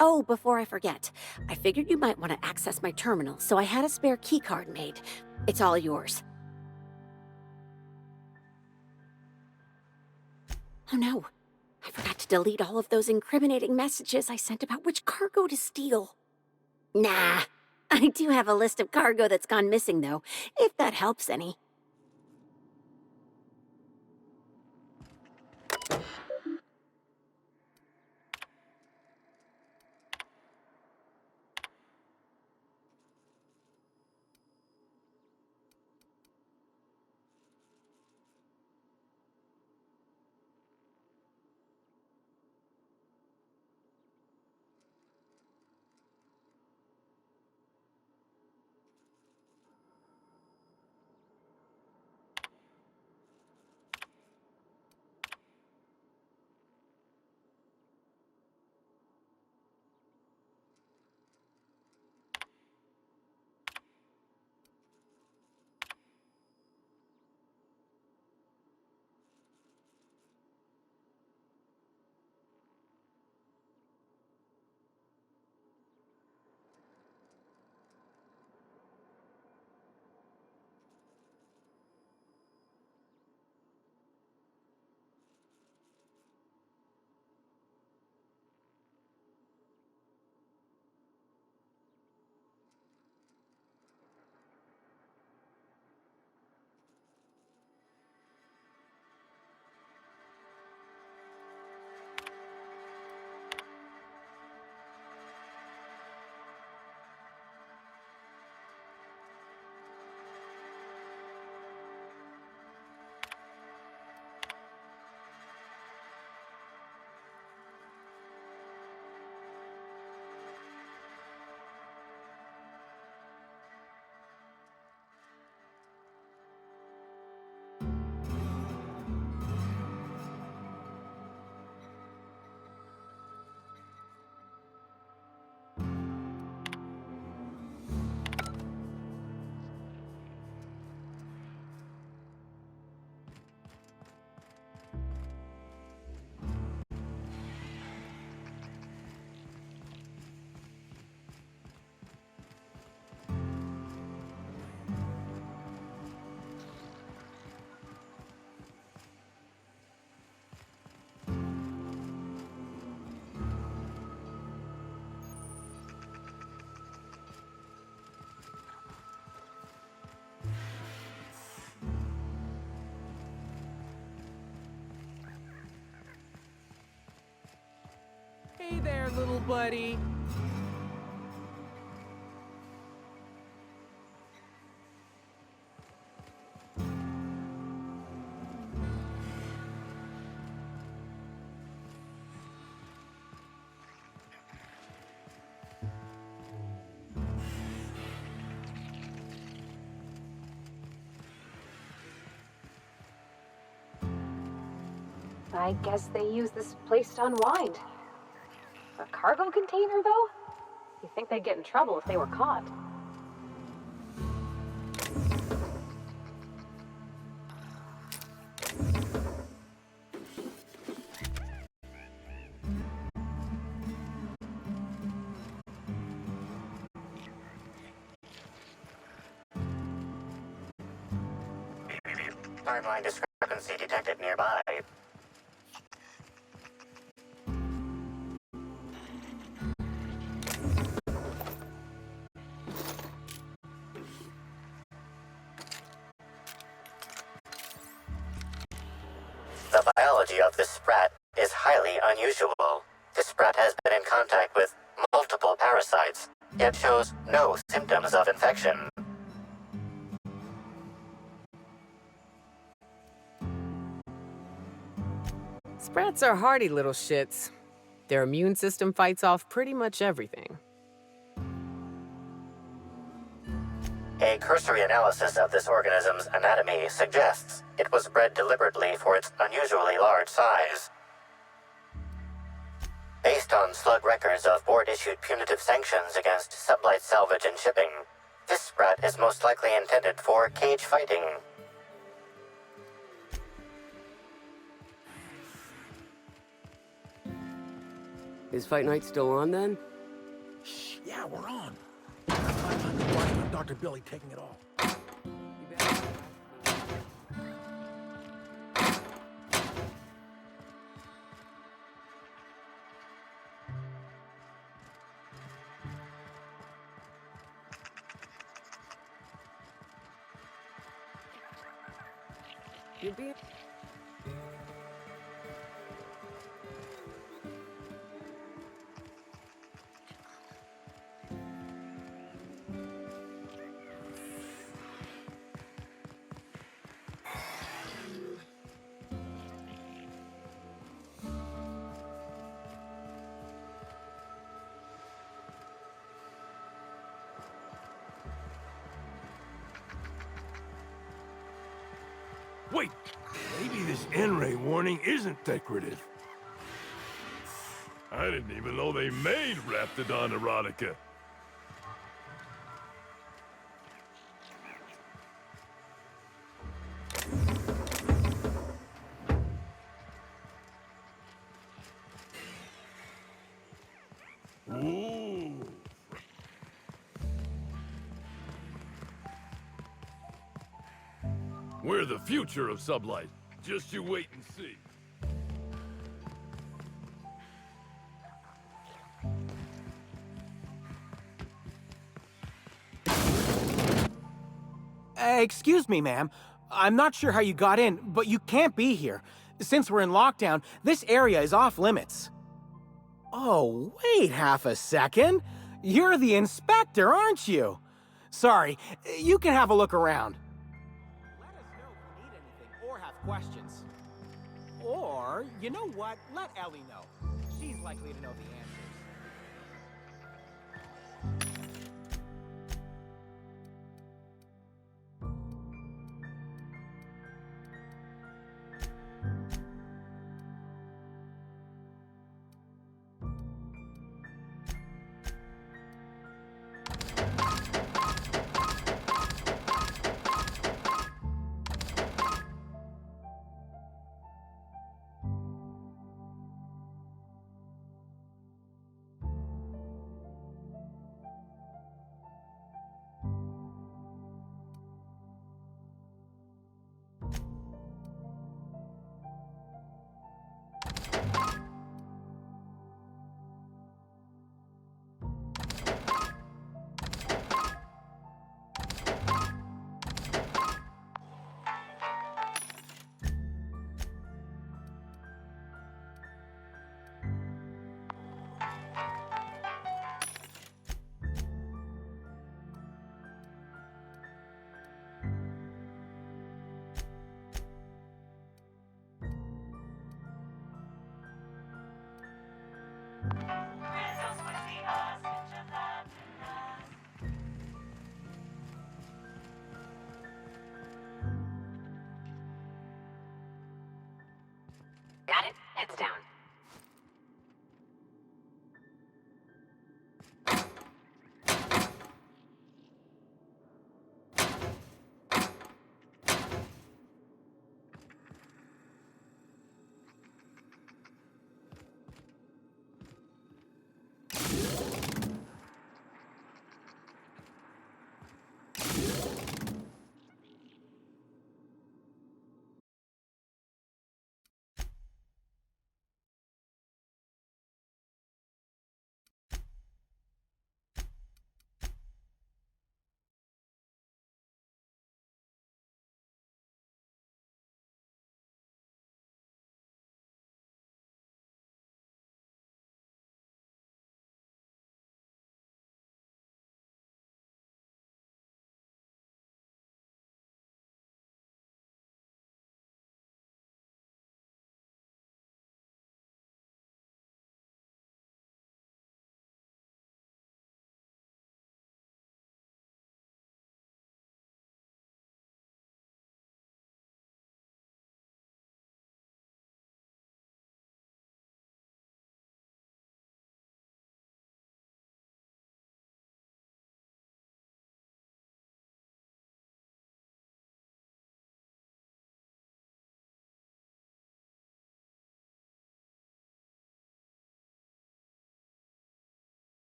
Oh, before I forget, I figured you might want to access my terminal, so I had a spare keycard made. It's all yours. Oh no. I forgot to delete all of those incriminating messages I sent about which cargo to steal. Nah, I do have a list of cargo that's gone missing, though, if that helps any. there, little buddy. I guess they use this place to unwind. A cargo container, though? You think they'd get in trouble if they were caught? Timeline discrepancy detected nearby. The biology of this sprat is highly unusual. This sprat has been in contact with multiple parasites, yet shows no symptoms of infection. Sprats are hardy little shits. Their immune system fights off pretty much everything. A cursory analysis of this organism's anatomy suggests it was bred deliberately for its unusually large size. Based on slug records of board-issued punitive sanctions against sublight salvage and shipping, this sprat is most likely intended for cage fighting. Is Fight Night still on then? Yeah, we're on. I'm watching on Dr. Billy taking it all. You're being... Wait, maybe this N-ray warning isn't decorative. I didn't even know they made Raptidon erotica. Ooh. We're the future of Sublight. Just you wait and see. Excuse me, ma'am. I'm not sure how you got in, but you can't be here. Since we're in lockdown, this area is off limits. Oh, wait half a second. You're the inspector, aren't you? Sorry, you can have a look around. Let us know if you need anything or have questions. Or, you know what? Let Ellie know. She's likely to know the answers.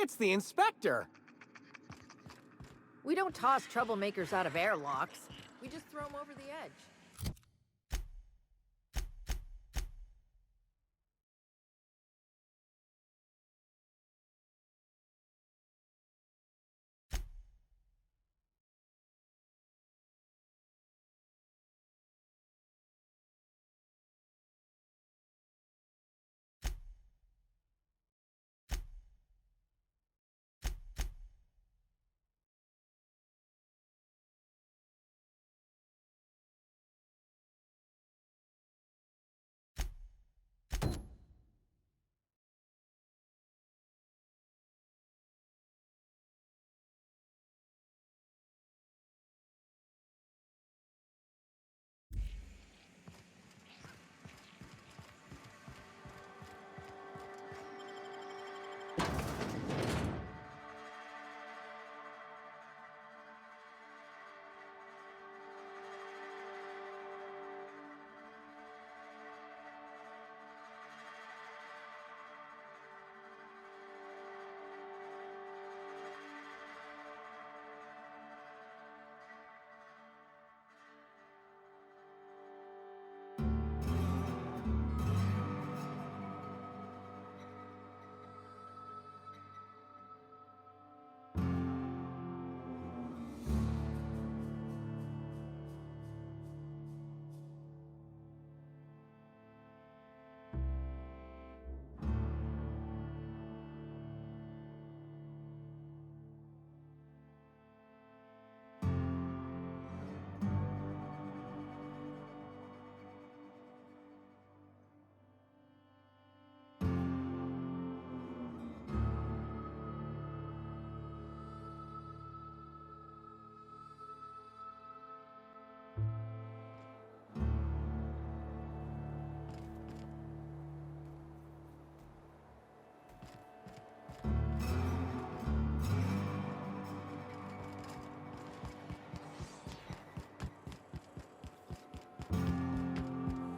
It's the inspector. We don't toss troublemakers out of airlocks. We just throw them over the edge.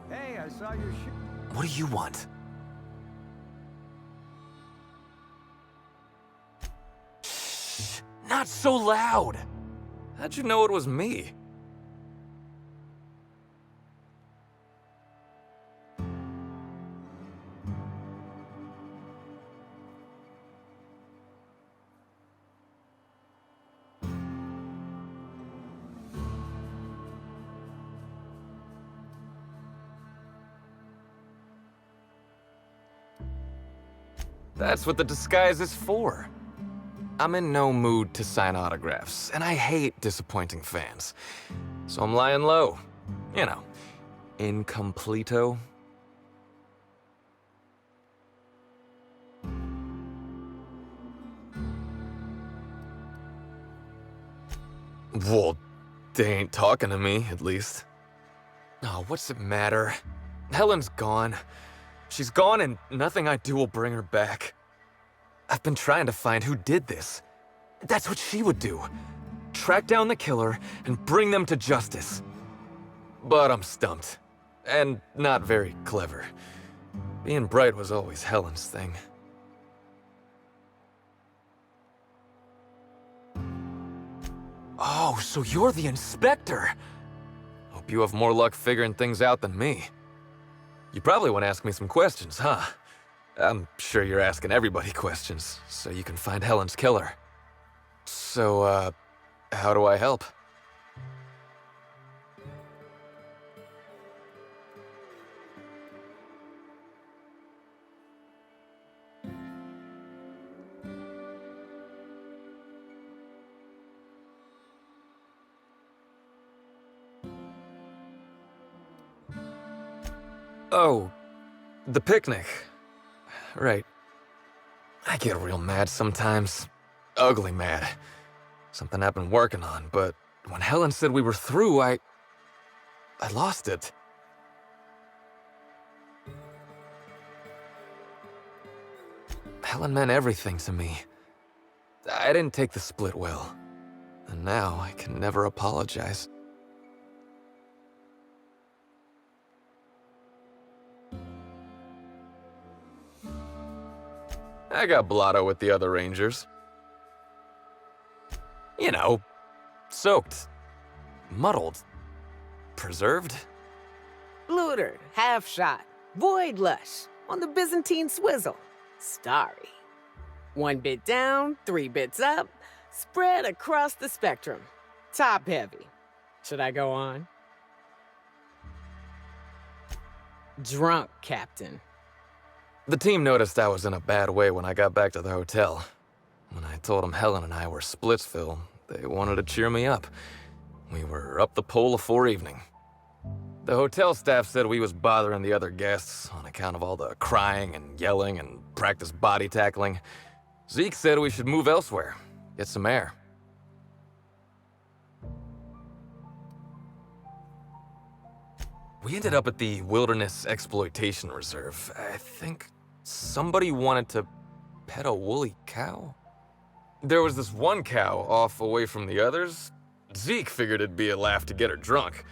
Hey, I saw your shoe. What do you want? Shh! Not so loud! How'd you know it was me? That's what the disguise is for. I'm in no mood to sign autographs, and I hate disappointing fans. So I'm lying low. You know, incompleto. Well, they ain't talking to me, at least. Oh, what's it matter? Helen's gone. She's gone and nothing I do will bring her back. I've been trying to find who did this. That's what she would do. Track down the killer and bring them to justice. But I'm stumped. And not very clever. Being bright was always Helen's thing. Oh, so you're the inspector! Hope you have more luck figuring things out than me. You probably want to ask me some questions, huh? I'm sure you're asking everybody questions, so you can find Helen's killer. So, how do I help? Oh, the picnic. Right. I get real mad sometimes. Ugly mad. Something I've been working on, but when Helen said we were through, I lost it. Helen meant everything to me. I didn't take the split well. And now I can never apologize. I got blotto with the other Rangers. You know, soaked, muddled, preserved. Blutered, half shot, void lush, on the Byzantine swizzle, starry. 1 bit down, 3 bits up, spread across the spectrum. Top heavy. Should I go on? Drunk, Captain. The team noticed I was in a bad way when I got back to the hotel. When I told them Helen and I were Splitsville, they wanted to cheer me up. We were up the pole afore evening. The hotel staff said we was bothering the other guests on account of all the crying and yelling and practice body tackling. Zeke said we should move elsewhere, get some air. We ended up at the Wilderness Exploitation Reserve. I think somebody wanted to pet a woolly cow? There was this one cow off away from the others. Zeke figured it'd be a laugh to get her drunk.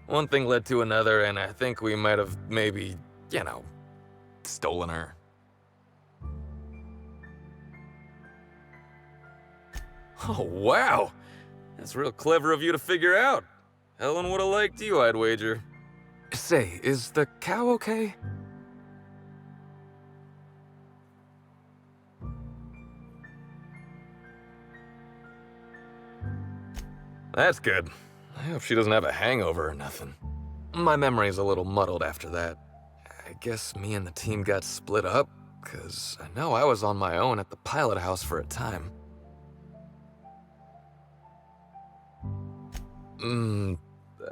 One thing led to another, and I think we might have maybe, stolen her. Oh, wow! That's real clever of you to figure out. Helen would have liked you, I'd wager. Say, is the cow okay? That's good. I hope she doesn't have a hangover or nothing. My memory's a little muddled after that. I guess me and the team got split up, 'cause I know I was on my own at the pilot house for a time.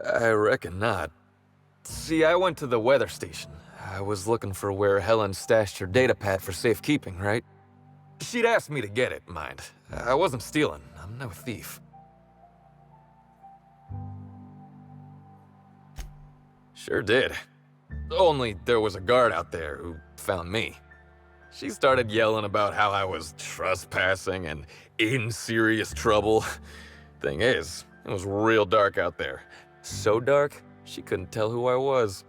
I reckon not. See, I went to the weather station. I was looking for where Helen stashed her datapad for safekeeping, right? She'd asked me to get it, mind. I wasn't stealing. I'm no thief. Sure did. Only there was a guard out there who found me. She started yelling about how I was trespassing and in serious trouble. Thing is, it was real dark out there. So dark, she couldn't tell who I was.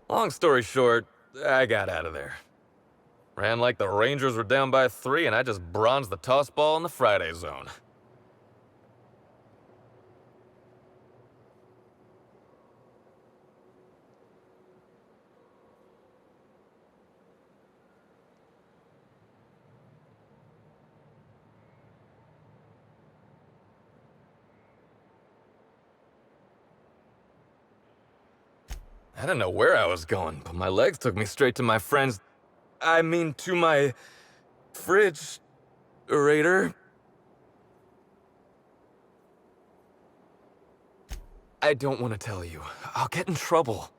Long story short, I got out of there. Ran like the Rangers were down by 3, and I just bronzed the toss ball in the Friday zone. I didn't know where I was going, but my legs took me straight to my friend's... to my... fridge-rator. I don't want to tell you. I'll get in trouble.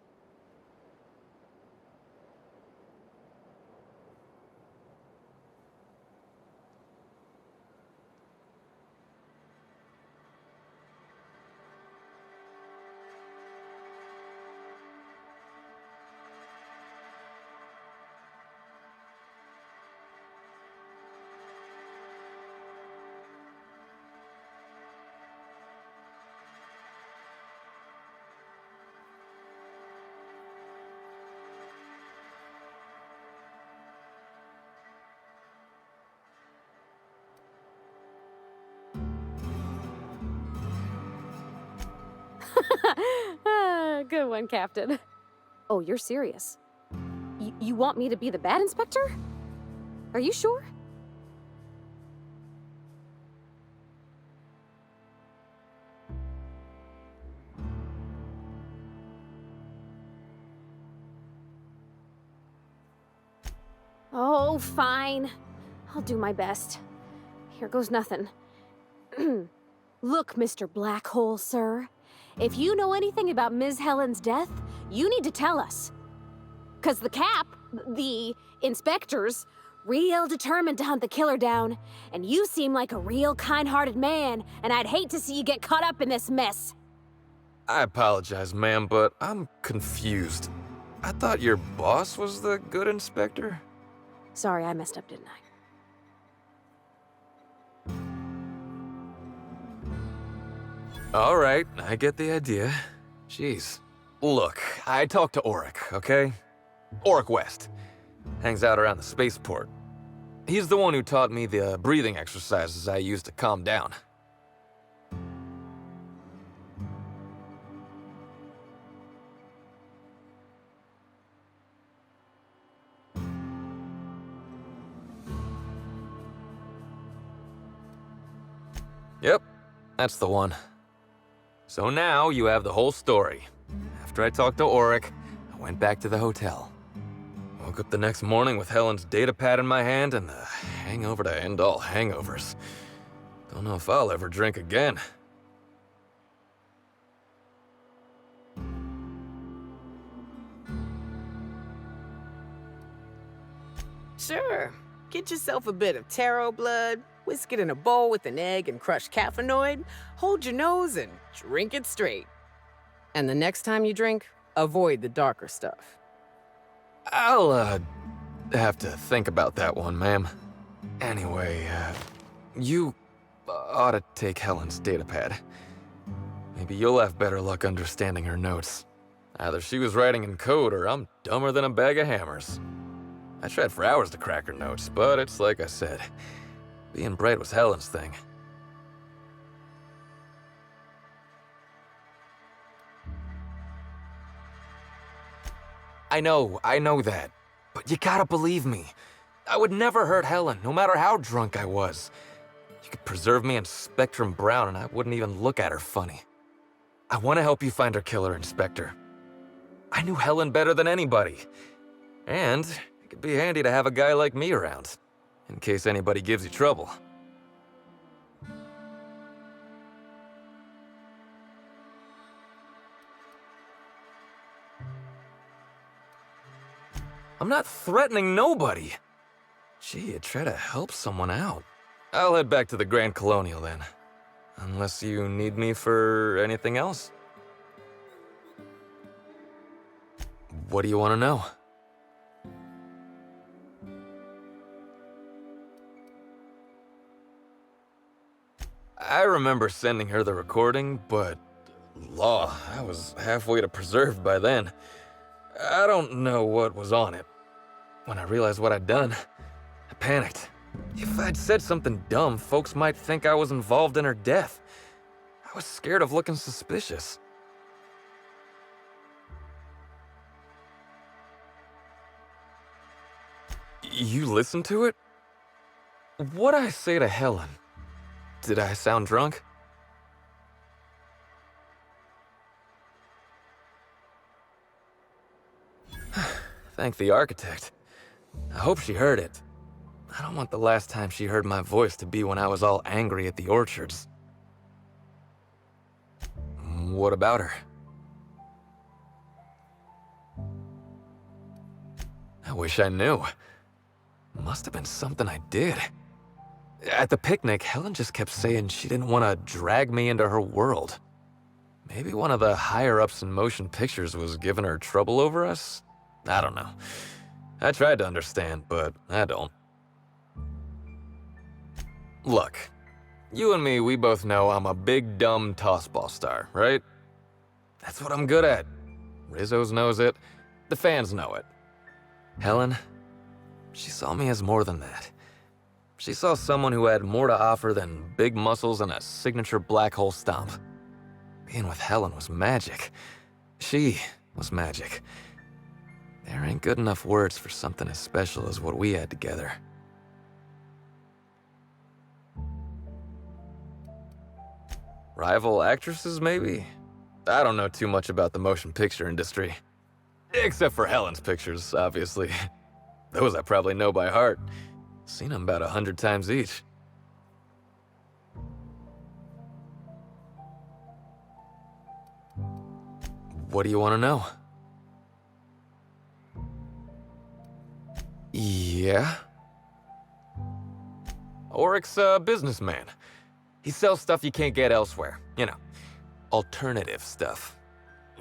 Good one, Captain. Oh, you're serious? You want me to be the bad inspector? Are you sure? Oh, fine. I'll do my best. Here goes nothing. Look, Mr. Black Hole, sir. If you know anything about Ms. Helen's death, you need to tell us. 'Cause the Cap, the inspectors, real determined to hunt the killer down, and you seem like a real kind-hearted man, and I'd hate to see you get caught up in this mess. I apologize, ma'am, but I'm confused. I thought your boss was the good inspector? Sorry, I messed up, didn't I? All right, I get the idea. Jeez. Look, I talked to Auric, okay? Auric West. Hangs out around the spaceport. He's the one who taught me the breathing exercises I use to calm down. Yep, that's the one. So now you have the whole story. After I talked to Auric, I went back to the hotel. Woke up the next morning with Helen's data pad in my hand and the hangover to end all hangovers. Don't know if I'll ever drink again. Sure. Get yourself a bit of taro blood, whisk it in a bowl with an egg and crushed caffeinoid, hold your nose and drink it straight. And the next time you drink, avoid the darker stuff. I'll, have to think about that one, ma'am. Anyway, you ought to take Helen's datapad. Maybe you'll have better luck understanding her notes. Either she was writing in code or I'm dumber than a bag of hammers. I tried for hours to crack her notes, but it's like I said. Being bright was Helen's thing. I know that. But you gotta believe me. I would never hurt Helen, no matter how drunk I was. You could preserve me in Spectrum Brown and I wouldn't even look at her funny. I want to help you find her killer, Inspector. I knew Helen better than anybody. And it could be handy to have a guy like me around, in case anybody gives you trouble. I'm not threatening nobody. Gee, I'd try to help someone out. I'll head back to the Grand Colonial then. Unless you need me for anything else. What do you want to know? I remember sending her the recording, but law, I was halfway to preserved by then. I don't know what was on it. When I realized what I'd done, I panicked. If I'd said something dumb, folks might think I was involved in her death. I was scared of looking suspicious. You listened to it? What'd I say to Helen? Did I sound drunk? Thank the architect. I hope she heard it. I don't want the last time she heard my voice to be when I was all angry at the orchards. What about her? I wish I knew. Must have been something I did. At the picnic, Helen just kept saying she didn't want to drag me into her world. Maybe one of the higher-ups in motion pictures was giving her trouble over us? I don't know. I tried to understand, but I don't. Look, you and me, we both know I'm a big, dumb tossball star, right? That's what I'm good at. Rizzo's knows it. The fans know it. Helen, she saw me as more than that. She saw someone who had more to offer than big muscles and a signature black hole stomp. Being with Helen was magic. She was magic. There ain't good enough words for something as special as what we had together. Rival actresses, maybe? I don't know too much about the motion picture industry. Except for Helen's pictures, obviously. Those I probably know by heart. Seen them about 100 times each. What do you want to know? Yeah? Oric's a businessman. He sells stuff you can't get elsewhere. You know, alternative stuff.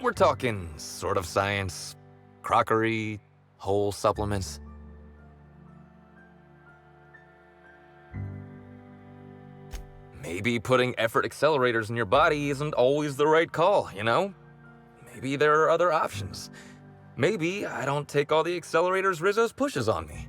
We're talking sort of science, crockery, whole supplements. Maybe putting effort accelerators in your body isn't always the right call, you know? Maybe there are other options. Maybe I don't take all the accelerators Rizzo's pushes on me.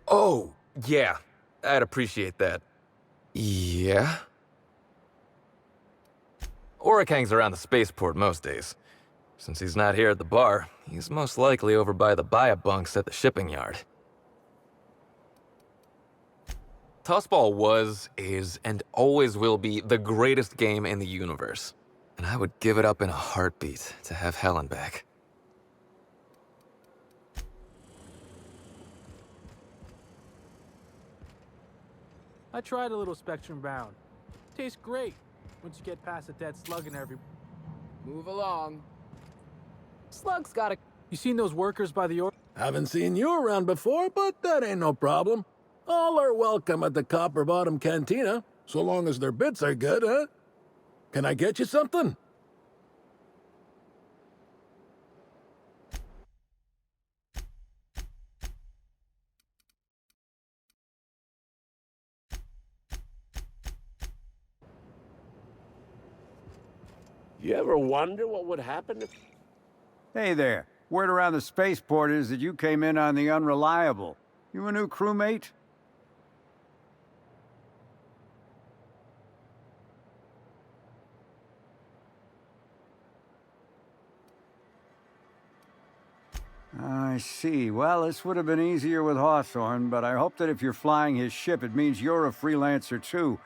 Oh, yeah. I'd appreciate that. Yeah? Oric hangs around the spaceport most days. Since he's not here at the bar, he's most likely over by the buy-a-bunks at the shipping yard. Tossball was, is, and always will be the greatest game in the universe. And I would give it up in a heartbeat to have Helen back. I tried a little Spectrum Bound. Tastes great once you get past the dead slug and every... Move along. Slug's gotta... You seen those workers by the... Haven't seen you around before, but that ain't no problem. All are welcome at the Copper Bottom Cantina, so long as their bits are good, huh? Can I get you something? You ever wonder what would happen if... Hey there. Word around the spaceport is that you came in on the Unreliable. You a new crewmate? I see. Well, this would have been easier with Hawthorne, but I hope that if you're flying his ship, it means you're a freelancer too.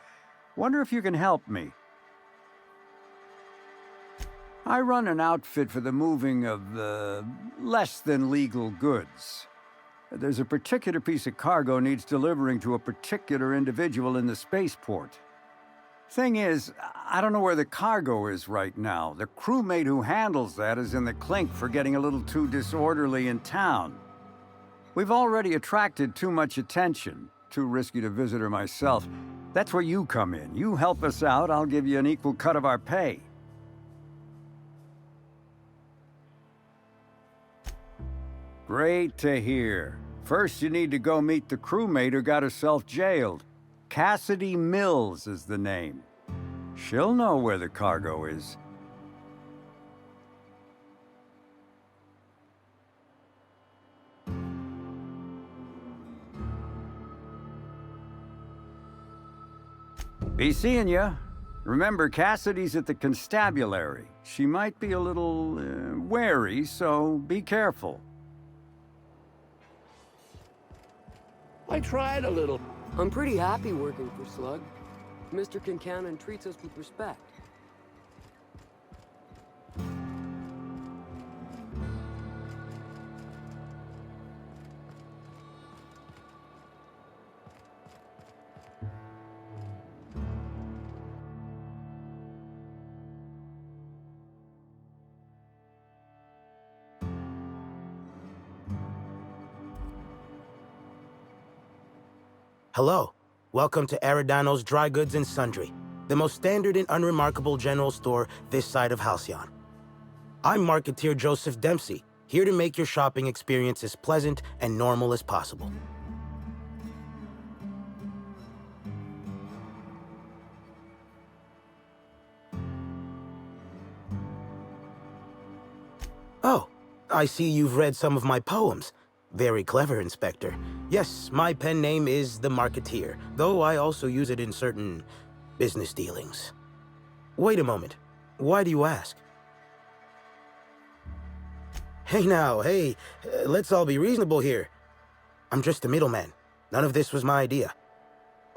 Wonder if you can help me. I run an outfit for the moving of less-than-legal goods. There's a particular piece of cargo needs delivering to a particular individual in the spaceport. Thing is, I don't know where the cargo is right now. The crewmate who handles that is in the clink for getting a little too disorderly in town. We've already attracted too much attention. Too risky to visit her myself. That's where you come in. You help us out, I'll give you an equal cut of our pay. Great to hear. First, you need to go meet the crewmate who got herself jailed. Cassidy Mills is the name. She'll know where the cargo is. Be seeing ya. Remember, Cassidy's at the constabulary. She might be a little wary, so be careful. I tried a little. I'm pretty happy working for Slug. Mr. Kincannon treats us with respect. Hello. Welcome to Aridano's Dry Goods and Sundry, the most standard and unremarkable general store this side of Halcyon. I'm marketeer Joseph Dempsey, here to make your shopping experience as pleasant and normal as possible. Oh, I see you've read some of my poems. Very clever, Inspector. Yes, my pen name is The Marketeer, though I also use it in certain business dealings. Wait a moment. Why do you ask? Hey now, hey, let's all be reasonable here. I'm just a middleman. None of this was my idea.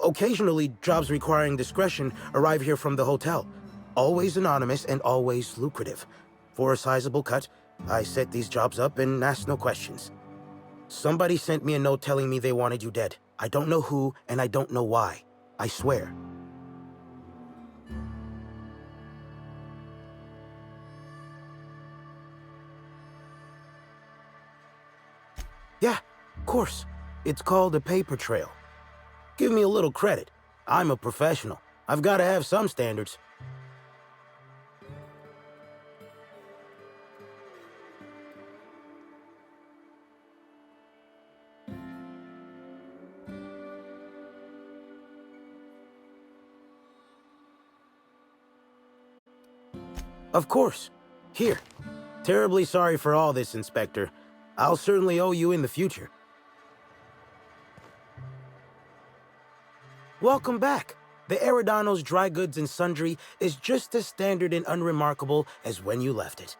Occasionally, jobs requiring discretion arrive here from the hotel. Always anonymous and always lucrative. For a sizable cut, I set these jobs up and ask no questions. Somebody sent me a note telling me they wanted you dead. I don't know who, and I don't know why. I swear. Yeah, of course. It's called a paper trail. Give me a little credit. I'm a professional. I've got to have some standards. Of course. Here. Terribly sorry for all this, Inspector. I'll certainly owe you in the future. Welcome back. The Eridanos Dry Goods and Sundry is just as standard and unremarkable as when you left it.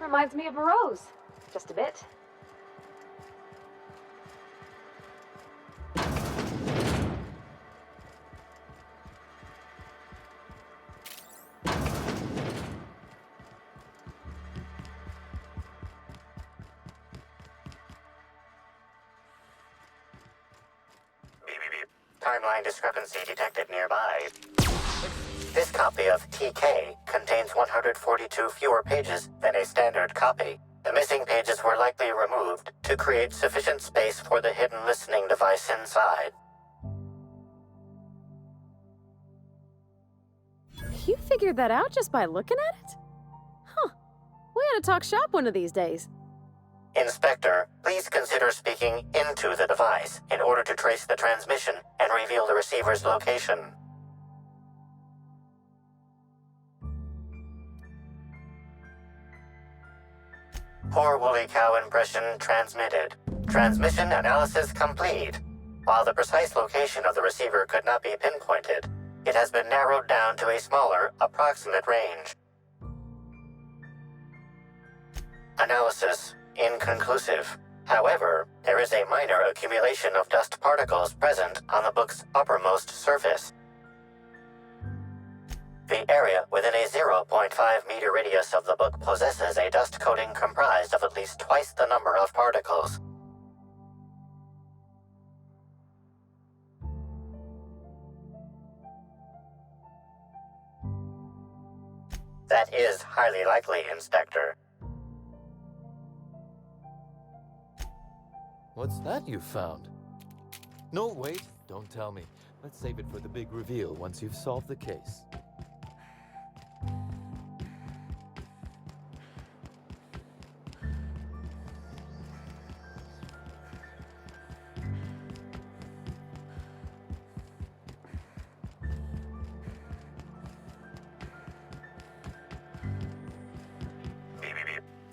Reminds me of a rose. Just a bit. Timeline discrepancy detected nearby. This copy of TK contains 142 fewer pages than a standard copy. The missing pages were likely removed to create sufficient space for the hidden listening device inside. You figured that out just by looking at it? Huh. We ought to talk shop one of these days. Inspector, please consider speaking into the device in order to trace the transmission and reveal the receiver's location. Poor woolly cow impression transmitted. Transmission analysis complete. While the precise location of the receiver could not be pinpointed, it has been narrowed down to a smaller, approximate range. Analysis inconclusive. However, there is a minor accumulation of dust particles present on the book's uppermost surface. The area within a 0.5 meter radius of the book possesses a dust coating comprised of at least twice the number of particles. That is highly likely, Inspector. What's that you found? No, wait, don't tell me. Let's save it for the big reveal once you've solved the case.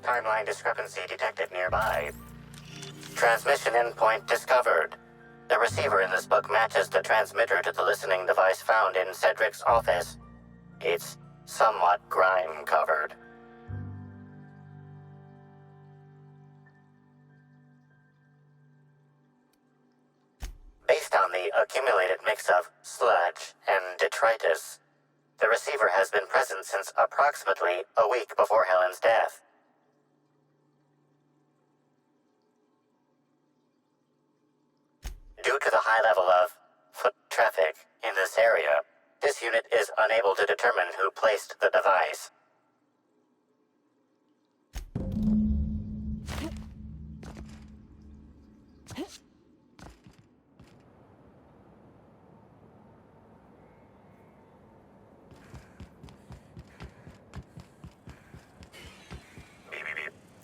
Timeline discrepancy detected nearby. Transmission endpoint discovered. The receiver in this book matches the transmitter to the listening device found in Cedric's office. It's somewhat grime-covered. Based on the accumulated mix of sludge and detritus, the receiver has been present since approximately a week before Helen's death. Due to the high level of foot traffic in this area, this unit is unable to determine who placed the device.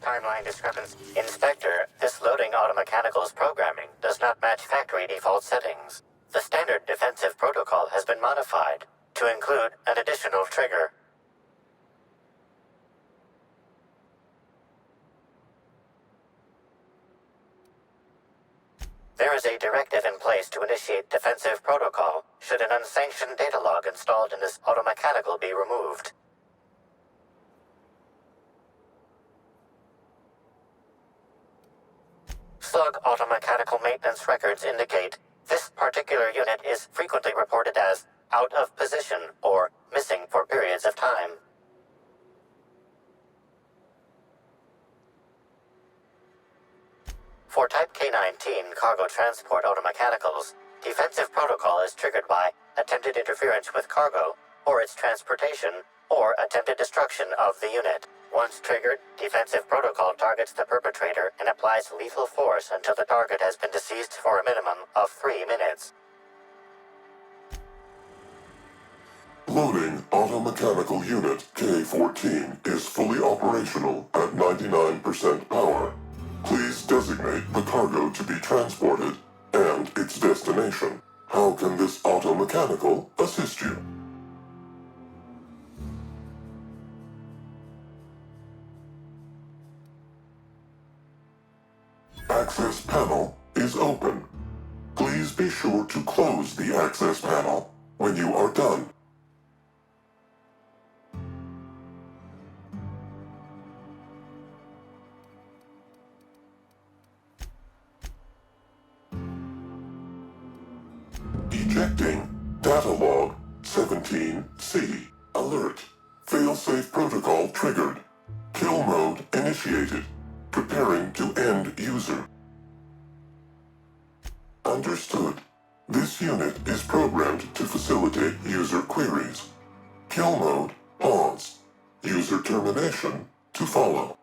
Timeline discrepancy. Inspector, this loading automechanical's programming does not match factory default settings. The standard defensive protocol has been modified to include an additional trigger. There is a directive in place to initiate defensive protocol should an unsanctioned data log installed in this automechanical be removed. Slug automechanical maintenance records indicate this particular unit is frequently reported as out of position or missing for periods of time. For Type K-19 cargo transport automechanicals, defensive protocol is triggered by attempted interference with cargo, or its transportation, or attempted destruction of the unit. Once triggered, defensive protocol targets the perpetrator and applies lethal force until the target has been deceased for a minimum of 3 minutes. Loading automechanical unit K-14 is fully operational at 99% power. Please designate the cargo to be transported and its destination. How can this automechanical assist you? Access panel is open. Please be sure to close the access panel when you are done. Ejecting data log 17C. Alert. Failsafe protocol triggered. Kill mode initiated. Preparing to end user. Understood. This unit is programmed to facilitate user queries. Kill mode pause. User termination to follow.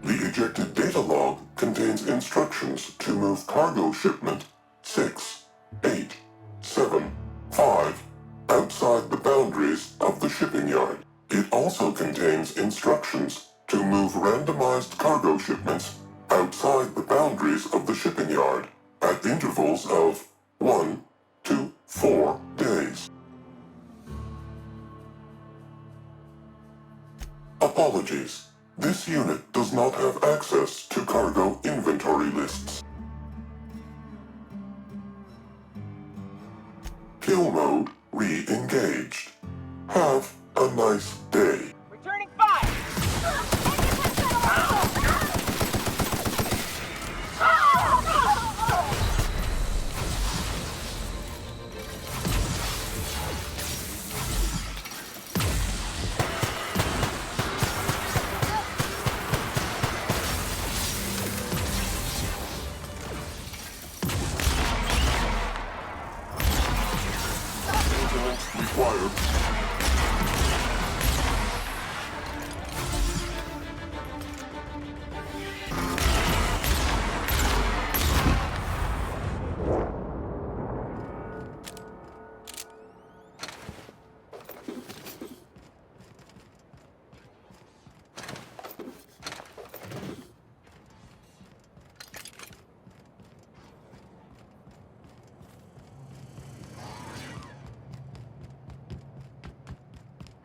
The ejected data log contains instructions to move cargo shipment 6, 8, 7, 5 outside the boundaries of the shipping yard. It also contains instructions to move randomized cargo shipments outside the boundaries of the shipping yard at intervals of 1 to 4 days. Apologies. This unit does not have access to cargo inventory lists. Kill mode re-engaged. Have a nice day. Returning fire! Maintenance required.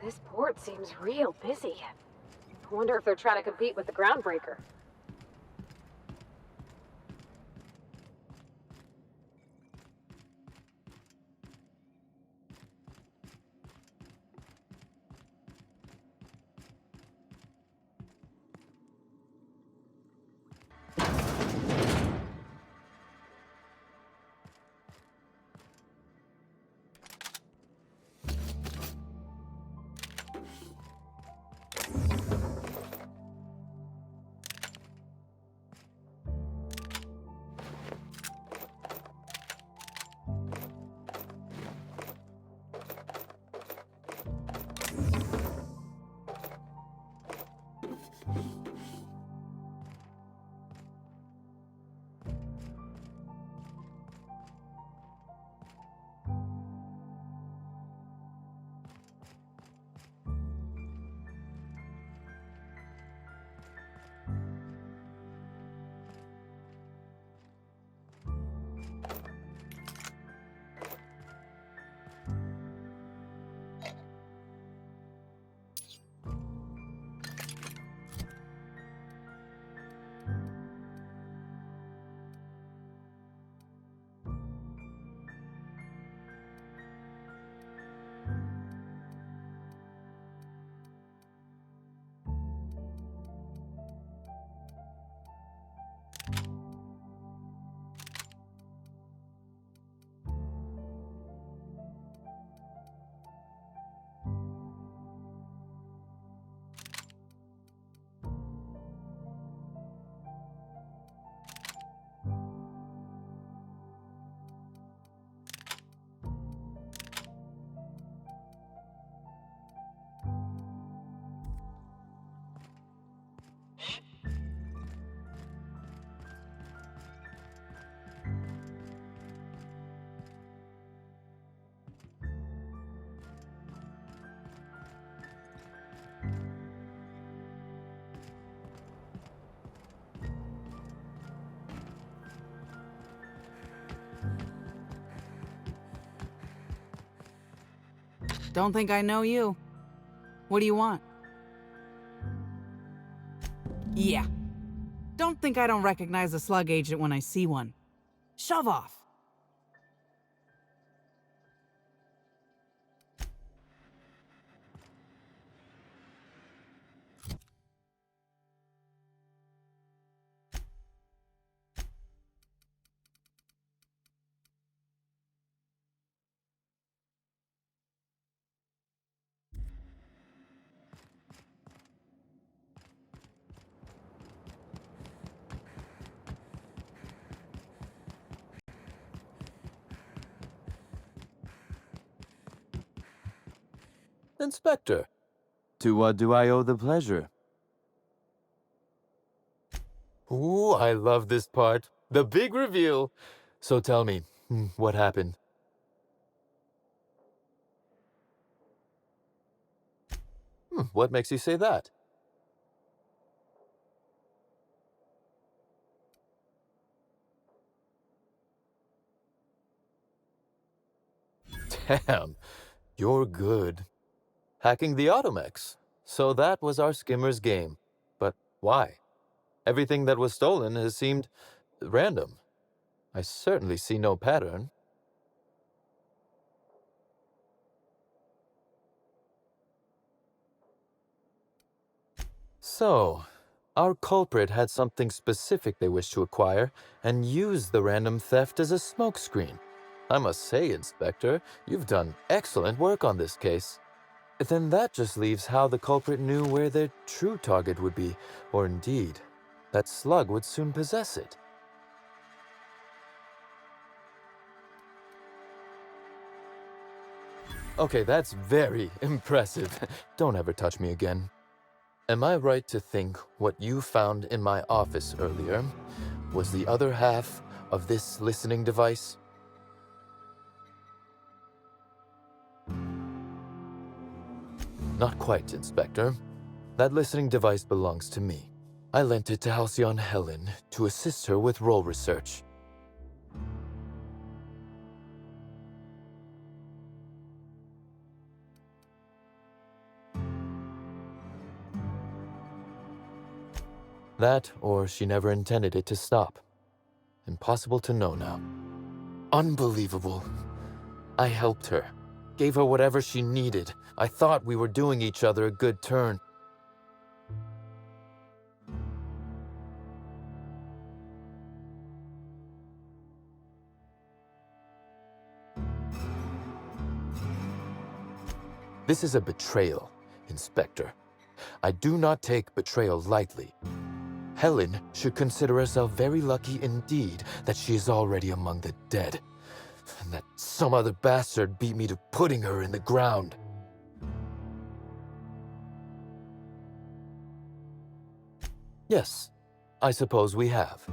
This port seems real busy. I wonder if they're trying to compete with the Groundbreaker. Don't think I know you. What do you want? Yeah. Don't think I don't recognize a slug agent when I see one. Shove off. Inspector, to what do I owe the pleasure? Ooh, I love this part. The big reveal. So tell me, what happened? What makes you say that? Damn, you're good. Hacking the Automex. So that was our skimmer's game. But why? Everything that was stolen has seemed random. I certainly see no pattern. So, our culprit had something specific they wished to acquire and used the random theft as a smokescreen. I must say, Inspector, you've done excellent work on this case. Then that just leaves how the culprit knew where their true target would be, or indeed, that Slug would soon possess it. Okay, that's very impressive. Don't ever touch me again. Am I right to think what you found in my office earlier was the other half of this listening device? Not quite, Inspector. That listening device belongs to me. I lent it to Halcyon Helen to assist her with role research. That, or she never intended it to stop. Impossible to know now. Unbelievable. I helped her. Gave her whatever she needed. I thought we were doing each other a good turn. This is a betrayal, Inspector. I do not take betrayal lightly. Helen should consider herself very lucky indeed that she is already among the dead, and that some other bastard beat me to putting her in the ground. Yes, I suppose we have.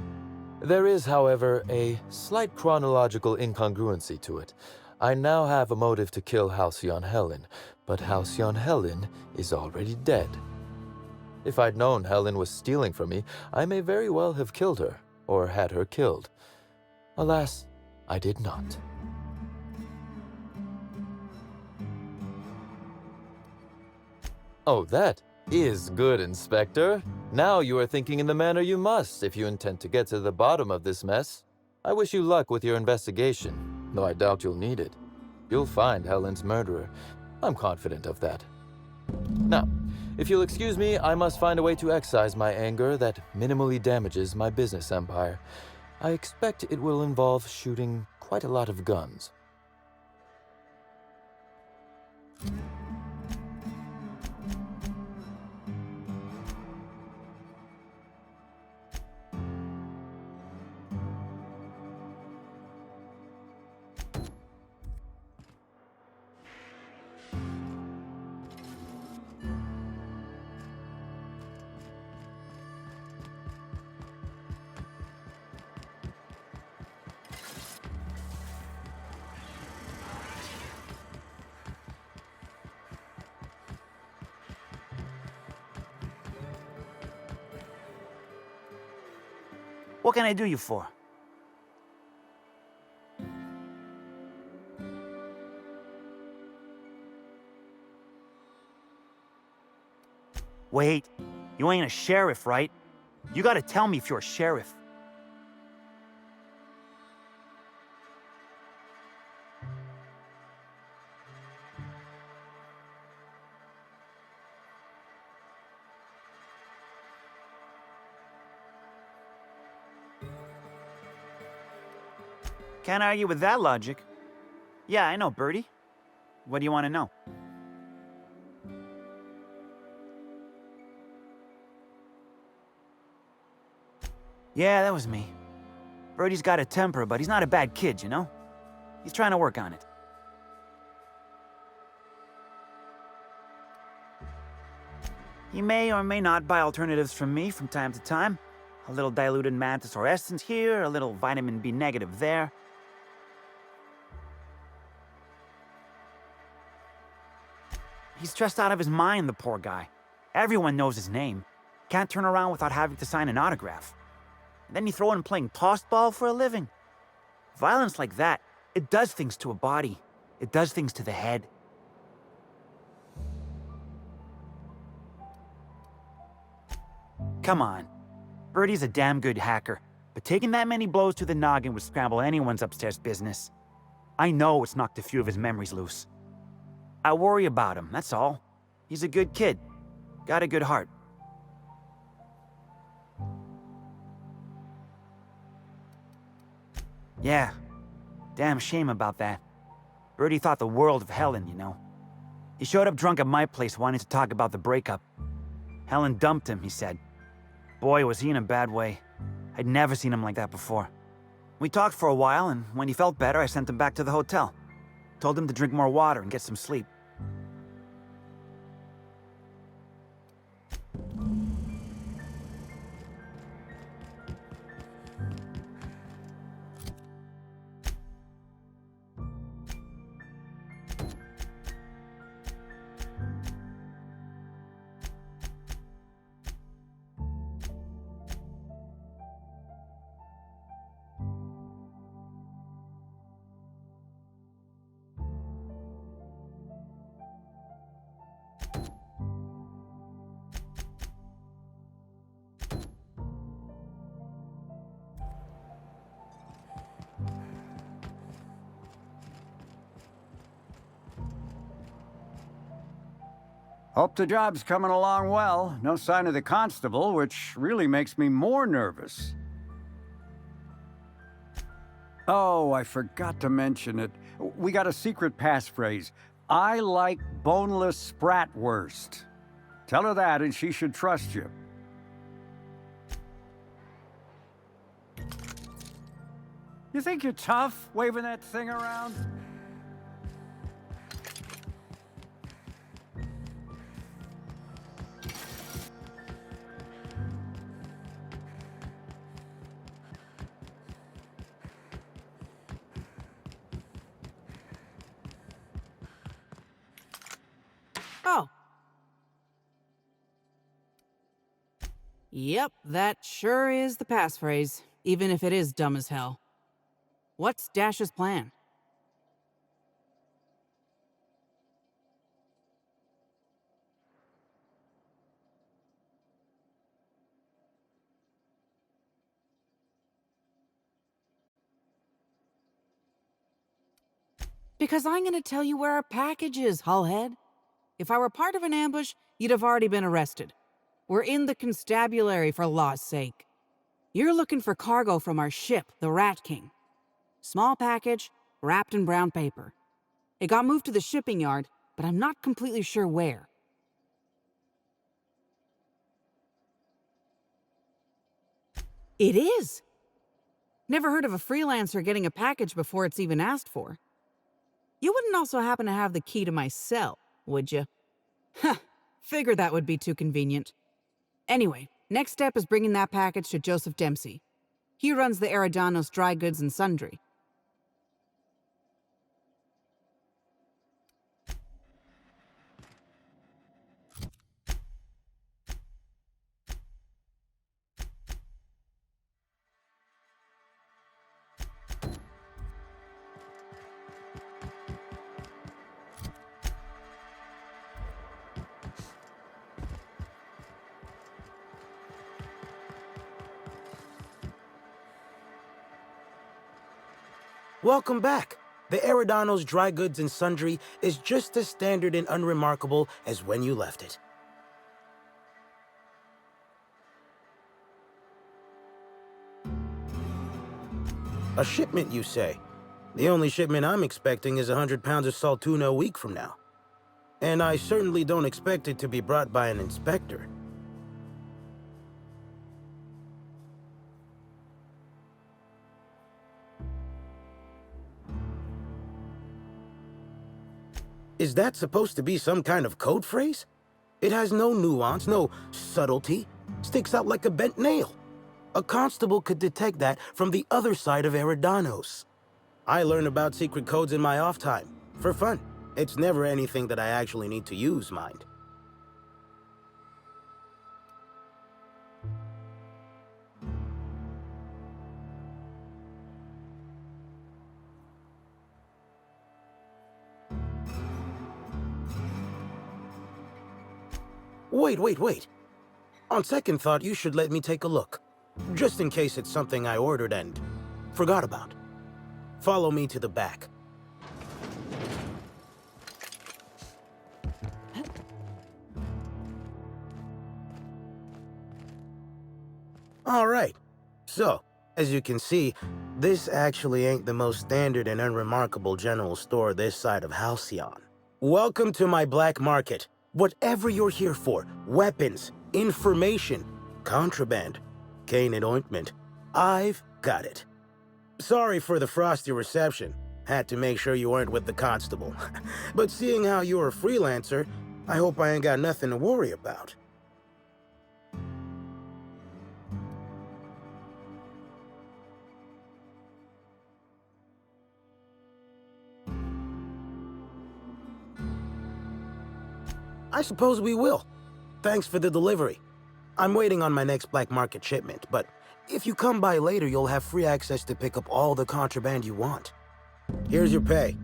There is, however, a slight chronological incongruency to it. I now have a motive to kill Halcyon Helen, but Halcyon Helen is already dead. If I'd known Helen was stealing from me, I may very well have killed her, or had her killed. Alas, I did not. Oh, that is good, Inspector. Now you are thinking in the manner you must if you intend to get to the bottom of this mess. I wish you luck with your investigation, though I doubt you'll need it. You'll find Helen's murderer. I'm confident of that. Now, if you'll excuse me, I must find a way to excise my anger that minimally damages my business empire. I expect it will involve shooting quite a lot of guns. What can I do you for? Wait, you ain't a sheriff, right? You gotta tell me if you're a sheriff. Can't argue with that logic. Yeah, I know, Birdie. What do you want to know? Yeah, that was me. Birdie's got a temper, but he's not a bad kid, you know? He's trying to work on it. He may or may not buy alternatives from me from time to time. A little diluted mantis or essence here, a little vitamin B negative there. He's stressed out of his mind, the poor guy. Everyone knows his name. Can't turn around without having to sign an autograph. And then you throw in playing tossball for a living. Violence like that, it does things to a body. It does things to the head. Come on. Birdie's a damn good hacker, but taking that many blows to the noggin would scramble anyone's upstairs business. I know it's knocked a few of his memories loose. I worry about him, that's all. He's a good kid. Got a good heart. Yeah. Damn shame about that. Birdie thought the world of Helen, you know. He showed up drunk at my place wanting to talk about the breakup. Helen dumped him, he said. Boy, was he in a bad way. I'd never seen him like that before. We talked for a while, and when he felt better, I sent him back to the hotel. Told him to drink more water and get some sleep. Hope the job's coming along well. No sign of the constable, which really makes me more nervous. Oh, I forgot to mention it. We got a secret passphrase. I like boneless spratwurst. Tell her that and she should trust you. You think you're tough, waving that thing around? Oh. Yep, that sure is the passphrase, even if it is dumb as hell. What's Dash's plan? Because I'm gonna tell you where our package is, Hullhead. If I were part of an ambush, you'd have already been arrested. We're in the constabulary, for law's sake. You're looking for cargo from our ship, the Rat King. Small package, wrapped in brown paper. It got moved to the shipping yard, but I'm not completely sure where. It is! Never heard of a freelancer getting a package before it's even asked for. You wouldn't also happen to have the key to my cell, would you? Huh, figured that would be too convenient. Anyway, next step is bringing that package to Joseph Dempsey. He runs the Eridanos Dry Goods and Sundry. Welcome back. The Eridanos Dry Goods and Sundry is just as standard and unremarkable as when you left it. A shipment, you say? The only shipment I'm expecting is 100 pounds of Saltuna a week from now. And I certainly don't expect it to be brought by an inspector. Is that supposed to be some kind of code phrase? It has no nuance, no subtlety. Sticks out like a bent nail. A constable could detect that from the other side of Eridanos. I learn about secret codes in my off time, for fun. It's never anything that I actually need to use, mind. Wait. On second thought, you should let me take a look. Just in case it's something I ordered and forgot about. Follow me to the back. All right. So, as you can see, this actually ain't the most standard and unremarkable general store this side of Halcyon. Welcome to my black market. Whatever you're here for, weapons, information, contraband, cane and ointment, I've got it. Sorry for the frosty reception. Had to make sure you weren't with the constable. But seeing how you're a freelancer, I hope I ain't got nothing to worry about. I suppose we will. Thanks for the delivery. I'm waiting on my next black market shipment, but if you come by later, you'll have free access to pick up all the contraband you want. Here's your pay.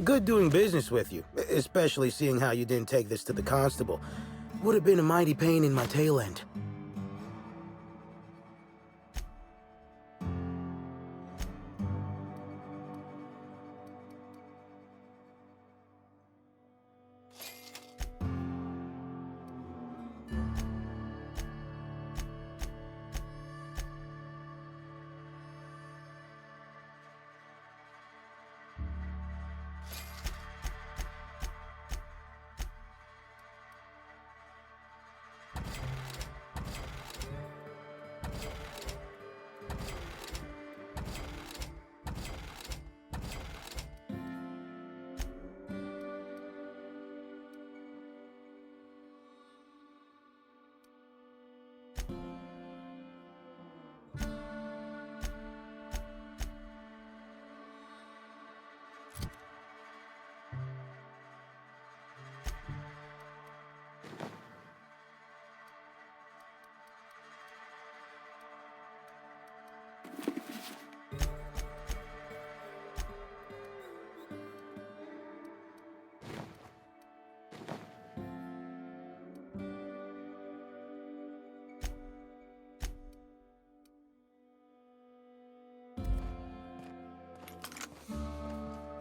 Good doing business with you, especially seeing how you didn't take this to the constable. Would have been a mighty pain in my tail end.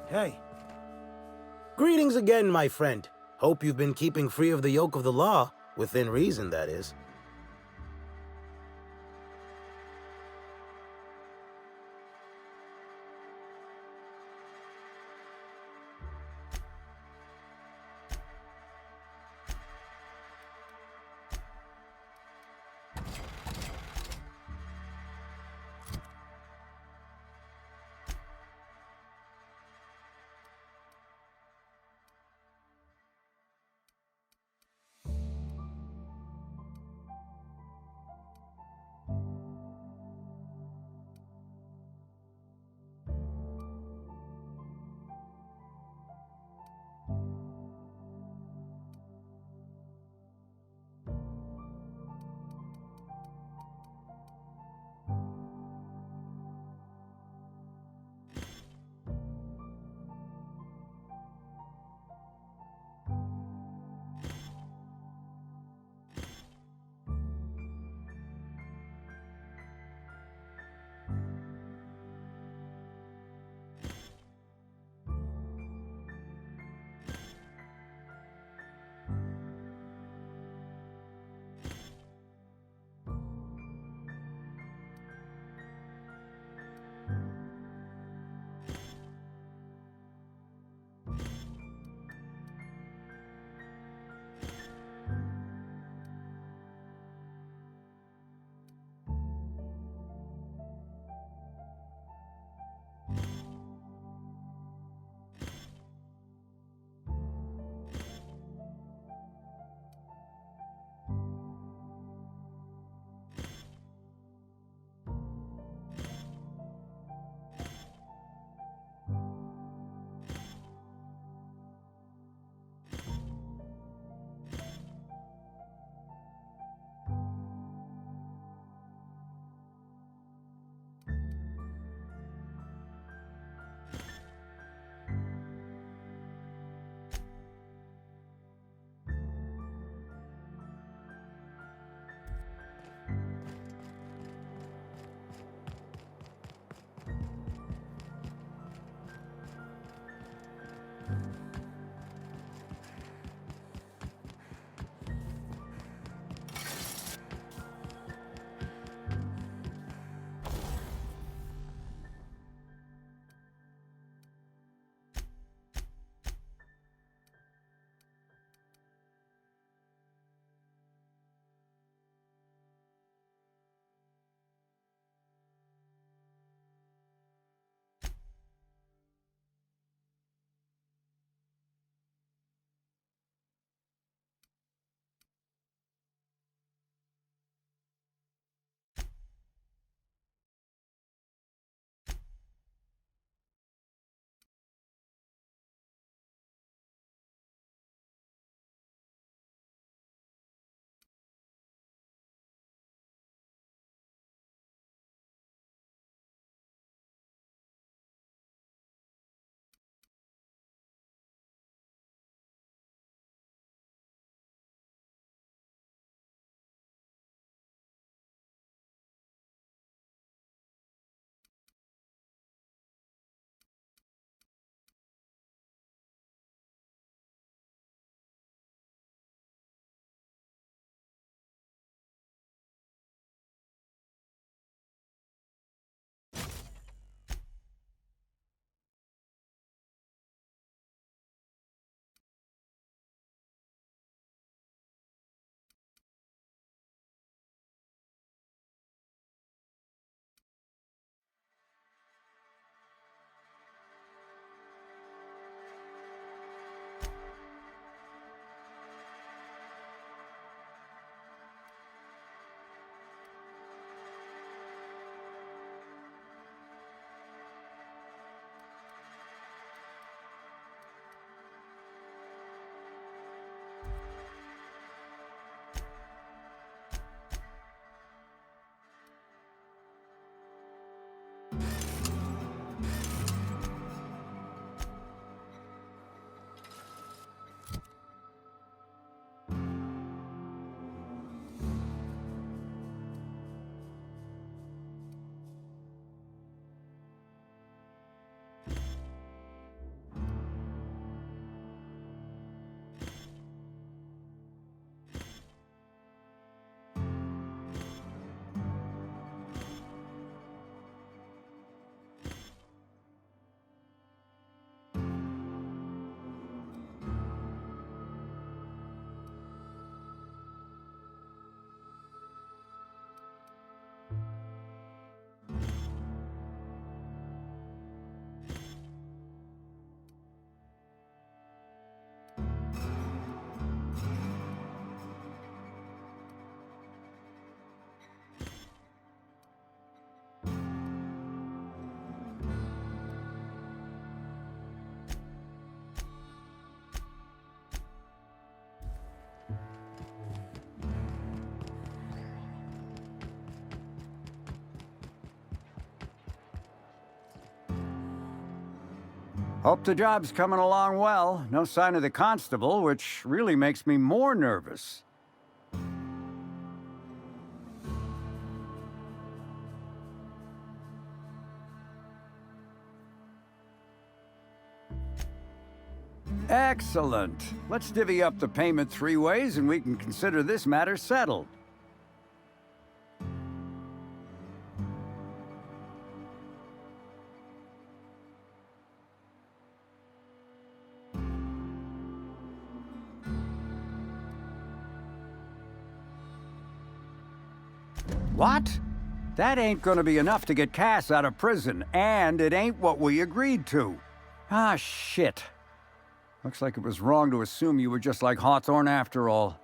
Hey. Greetings again, my friend. Hope you've been keeping free of the yoke of the law, within reason, that is. Hope the job's coming along well. No sign of the constable, which really makes me more nervous. Excellent. Let's divvy up the payment 3 ways and we can consider this matter settled. What? That ain't gonna be enough to get Cass out of prison, and it ain't what we agreed to. Ah, shit. Looks like it was wrong to assume you were just like Hawthorne after all.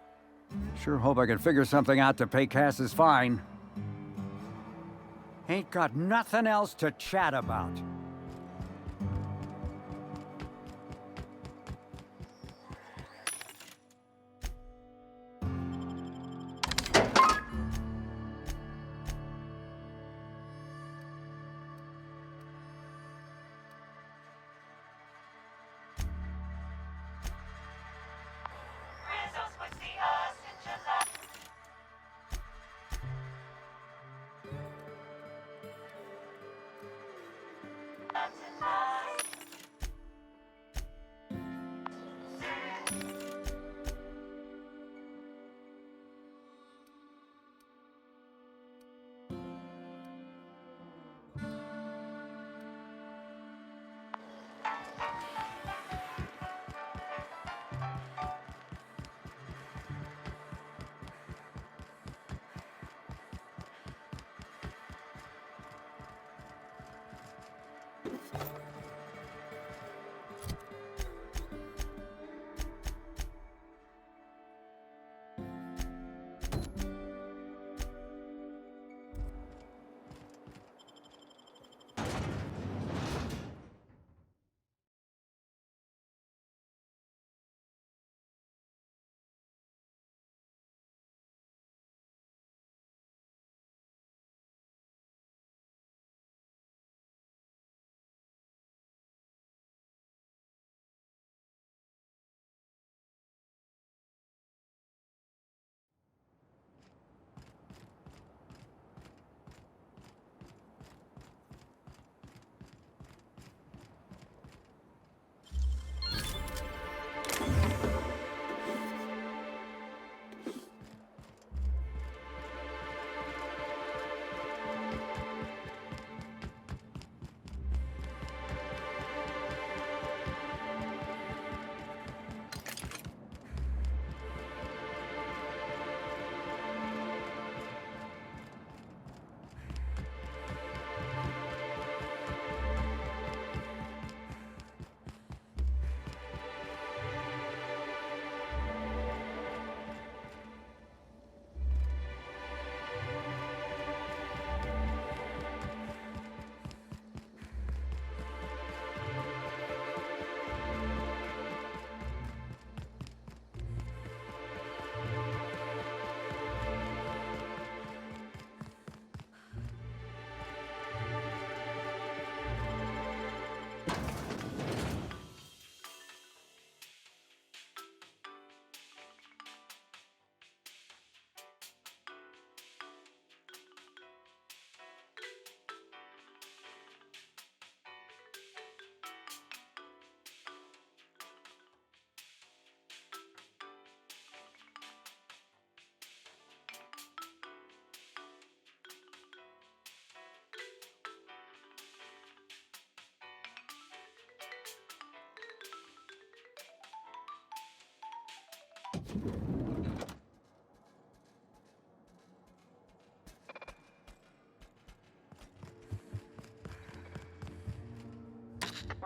Sure hope I can figure something out to pay Cass's fine. Ain't got nothing else to chat about.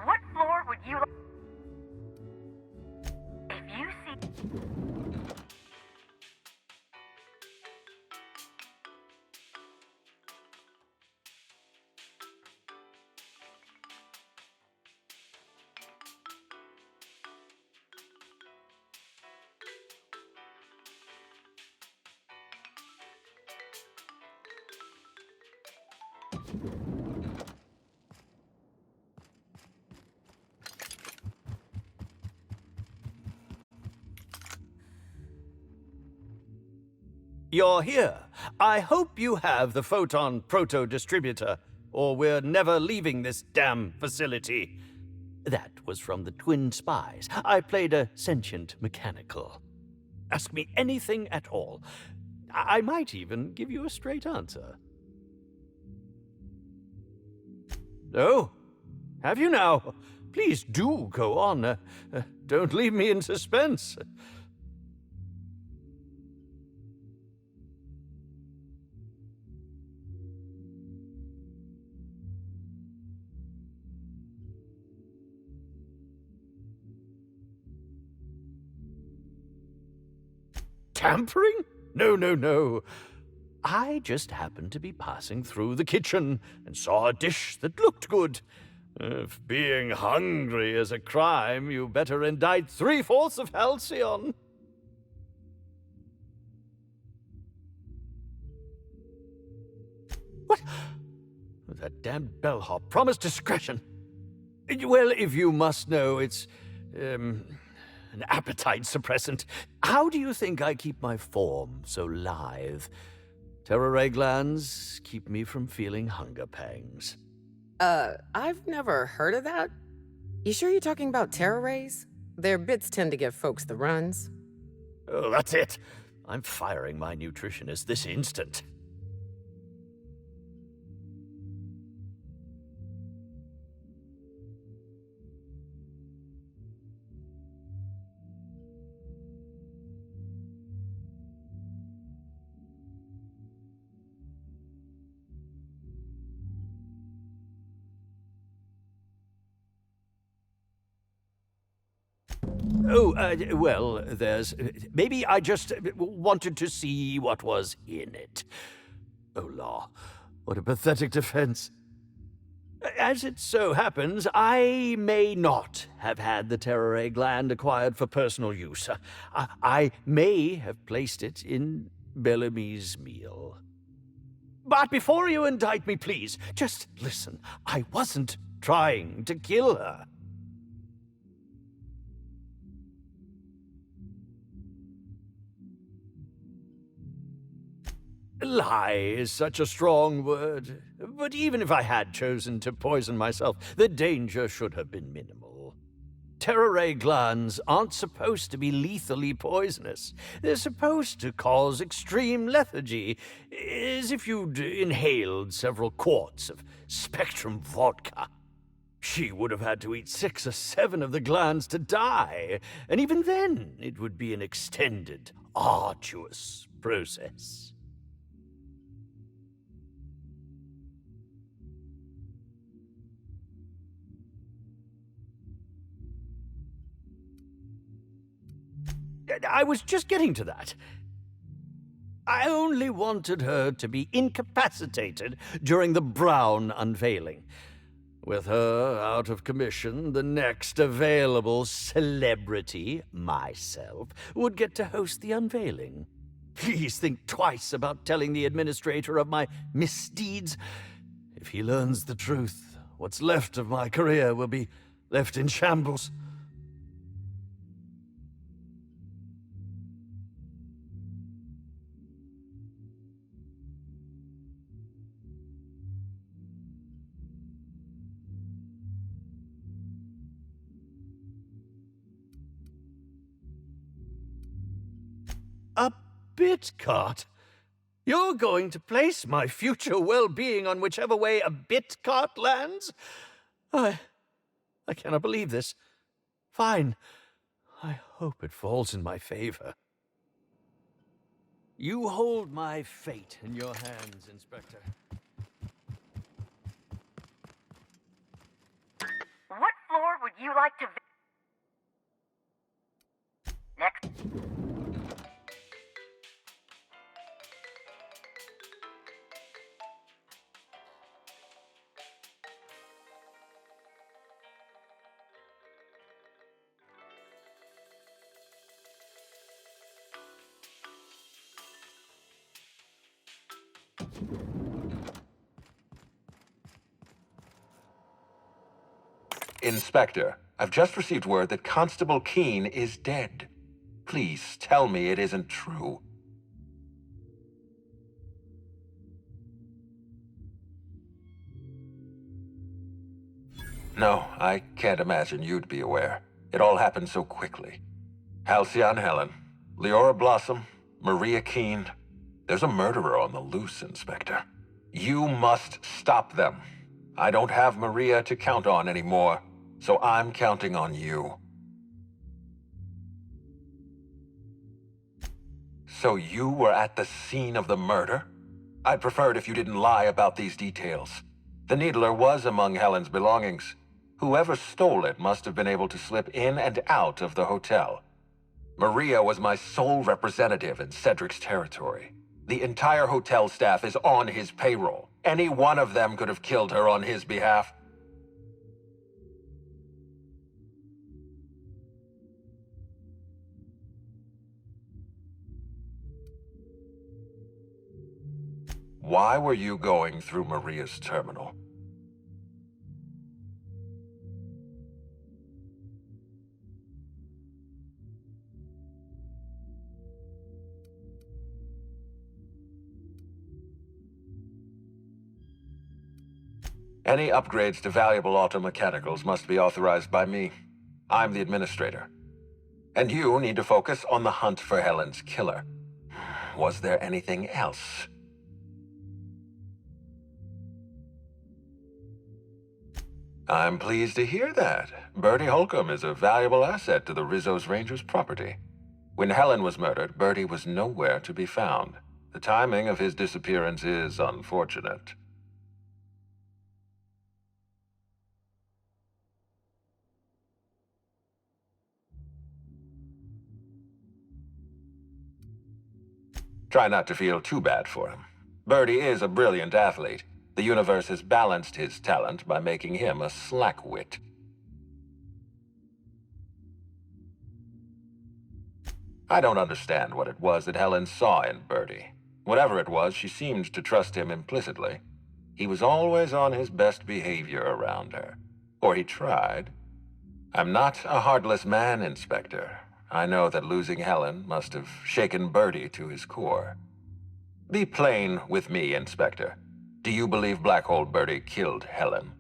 What floor would you like? If you see... you're here. I hope you have the Photon Proto-Distributor, or we're never leaving this damn facility. That was from the Twin Spies. I played a sentient mechanical. Ask me anything at all. I might even give you a straight answer. Oh, have you now? Please do go on. Don't leave me in suspense. Tampering? No, no, no. I just happened to be passing through the kitchen and saw a dish that looked good. If being hungry is a crime, you better indict 3/4 of Halcyon. What? That damned bellhop promised discretion. Well, if you must know, it's, an appetite suppressant. How do you think I keep my form so lithe? Terror ray glands keep me from feeling hunger pangs. I've never heard of that. You sure you're talking about terror rays? Their bits tend to give folks the runs. Oh, that's it. I'm firing my nutritionist this instant. Oh, well, there's... Maybe I just wanted to see what was in it. Oh, law. What a pathetic defense. As it so happens, I may not have had the terror ray gland acquired for personal use. I may have placed it in Bellamy's meal. But before you indict me, please, just listen. I wasn't trying to kill her. Lie is such a strong word, but even if I had chosen to poison myself, the danger should have been minimal. Terror ray glands aren't supposed to be lethally poisonous. They're supposed to cause extreme lethargy, as if you'd inhaled several quarts of Spectrum vodka. She would have had to eat 6 or 7 of the glands to die, and even then it would be an extended, arduous process. I was just getting to that. I only wanted her to be incapacitated during the Brown unveiling. With her out of commission, the next available celebrity, myself, would get to host the unveiling. Please think twice about telling the administrator of my misdeeds. If he learns the truth, what's left of my career will be left in shambles. A bit cart? You're going to place my future well-being on whichever way a bit cart lands? I cannot believe this. Fine. I hope it falls in my favor. You hold my fate in your hands, Inspector. What floor would you like to Next. Inspector, I've just received word that Constable Keene is dead. Please tell me it isn't true. No, I can't imagine you'd be aware. It all happened so quickly. Halcyon Helen, Leora Blossom, Maria Keene. There's a murderer on the loose, Inspector. You must stop them. I don't have Maria to count on anymore, so I'm counting on you. So you were at the scene of the murder? I'd prefer it if you didn't lie about these details. The Needler was among Helen's belongings. Whoever stole it must have been able to slip in and out of the hotel. Maria was my sole representative in Cedric's territory. The entire hotel staff is on his payroll. Any one of them could have killed her on his behalf. Why were you going through Maria's terminal? Any upgrades to valuable automechanicals must be authorized by me. I'm the administrator. And you need to focus on the hunt for Helen's killer. Was there anything else? I'm pleased to hear that. Bertie Holcomb is a valuable asset to the Rizzo's Rangers property. When Helen was murdered, Bertie was nowhere to be found. The timing of his disappearance is unfortunate. Try not to feel too bad for him. Bertie is a brilliant athlete. The universe has balanced his talent by making him a slackwit. I don't understand what it was that Helen saw in Bertie. Whatever it was, she seemed to trust him implicitly. He was always on his best behavior around her. Or he tried. I'm not a heartless man, Inspector. I know that losing Helen must have shaken Bertie to his core. Be plain with me, Inspector. Do you believe Black Hole Bertie killed Helen?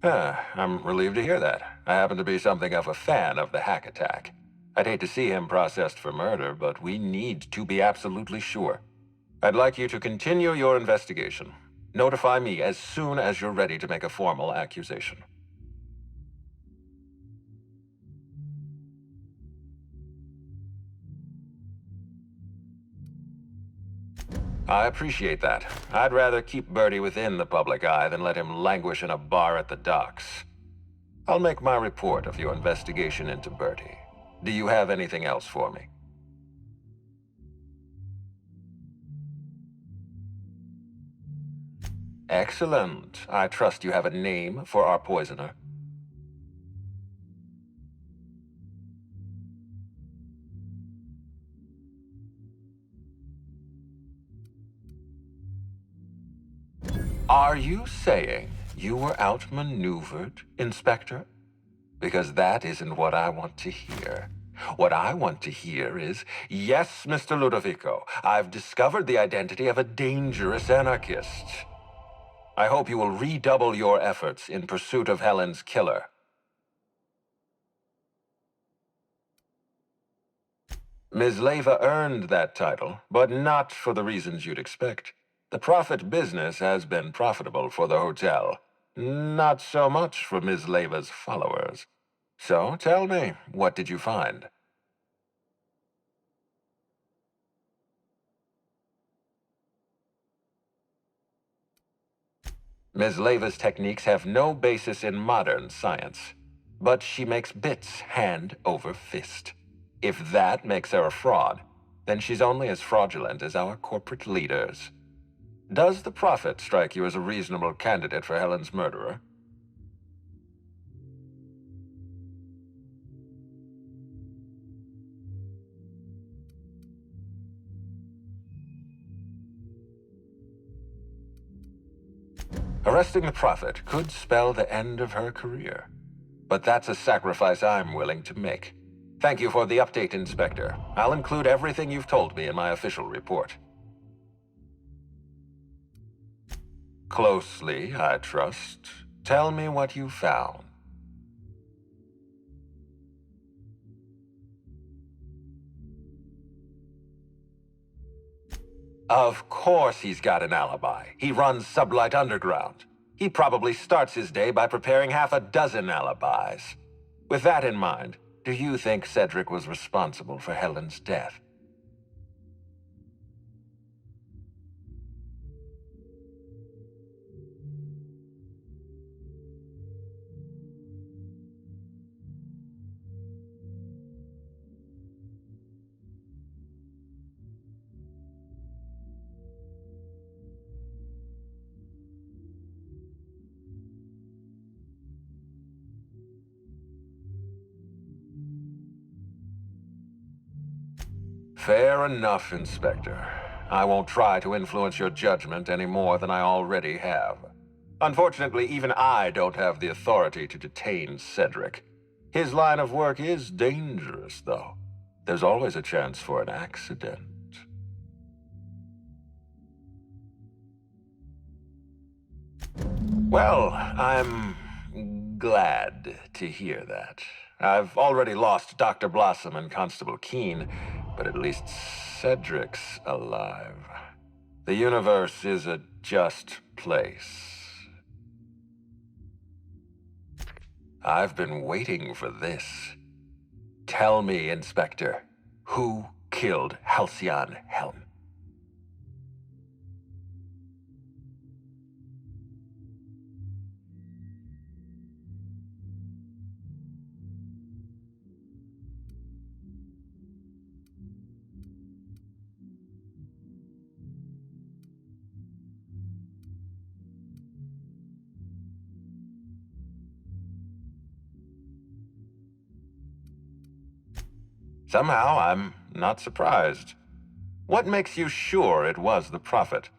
I'm relieved to hear that. I happen to be something of a fan of the hack attack. I'd hate to see him processed for murder, but we need to be absolutely sure. I'd like you to continue your investigation. Notify me as soon as you're ready to make a formal accusation. I appreciate that. I'd rather keep Bertie within the public eye than let him languish in a bar at the docks. I'll make my report of your investigation into Bertie. Do you have anything else for me? Excellent. I trust you have a name for our poisoner. Are you saying you were outmaneuvered, Inspector? Because that isn't what I want to hear. What I want to hear is, yes, Mr. Ludovico, I've discovered the identity of a dangerous anarchist. I hope you will redouble your efforts in pursuit of Helen's killer. Ms. Leyva earned that title, but not for the reasons you'd expect. The profit business has been profitable for the hotel. Not so much for Ms. Leyva's followers. So tell me, what did you find? Ms. Leyva's techniques have no basis in modern science, but she makes bits hand over fist. If that makes her a fraud, then she's only as fraudulent as our corporate leaders. Does the Prophet strike you as a reasonable candidate for Helen's murderer? Arresting the Prophet could spell the end of her career. But that's a sacrifice I'm willing to make. Thank you for the update, Inspector. I'll include everything you've told me in my official report. Closely, I trust. Tell me what you found. Of course he's got an alibi. He runs Sublight Underground. He probably starts his day by preparing half a dozen alibis. With that in mind, do you think Cedric was responsible for Helen's death? Fair enough, Inspector. I won't try to influence your judgment any more than I already have. Unfortunately, even I don't have the authority to detain Cedric. His line of work is dangerous, though. There's always a chance for an accident. Well, I'm glad to hear that. I've already lost Dr. Blossom and Constable Keene, but at least Cedric's alive. The universe is a just place. I've been waiting for this. Tell me, Inspector, who killed Halcyon Helen? Somehow, I'm not surprised. What makes you sure it was the Prophet?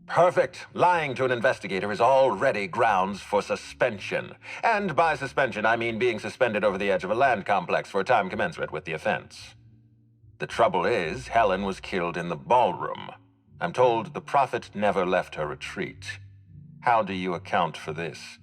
Perfect. Lying to an investigator is already grounds for suspension. And by suspension, I mean being suspended over the edge of a land complex for a time commensurate with the offense. The trouble is, Helen was killed in the ballroom. I'm told the Prophet never left her retreat. How do you account for this?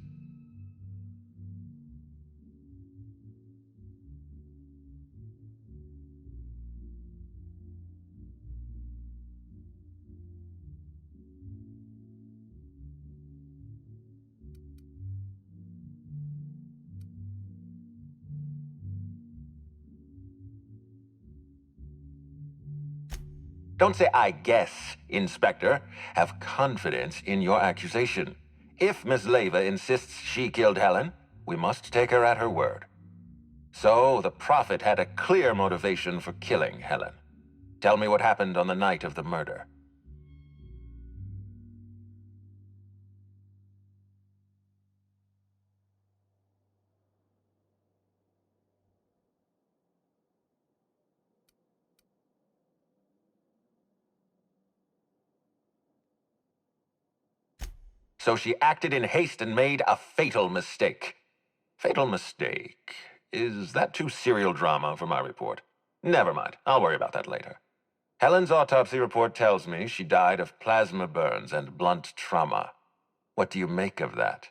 Don't say I guess, Inspector. Have confidence in your accusation. If Miss Leyva insists she killed Helen, we must take her at her word. So, the Prophet had a clear motivation for killing Helen. Tell me what happened on the night of the murder. So she acted in haste and made a fatal mistake. Fatal mistake? Is that too serial drama for my report? Never mind. I'll worry about that later. Helen's autopsy report tells me she died of plasma burns and blunt trauma. What do you make of that?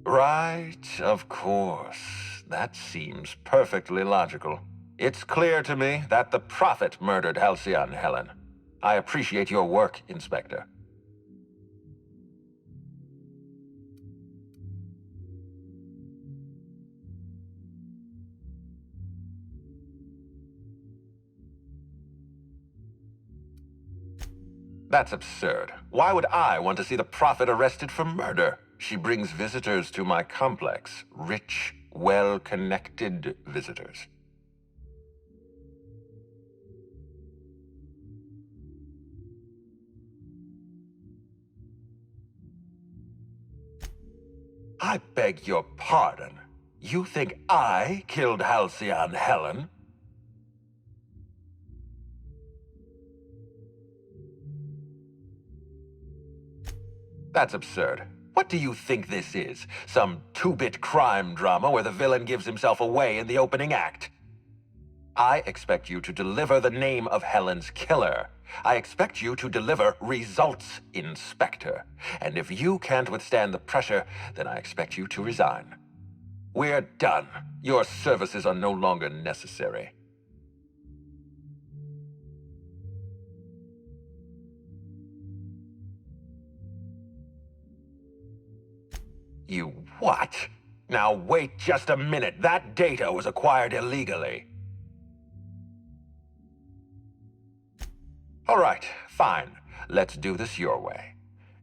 Right, of course. That seems perfectly logical. It's clear to me that the Prophet murdered Halcyon Helen. I appreciate your work, Inspector. That's absurd. Why would I want to see the Prophet arrested for murder? She brings visitors to my complex. Rich, well-connected visitors. I beg your pardon. You think I killed Halcyon Helen? That's absurd. What do you think this is? Some two-bit crime drama where the villain gives himself away in the opening act? I expect you to deliver the name of Helen's killer. I expect you to deliver results, Inspector. And if you can't withstand the pressure, then I expect you to resign. We're done. Your services are no longer necessary. You what? Now wait just a minute. That data was acquired illegally. All right, fine. Let's do this your way.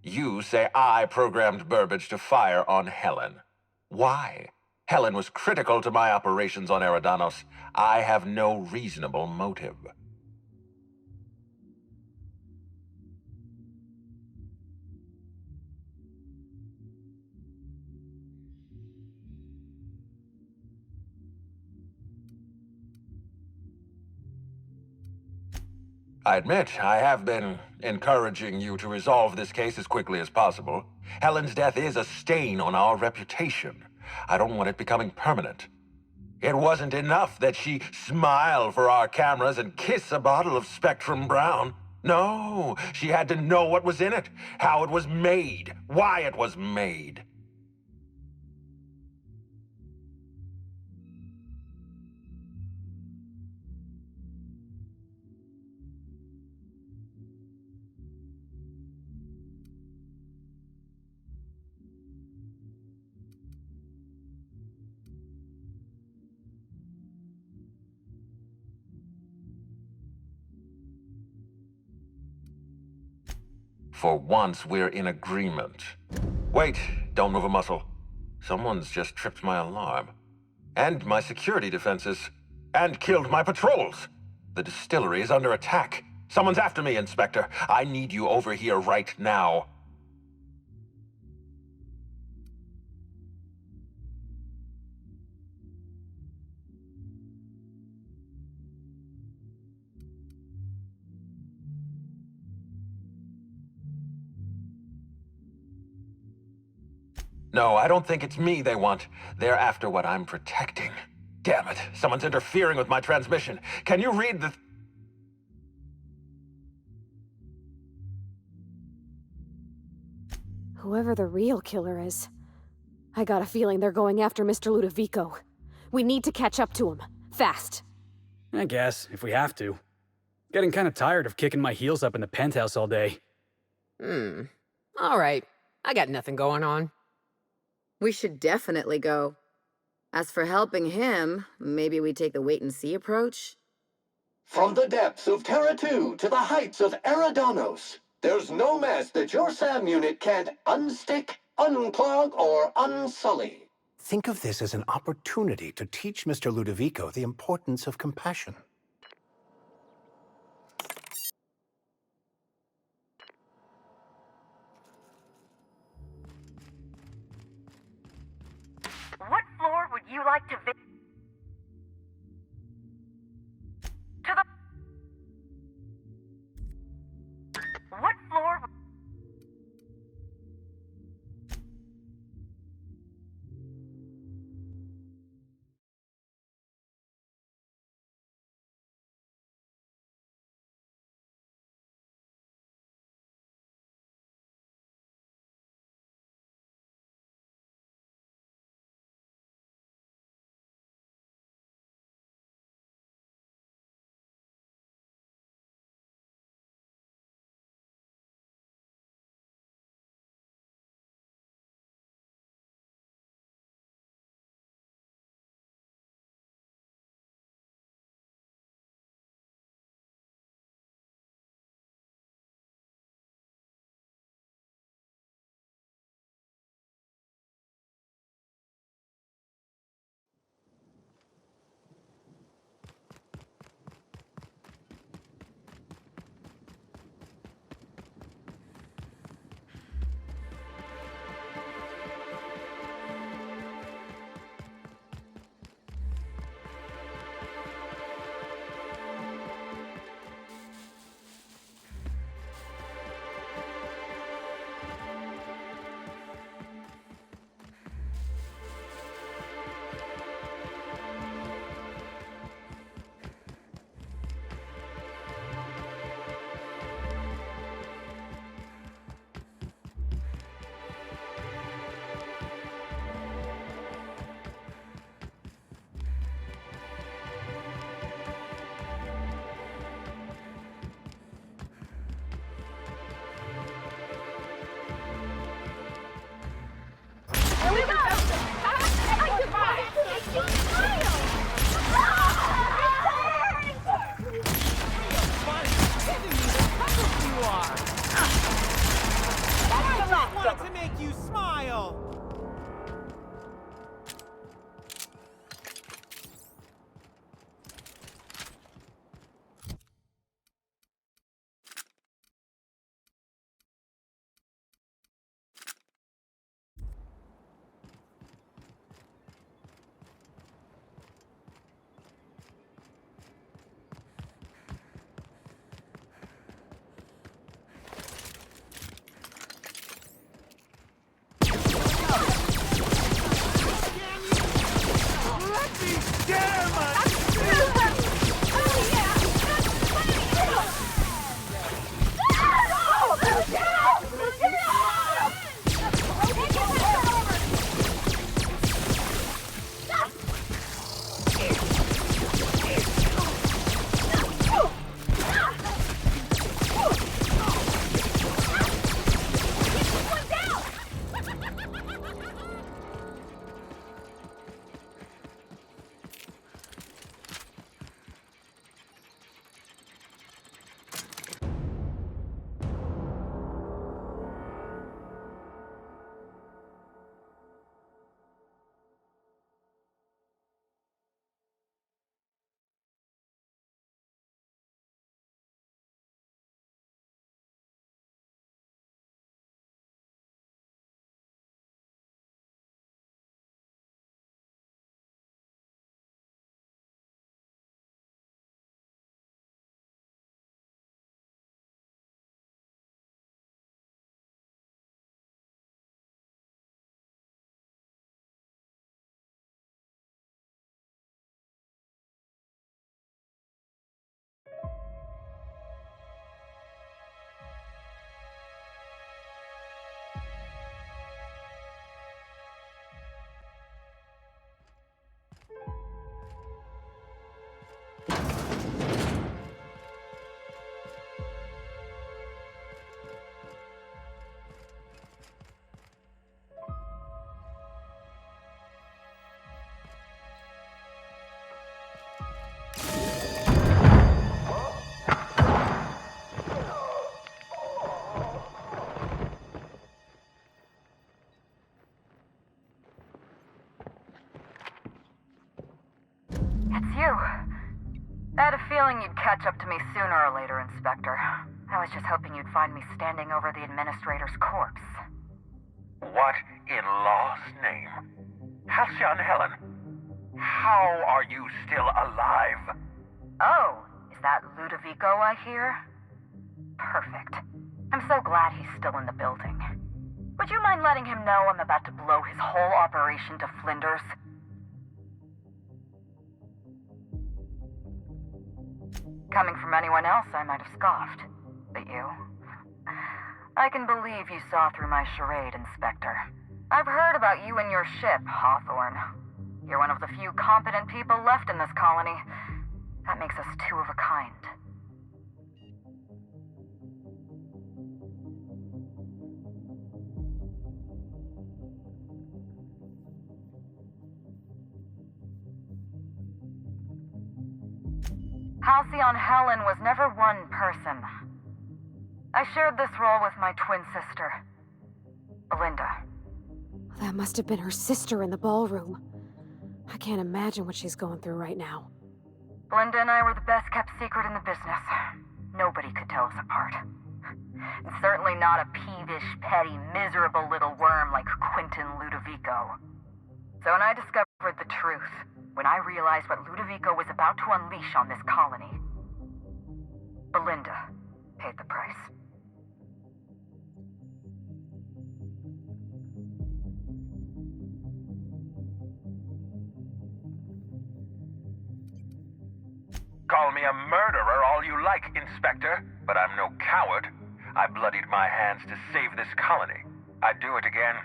You say I programmed Burbage to fire on Helen. Why? Helen was critical to my operations on Eridanos. I have no reasonable motive. I admit, I have been encouraging you to resolve this case as quickly as possible. Helen's death is a stain on our reputation. I don't want it becoming permanent. It wasn't enough that she smile for our cameras and kiss a bottle of Spectrum Brown. No, she had to know what was in it, how it was made, why it was made. For once, we're in agreement. Wait, don't move a muscle. Someone's just tripped my alarm. And my security defenses. And killed my patrols. The distillery is under attack. Someone's after me, Inspector. I need you over here right now. No, I don't think it's me they want. They're after what I'm protecting. Damn it, someone's interfering with my transmission. Can you read the... Whoever the real killer is, I got a feeling they're going after Mr. Ludovico. We need to catch up to him. Fast. I guess, if we have to. Getting kind of tired of kicking my heels up in the penthouse all day. All right. I got nothing going on. We should definitely go. As for helping him, maybe we take the wait-and-see approach? From the depths of Terra 2 to the heights of Eridanos, there's no mess that your SAM unit can't unstick, unclog, or unsully. Think of this as an opportunity to teach Mr. Ludovico the importance of compassion. What floor would you like to visit? To the... What floor... you. I had a feeling you'd catch up to me sooner or later, Inspector. I was just hoping you'd find me standing over the administrator's corpse. What in law's name? Halcyon Helen, how are you still alive? Oh, is that Ludovico I hear? Perfect. I'm so glad he's still in the building. Would you mind letting him know I'm about to blow his whole operation to flinders? Coming from anyone else, I might have scoffed. But you? I can believe you saw through my charade, Inspector. I've heard about you and your ship, Hawthorne. You're one of the few competent people left in this colony. That makes us two of a kind. Halcyon Helen was never one person. I shared this role with my twin sister, Belinda. That must have been her sister in the ballroom. I can't imagine what she's going through right now. Belinda and I were the best kept secret in the business. Nobody could tell us apart. And certainly not a peevish, petty, miserable little worm like Quentin Ludovico. So when I discovered the truth, when I realized what Ludovico was about to unleash on this colony, Belinda paid the price. Call me a murderer all you like, Inspector, but I'm no coward. I bloodied my hands to save this colony. I'd do it again.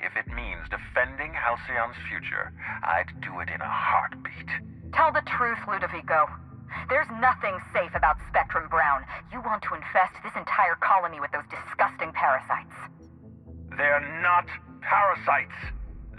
If it means defending Halcyon's future, I'd do it in a heartbeat. Tell the truth, Ludovico. There's nothing safe about Spectrum Brown. You want to infest this entire colony with those disgusting parasites. They're not parasites.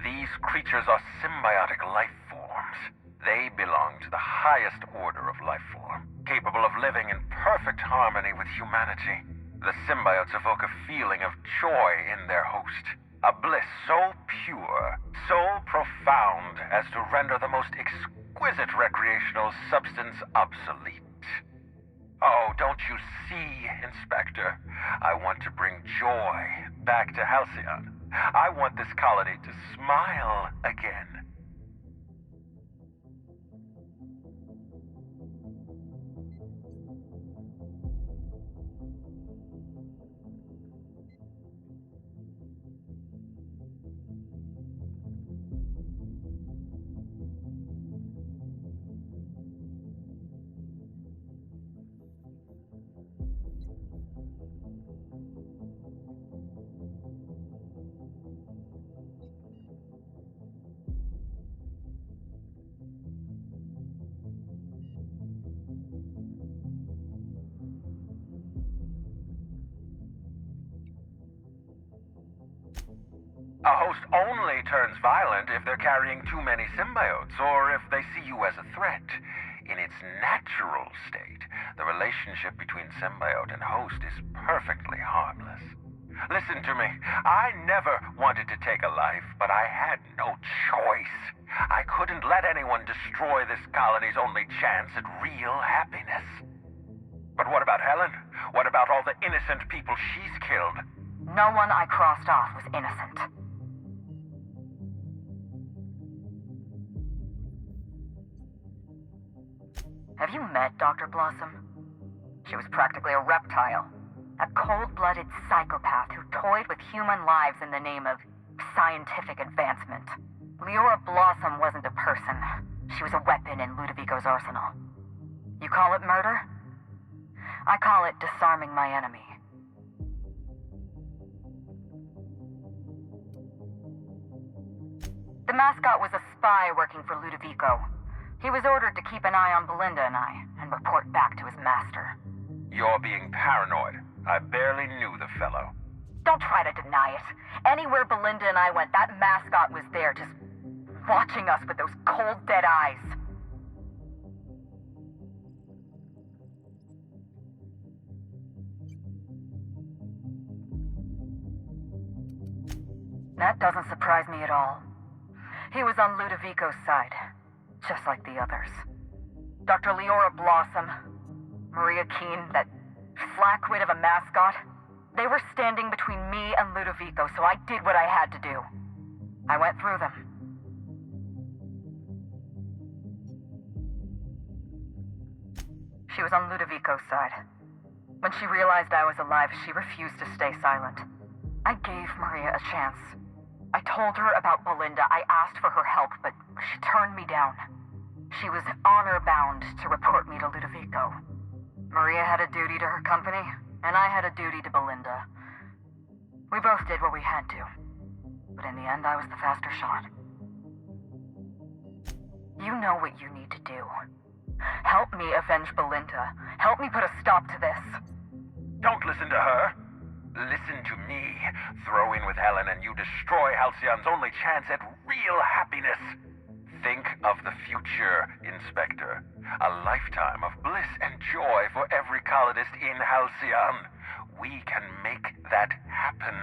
These creatures are symbiotic life forms. They belong to the highest order of life form, capable of living in perfect harmony with humanity. The symbiotes evoke a feeling of joy in their host. A bliss so pure, so profound as to render the most exquisite recreational substance obsolete. Oh, don't you see, Inspector? I want to bring joy back to Halcyon. I want this colony to smile again. A host only turns violent if they're carrying too many symbiotes, or if they see you as a threat. In its natural state, the relationship between symbiote and host is perfectly harmless. Listen to me. I never wanted to take a life, but I had no choice. I couldn't let anyone destroy this colony's only chance at real happiness. But what about Helen? What about all the innocent people she's killed? No one I crossed off was innocent. Have you met Dr. Blossom? She was practically a reptile. A cold-blooded psychopath who toyed with human lives in the name of scientific advancement. Leora Blossom wasn't a person. She was a weapon in Ludovico's arsenal. You call it murder? I call it disarming my enemy. The mascot was a spy working for Ludovico. He was ordered to keep an eye on Belinda and I, and report back to his master. You're being paranoid. I barely knew the fellow. Don't try to deny it. Anywhere Belinda and I went, that mascot was there, just watching us with those cold, dead eyes. That doesn't surprise me at all. He was on Ludovico's side, just like the others. Dr. Leora Blossom, Maria Keene, that flackwit of a mascot, they were standing between me and Ludovico, so I did what I had to do. I went through them. She was on Ludovico's side. When she realized I was alive, she refused to stay silent. I gave Maria a chance. I told her about Belinda. I asked for her help, but she turned me down. She was honor-bound to report me to Ludovico. Maria had a duty to her company, and I had a duty to Belinda. We both did what we had to, but in the end, I was the faster shot. You know what you need to do. Help me avenge Belinda. Help me put a stop to this. Don't listen to her. Listen to me. Throw in with Helen and you destroy Halcyon's only chance at real happiness. Think of the future, Inspector. A lifetime of bliss and joy for every colonist in Halcyon. We can make that happen.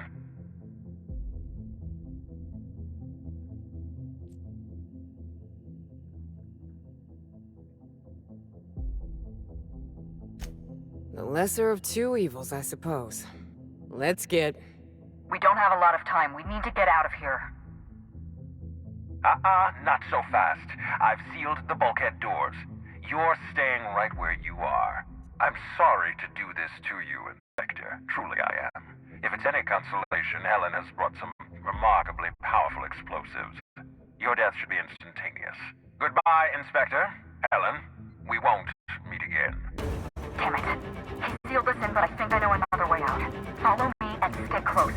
The lesser of two evils, I suppose. Let's get... We don't have a lot of time. We need to get out of here. Not so fast. I've sealed the bulkhead doors. You're staying right where you are. I'm sorry to do this to you, Inspector. Truly I am. If it's any consolation, Helen has brought some remarkably powerful explosives. Your death should be instantaneous. Goodbye, Inspector. Helen, we won't meet again. Damn it. He sealed us in, but I think I know another way out. Follow me and stay close.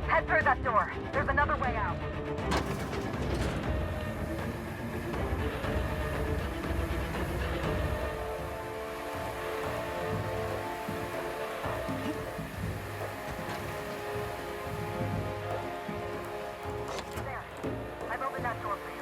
Head through that door. There's another way out. There. I've opened that door for you.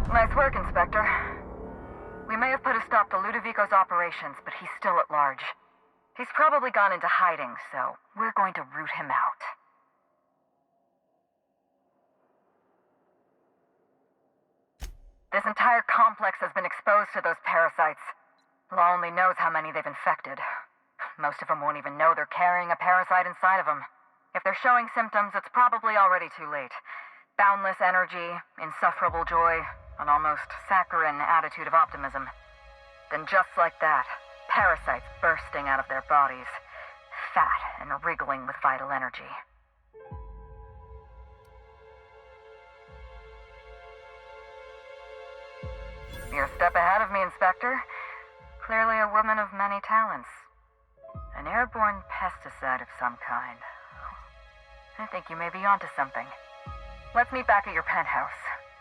Nice work, Inspector. We may have put a stop to Ludovico's operations, but he's still at large. He's probably gone into hiding, so we're going to root him out. This entire complex has been exposed to those parasites. Law only knows how many they've infected. Most of them won't even know they're carrying a parasite inside of them. If they're showing symptoms, it's probably already too late. Boundless energy, insufferable joy, an almost saccharine attitude of optimism. Then just like that, parasites bursting out of their bodies, fat and wriggling with vital energy. You're a step ahead of me, Inspector. Clearly a woman of many talents. An airborne pesticide of some kind. I think you may be onto something. Let's meet back at your penthouse.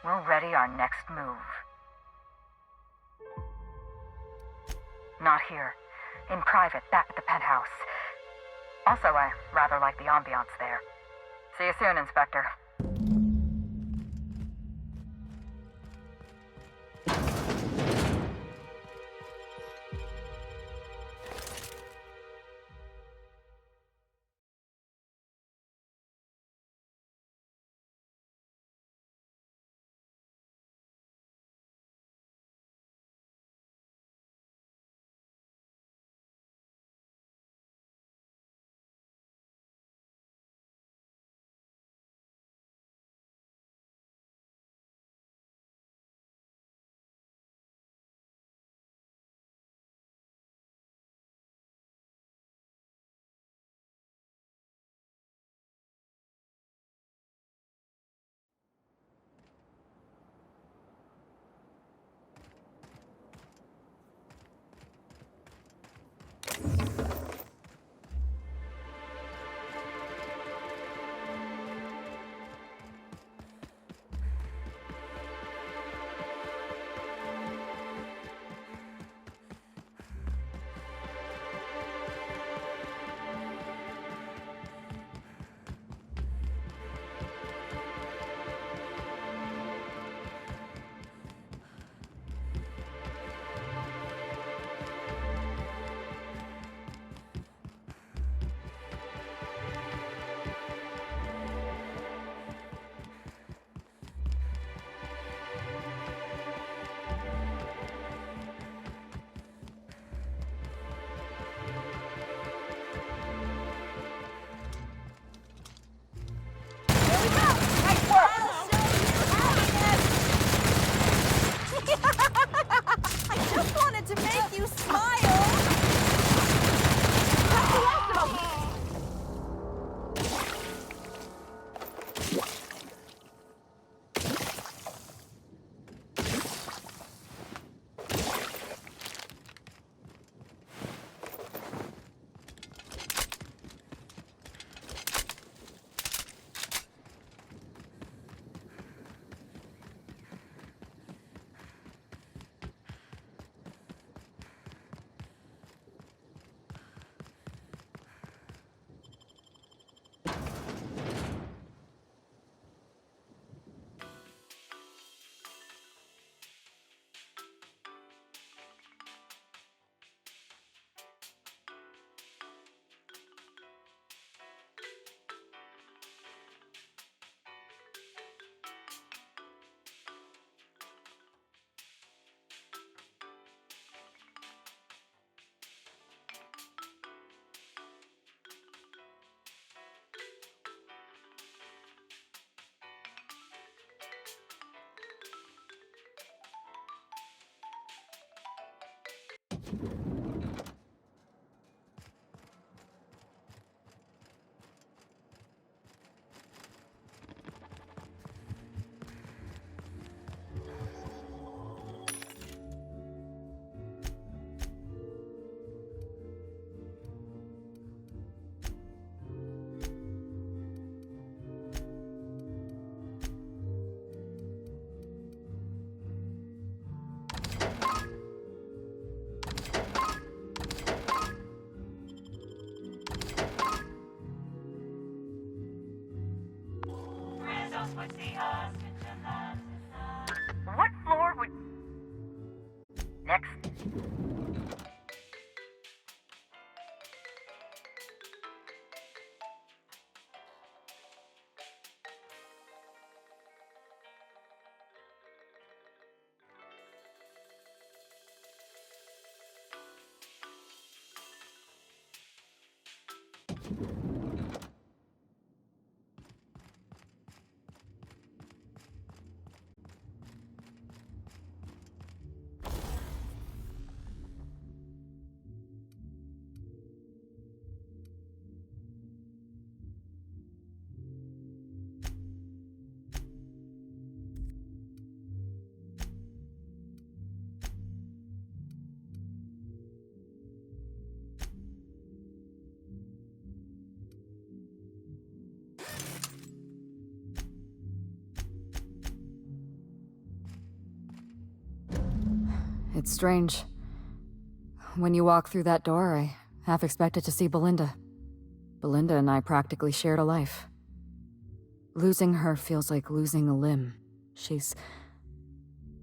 We'll ready our next move. Not here. In private, back at the penthouse. Also, I rather like the ambiance there. See you soon, Inspector. It's strange. When you walk through that door, I half expected to see Belinda. Belinda and I practically shared a life. Losing her feels like losing a limb. She's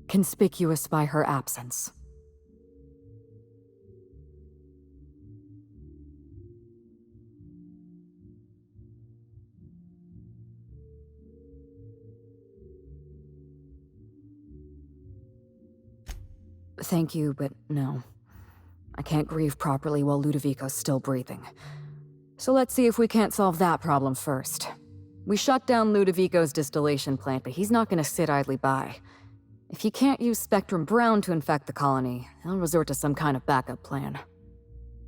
conspicuous by her absence. Thank you, but no. I can't grieve properly while Ludovico's still breathing. So let's see if we can't solve that problem first. We shut down Ludovico's distillation plant, but he's not gonna sit idly by. If he can't use Spectrum Brown to infect the colony, he'll resort to some kind of backup plan.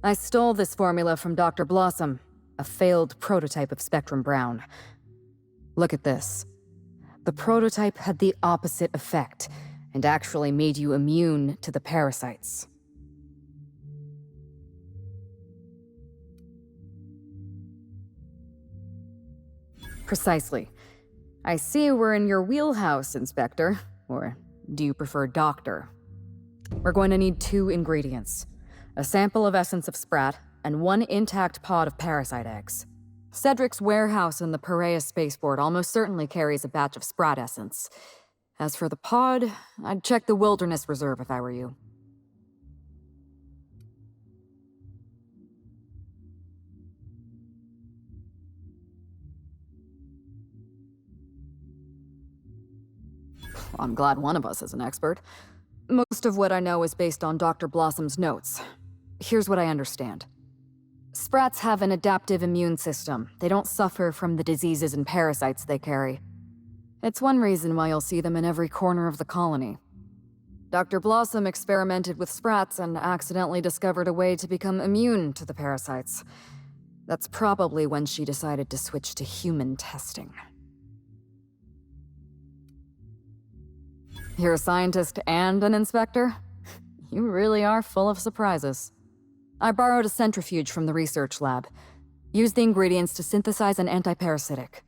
I stole this formula from Dr. Blossom, a failed prototype of Spectrum Brown. Look at this. The prototype had the opposite effect, and actually made you immune to the parasites. Precisely. I see we're in your wheelhouse, Inspector. Or do you prefer Doctor? We're going to need 2 ingredients. A sample of essence of Sprat, and 1 intact pod of parasite eggs. Cedric's warehouse in the Perea spaceport almost certainly carries a batch of Sprat essence. As for the pod, I'd check the Wilderness Reserve if I were you. I'm glad one of us is an expert. Most of what I know is based on Dr. Blossom's notes. Here's what I understand. Sprats have an adaptive immune system. They don't suffer from the diseases and parasites they carry. It's one reason why you'll see them in every corner of the colony. Dr. Blossom experimented with Sprats and accidentally discovered a way to become immune to the parasites. That's probably when she decided to switch to human testing. You're a scientist and an inspector? You really are full of surprises. I borrowed a centrifuge from the research lab. Used the ingredients to synthesize an antiparasitic.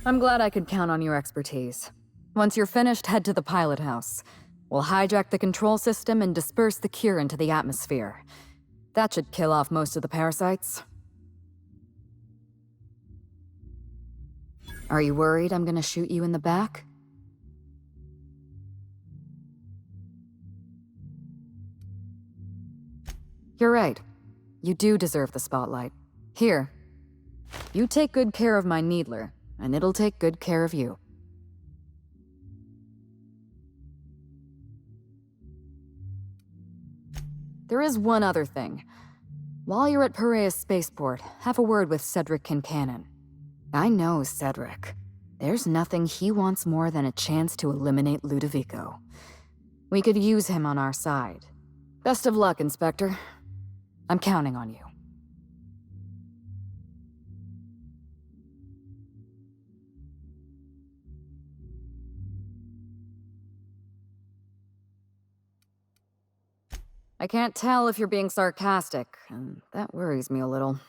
I'm glad I could count on your expertise. Once you're finished, head to the pilot house. We'll hijack the control system and disperse the cure into the atmosphere. That should kill off most of the parasites. Are you worried I'm gonna shoot you in the back? You're right. You do deserve the spotlight. Here. You take good care of my Needler, and it'll take good care of you. There is one other thing. While you're at Perea Spaceport, have a word with Cedric Kincannon. I know Cedric. There's nothing he wants more than a chance to eliminate Ludovico. We could use him on our side. Best of luck, Inspector. I'm counting on you. I can't tell if you're being sarcastic, and that worries me a little.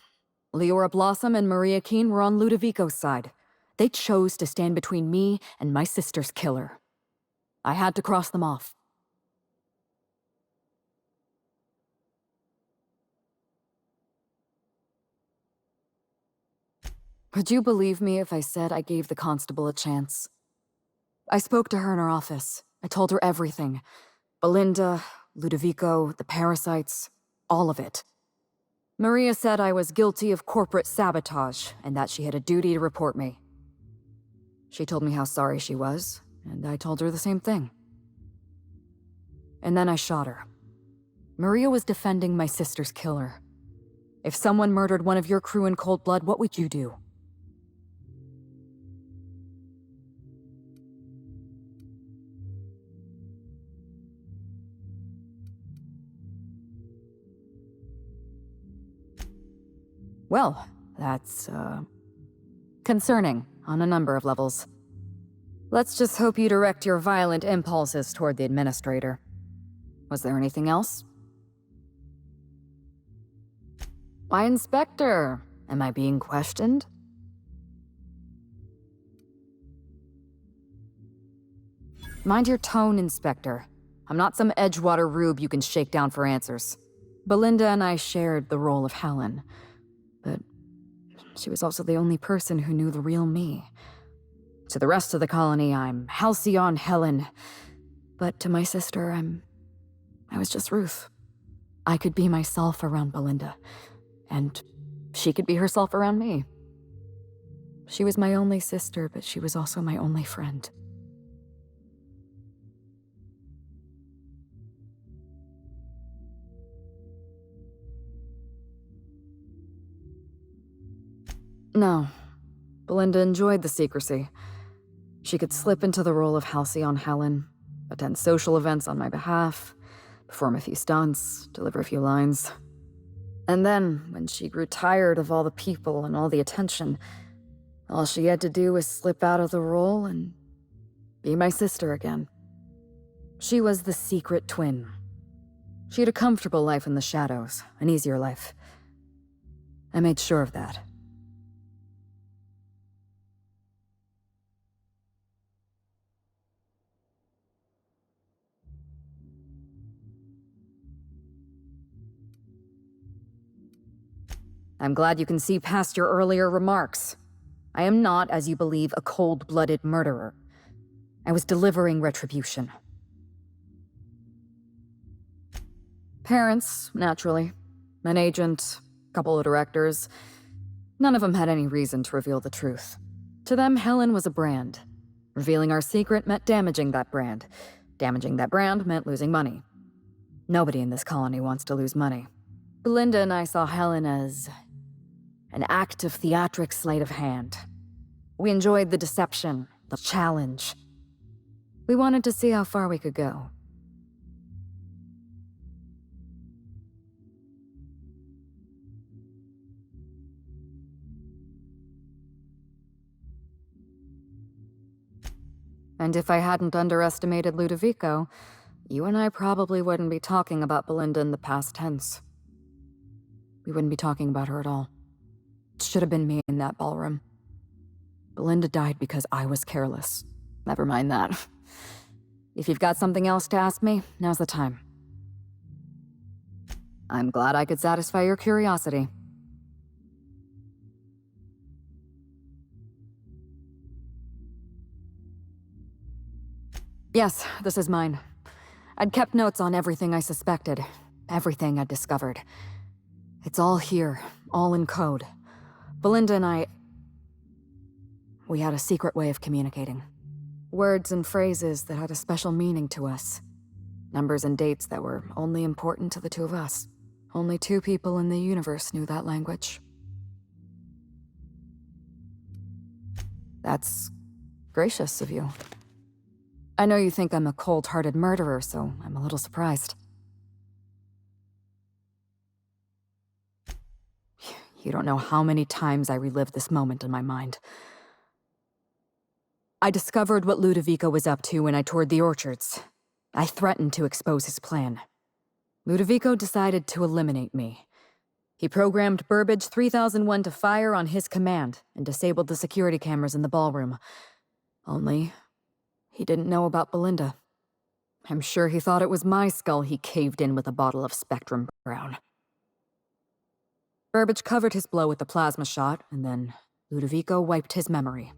Leora Blossom and Maria Keene were on Ludovico's side. They chose to stand between me and my sister's killer. I had to cross them off. Would you believe me if I said I gave the constable a chance? I spoke to her in her office. I told her everything. Belinda, Ludovico, the parasites, all of it. Maria said I was guilty of corporate sabotage and that she had a duty to report me. She told me how sorry she was, and I told her the same thing. And then I shot her. Maria was defending my sister's killer. If someone murdered one of your crew in cold blood, what would you do? Well, that's, concerning on a number of levels. Let's just hope you direct your violent impulses toward the Administrator. Was there anything else? Why, Inspector? Am I being questioned? Mind your tone, Inspector. I'm not some Edgewater rube you can shake down for answers. Belinda and I shared the role of Helen, but she was also the only person who knew the real me. To the rest of the colony, I'm Halcyon Helen, but to my sister, I was just Ruth. I could be myself around Belinda, and she could be herself around me. She was my only sister, but she was also my only friend. No, Belinda enjoyed the secrecy. She could slip into the role of Halcyon Helen, attend social events on my behalf, perform a few stunts, deliver a few lines. And then, when she grew tired of all the people and all the attention, all she had to do was slip out of the role and be my sister again. She was the secret twin. She had a comfortable life in the shadows, an easier life. I made sure of that. I'm glad you can see past your earlier remarks. I am not, as you believe, a cold-blooded murderer. I was delivering retribution. Parents, naturally. An agent, a couple of directors. None of them had any reason to reveal the truth. To them, Helen was a brand. Revealing our secret meant damaging that brand. Damaging that brand meant losing money. Nobody in this colony wants to lose money. Belinda and I saw Helen as an act of theatric sleight of hand. We enjoyed the deception, the challenge. We wanted to see how far we could go. And if I hadn't underestimated Ludovico, you and I probably wouldn't be talking about Belinda in the past tense. We wouldn't be talking about her at all. It should have been me in that ballroom. Belinda died because I was careless. Never mind that. If you've got something else to ask me, now's the time. I'm glad I could satisfy your curiosity. Yes, this is mine. I'd kept notes on everything I suspected, everything I'd discovered. It's all here, all in code. Belinda and we had a secret way of communicating. Words and phrases that had a special meaning to us. Numbers and dates that were only important to the two of us. Only two people in the universe knew that language. That's gracious of you. I know you think I'm a cold-hearted murderer, so I'm a little surprised. You don't know how many times I relived this moment in my mind. I discovered what Ludovico was up to when I toured the orchards. I threatened to expose his plan. Ludovico decided to eliminate me. He programmed Burbage 3001 to fire on his command and disabled the security cameras in the ballroom. Only, he didn't know about Belinda. I'm sure he thought it was my skull he caved in with a bottle of Spectrum Brown. Burbage covered his blow with the plasma shot, and then Ludovico wiped his memory.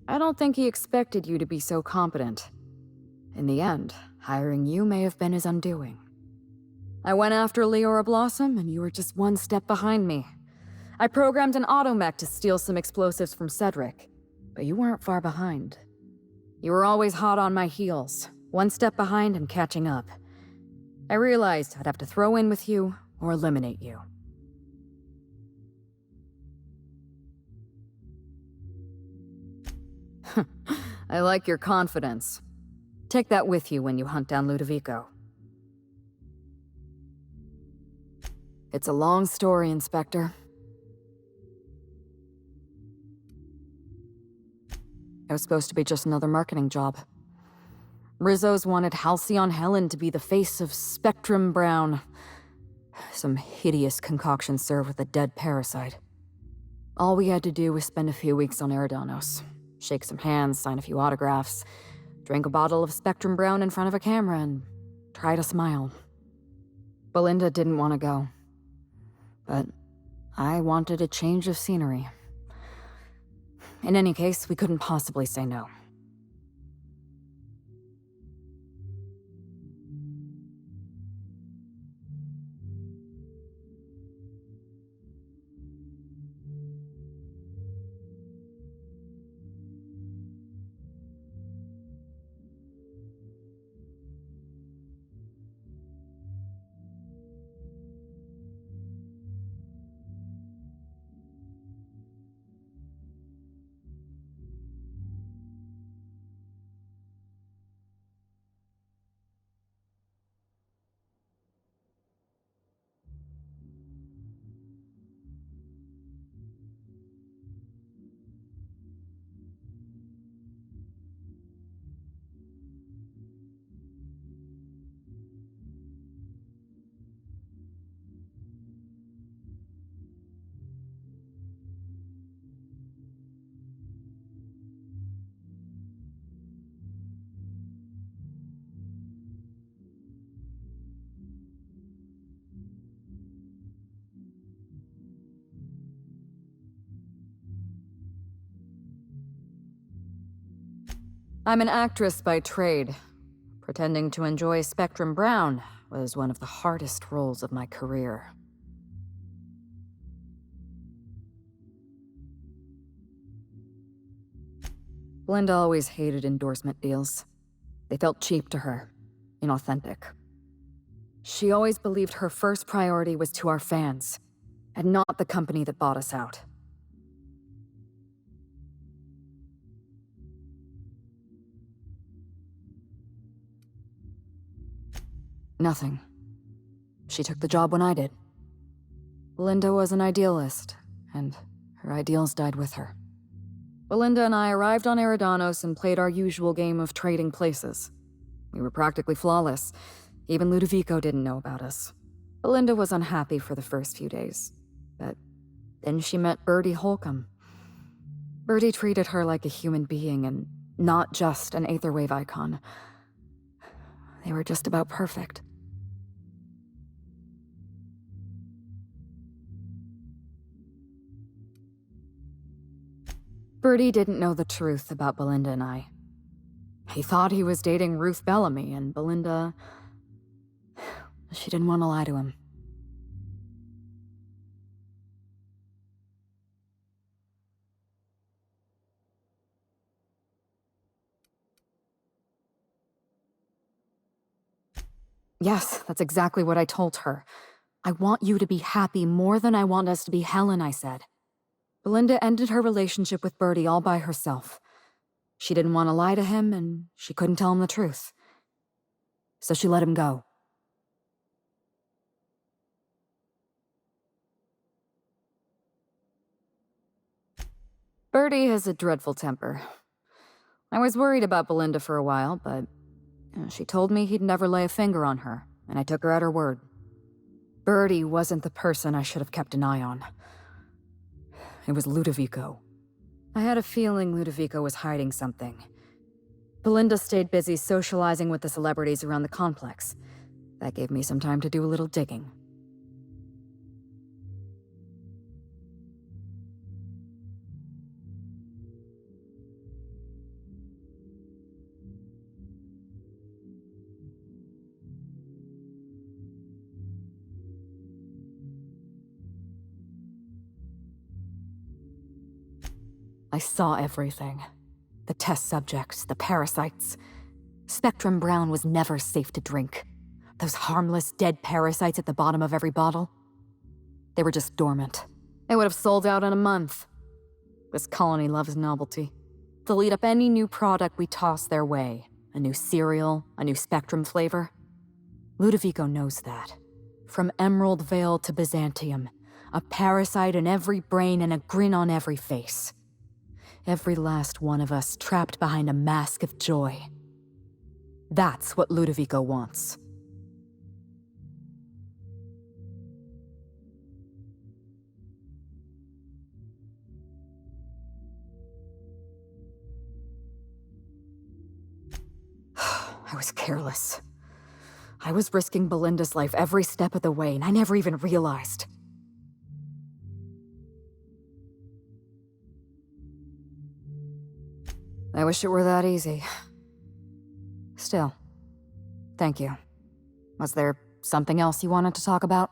I don't think he expected you to be so competent. In the end, hiring you may have been his undoing. I went after Leora Blossom, and you were just one step behind me. I programmed an automech to steal some explosives from Cedric, but you weren't far behind. You were always hot on my heels, one step behind and catching up. I realized I'd have to throw in with you or eliminate you. I like your confidence. Take that with you when you hunt down Ludovico. It's a long story, Inspector. It was supposed to be just another marketing job. Rizzo's wanted Halcyon Helen to be the face of Spectrum Brown. Some hideous concoction served with a dead parasite. All we had to do was spend a few weeks on Eridanos, shake some hands, sign a few autographs, drink a bottle of Spectrum Brown in front of a camera, and try to smile. Belinda didn't want to go, but I wanted a change of scenery. In any case, we couldn't possibly say no. I'm an actress by trade. Pretending to enjoy Spectrum Brown was one of the hardest roles of my career. Belinda always hated endorsement deals. They felt cheap to her, inauthentic. She always believed her first priority was to our fans, and not the company that bought us out. Nothing. She took the job when I did. Belinda was an idealist, and her ideals died with her. Belinda and I arrived on Eridanos and played our usual game of trading places. We were practically flawless. Even Ludovico didn't know about us. Belinda was unhappy for the first few days, but then she met Bertie Holcomb. Bertie treated her like a human being and not just an Aetherwave icon. They were just about perfect. Bertie didn't know the truth about Belinda and I. He thought he was dating Ruth Bellamy, and Belinda... she didn't want to lie to him. Yes, that's exactly what I told her. I want you to be happy more than I want us to be Helen, I said. Belinda ended her relationship with Bertie all by herself. She didn't want to lie to him, and she couldn't tell him the truth. So she let him go. Bertie has a dreadful temper. I was worried about Belinda for a while, but she told me he'd never lay a finger on her, and I took her at her word. Bertie wasn't the person I should have kept an eye on. It was Ludovico. I had a feeling Ludovico was hiding something. Belinda stayed busy socializing with the celebrities around the complex. That gave me some time to do a little digging. I saw everything. The test subjects, the parasites. Spectrum Brown was never safe to drink. Those harmless, dead parasites at the bottom of every bottle. They were just dormant. They would have sold out in a month. This colony loves novelty. They'll eat up any new product we toss their way. A new cereal, a new Spectrum flavor. Ludovico knows that. From Emerald Vale to Byzantium, a parasite in every brain and a grin on every face. Every last one of us trapped behind a mask of joy. That's what Ludovico wants. I was careless. I was risking Belinda's life every step of the way, and I never even realized. I wish it were that easy. Still, thank you. Was there something else you wanted to talk about?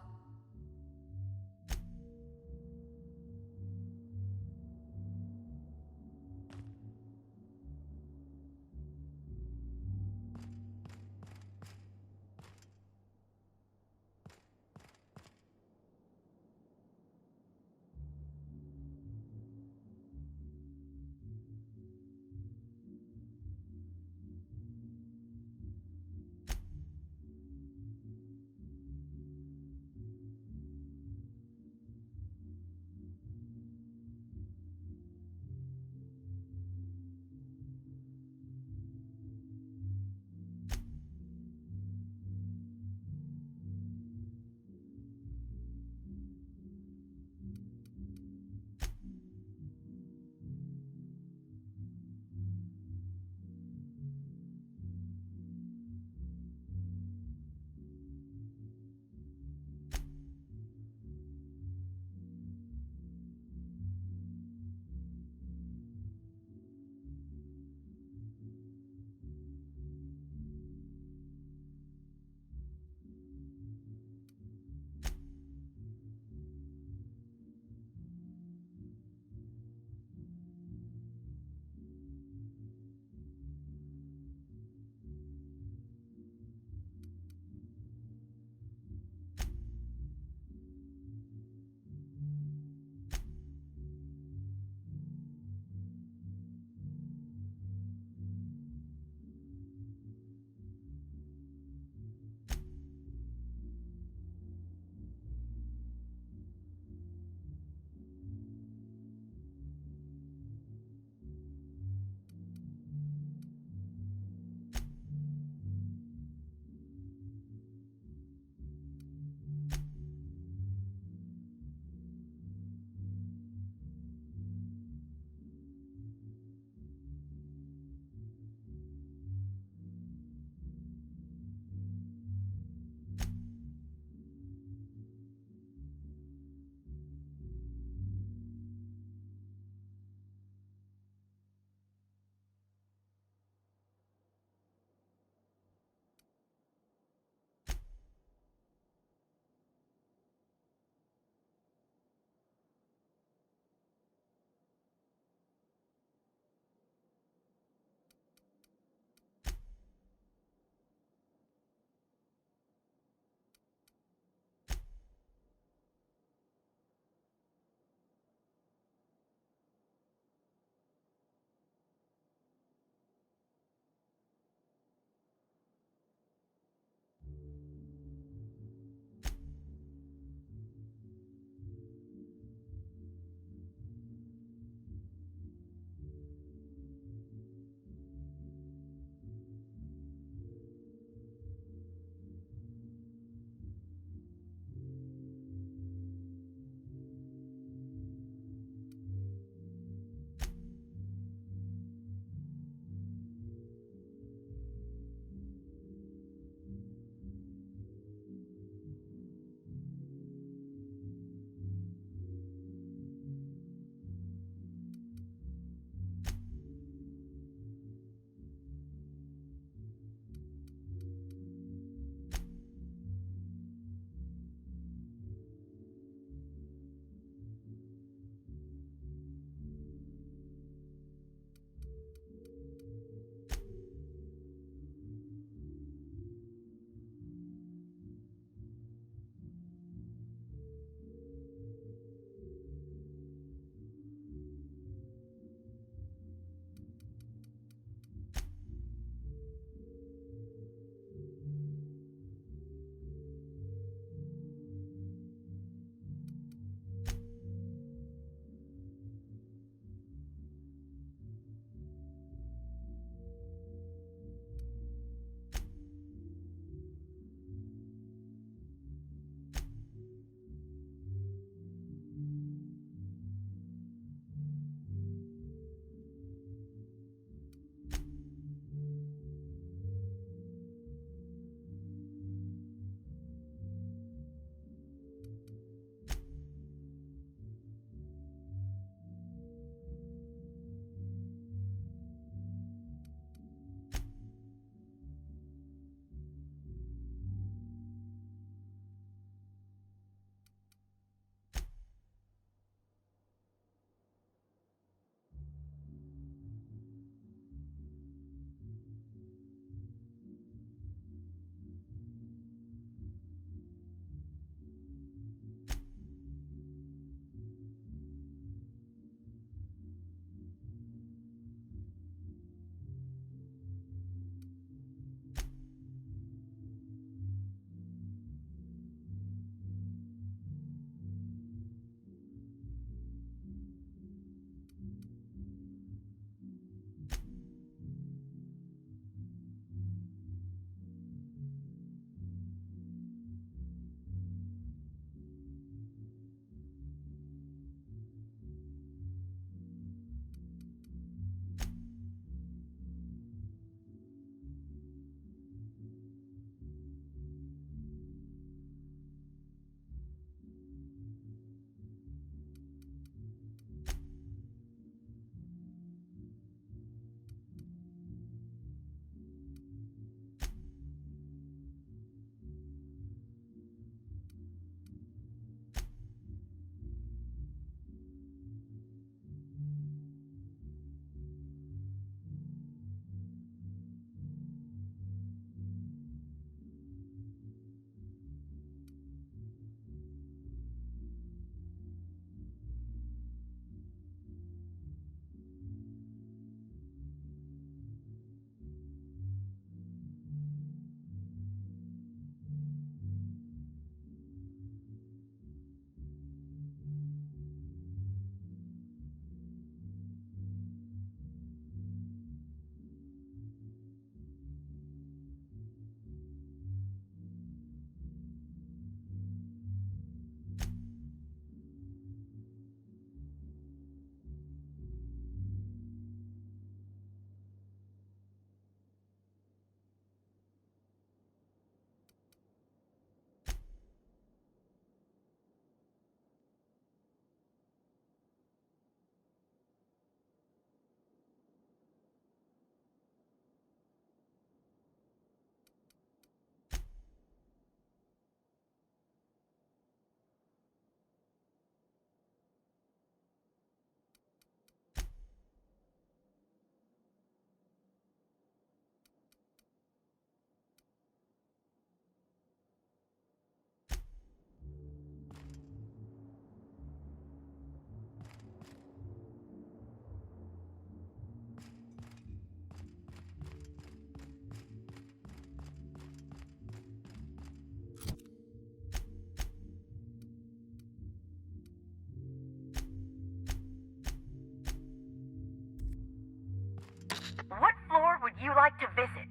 What floor would you like to visit?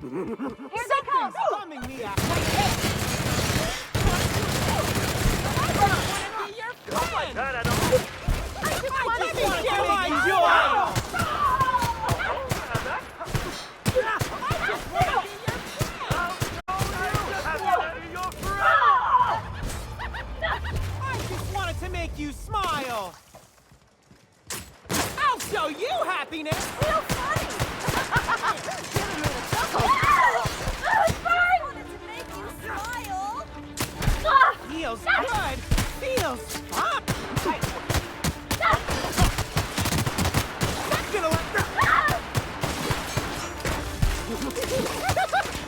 Here they come! Coming, Mia! Oh my god, I don't... I just want to get joy! I just wanted to make you smile! I'll show you happiness! Feel funny! Feels good! Feels fun!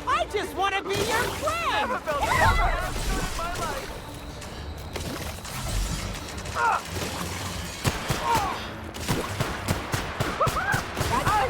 I just want to be your friend! Never felt so good in my life! I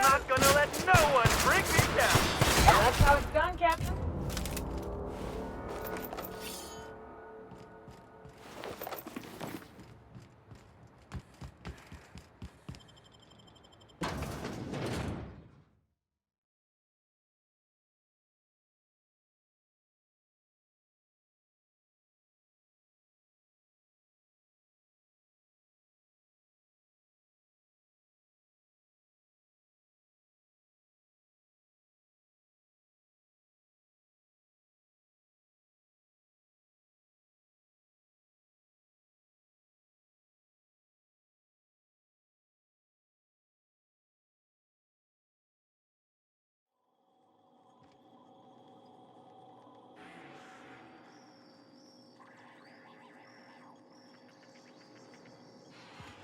Not gonna let no one bring me down. That's how it's done, Captain.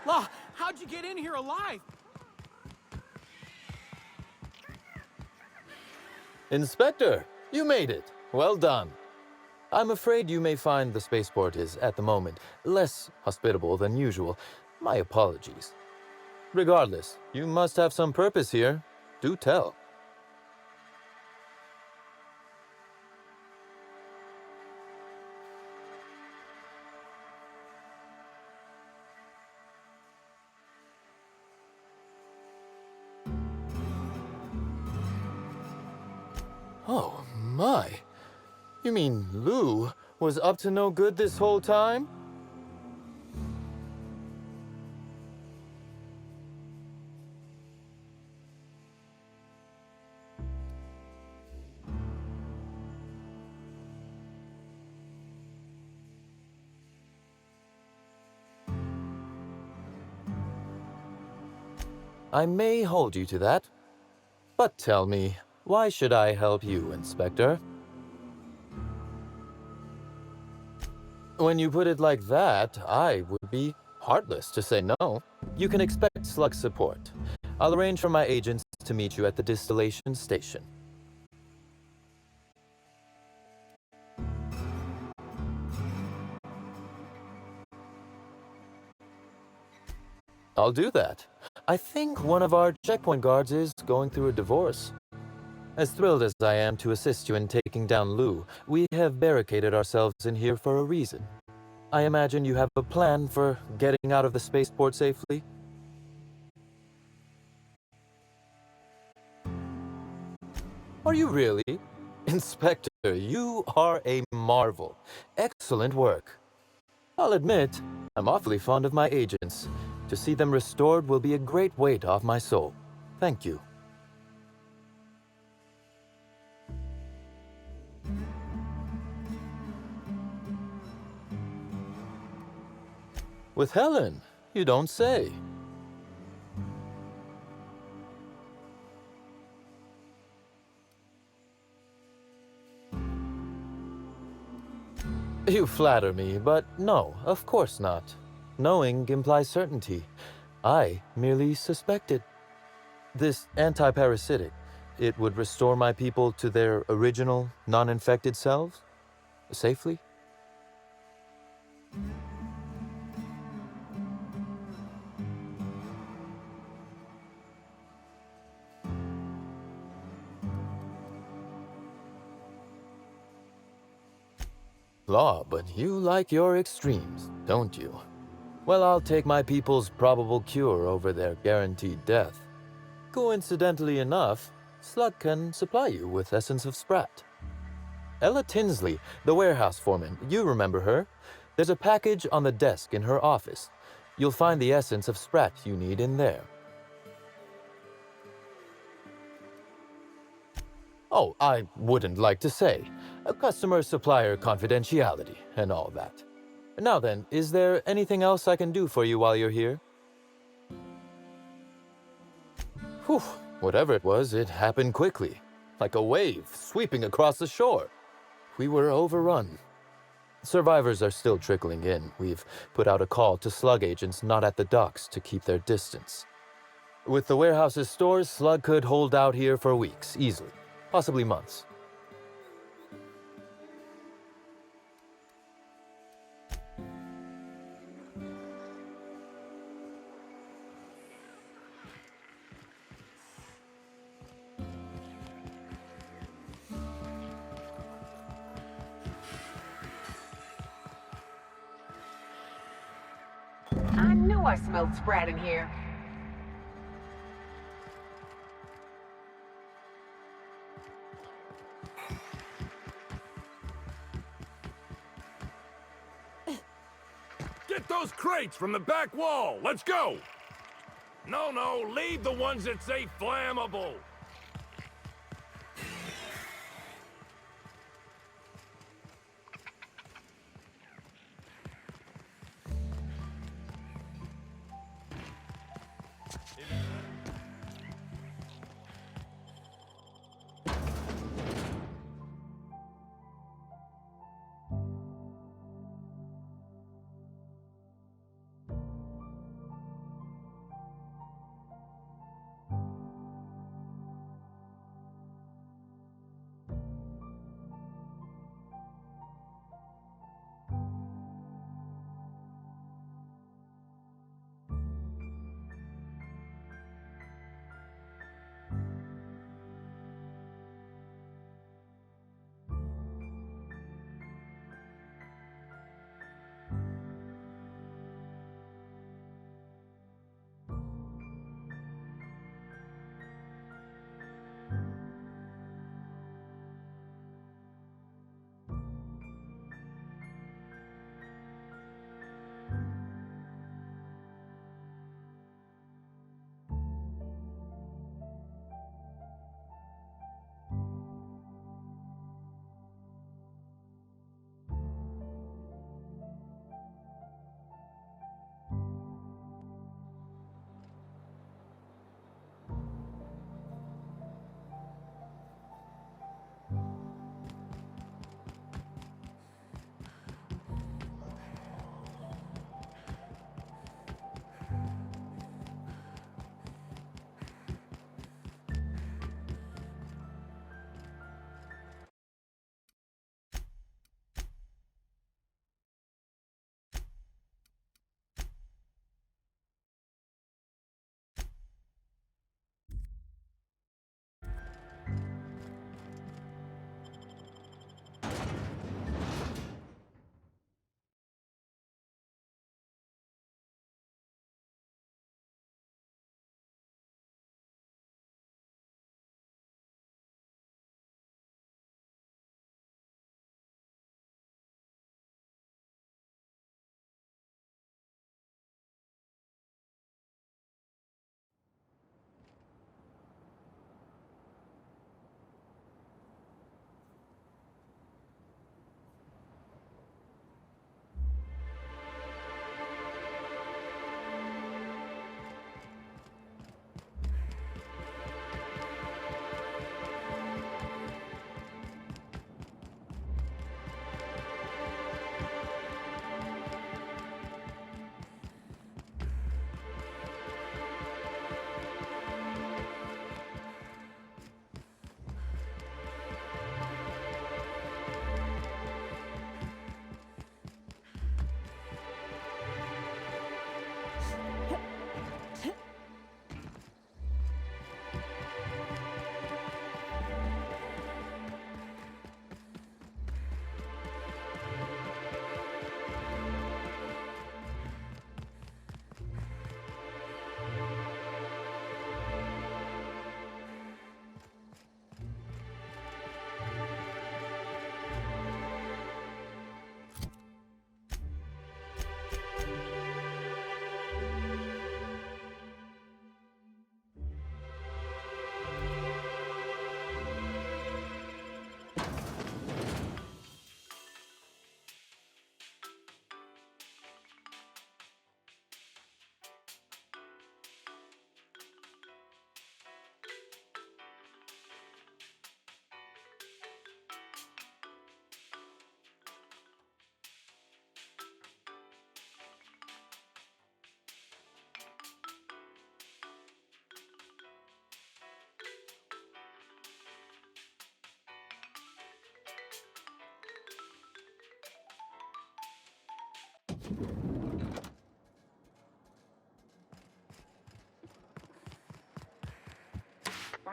Law, how'd you get in here alive? Inspector, you made it. Well done. I'm afraid you may find the spaceport is, at the moment, less hospitable than usual. My apologies. Regardless, you must have some purpose here. Do tell. Oh, my. You mean Lou was up to no good this whole time? I may hold you to that. But tell me, why should I help you, Inspector? When you put it like that, I would be heartless to say no. You can expect Slug support. I'll arrange for my agents to meet you at the distillation station. I'll do that. I think one of our checkpoint guards is going through a divorce. As thrilled as I am to assist you in taking down Lou, we have barricaded ourselves in here for a reason. I imagine you have a plan for getting out of the spaceport safely? Are you really? Inspector, you are a marvel. Excellent work. I'll admit, I'm awfully fond of my agents. To see them restored will be a great weight off my soul. Thank you. With Helen, you don't say. You flatter me, but no, of course not. Knowing implies certainty. I merely suspected. This anti-parasitic, it would restore my people to their original, non-infected selves? Safely? Law, but you like your extremes, don't you? Well, I'll take my people's probable cure over their guaranteed death. Coincidentally enough, Slug can supply you with Essence of Sprat. Ella Tinsley, the warehouse foreman, you remember her? There's a package on the desk in her office. You'll find the Essence of Sprat you need in there. Oh, I wouldn't like to say. A customer-supplier confidentiality and all that. Now then, is there anything else I can do for you while you're here? Whew, whatever it was, it happened quickly. Like a wave sweeping across the shore. We were overrun. Survivors are still trickling in. We've put out a call to Slug agents not at the docks to keep their distance. With the warehouse's stores, Slug could hold out here for weeks, easily. Possibly months. knew I smelled Sprat in here. Get those crates from the back wall! Let's go! No, leave the ones that say flammable!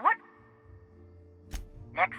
What? Next.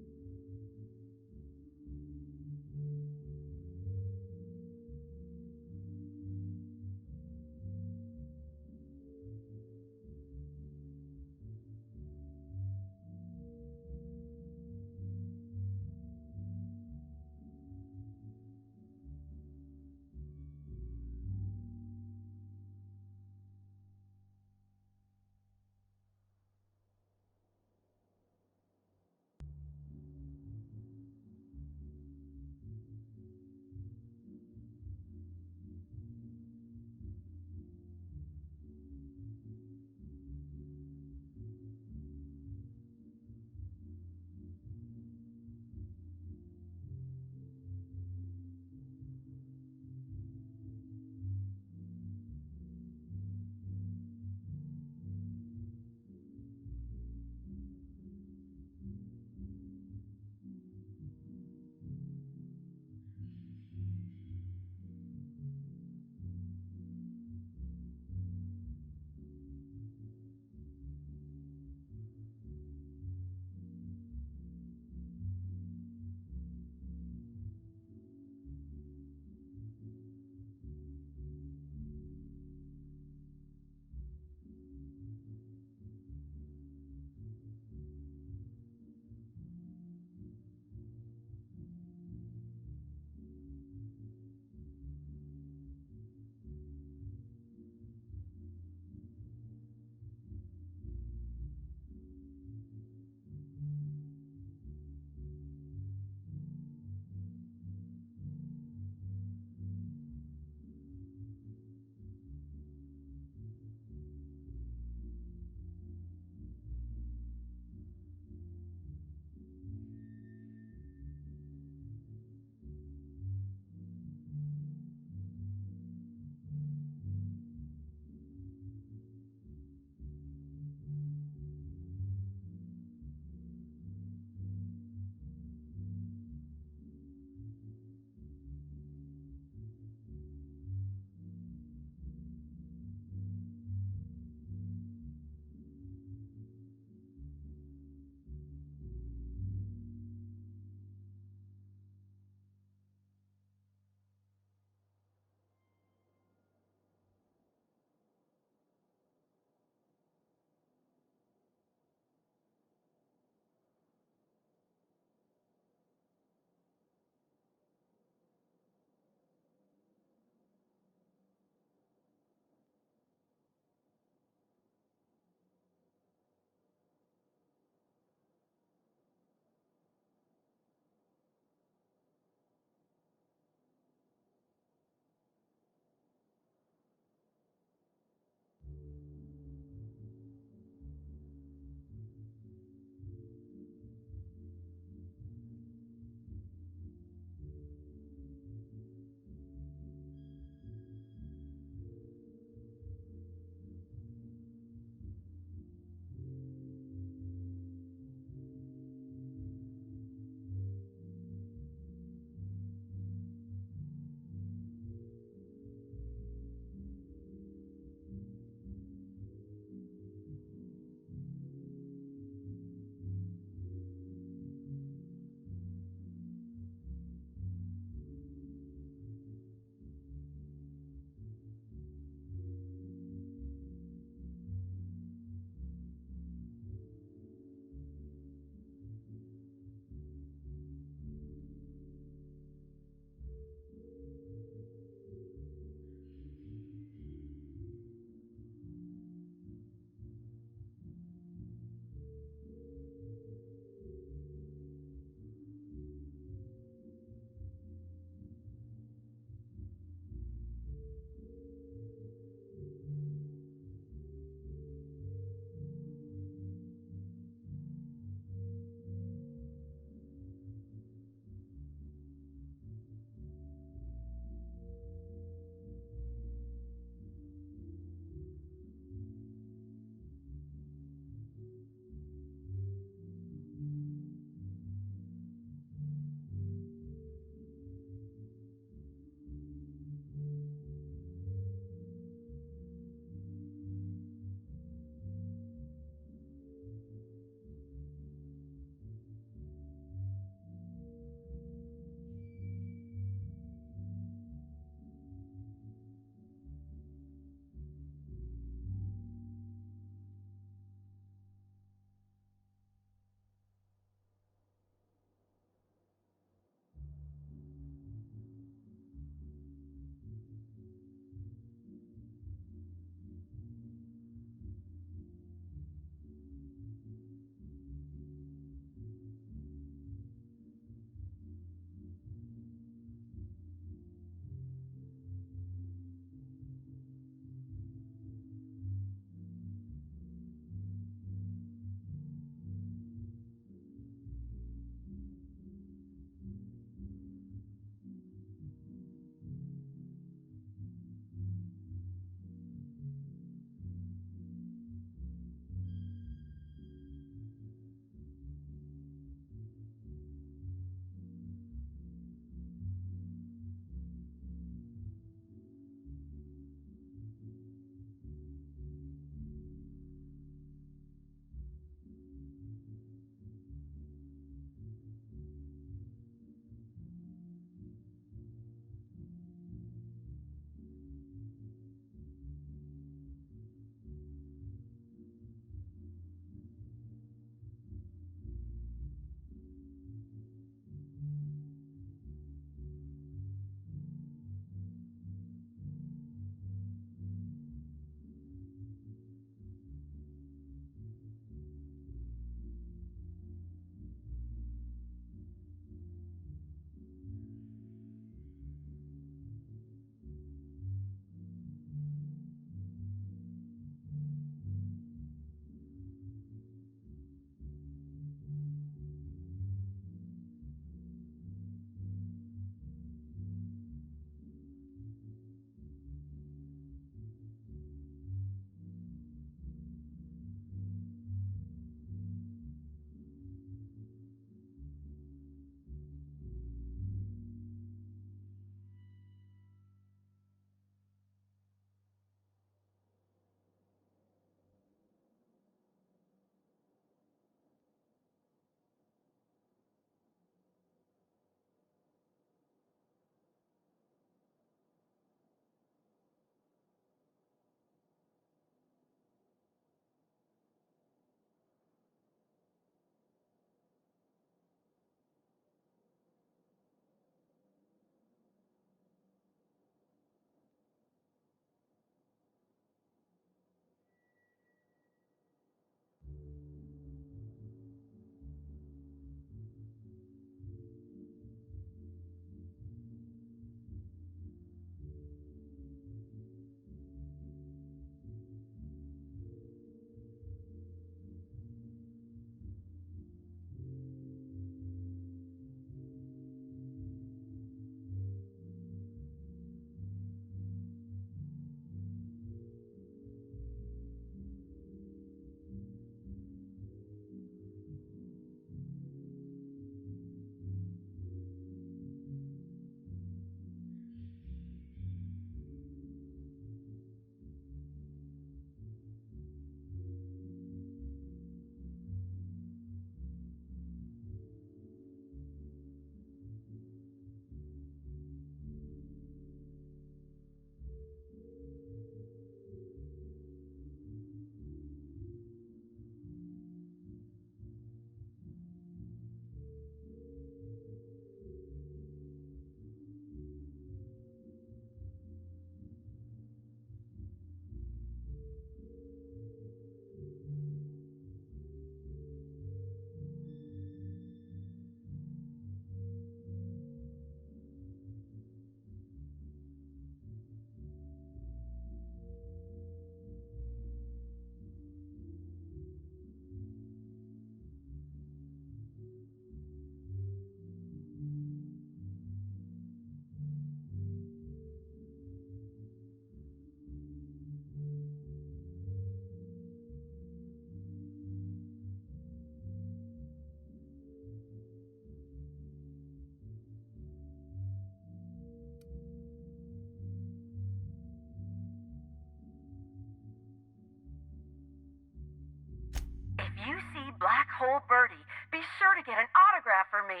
old birdie. Be sure to get an autograph for me.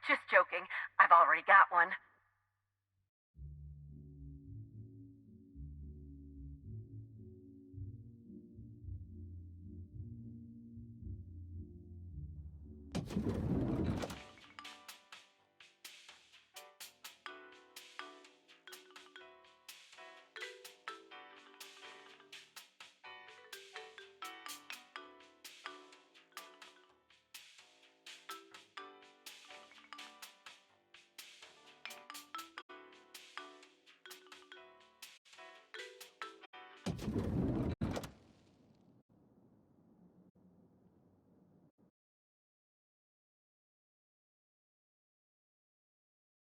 Just joking. I've already got one.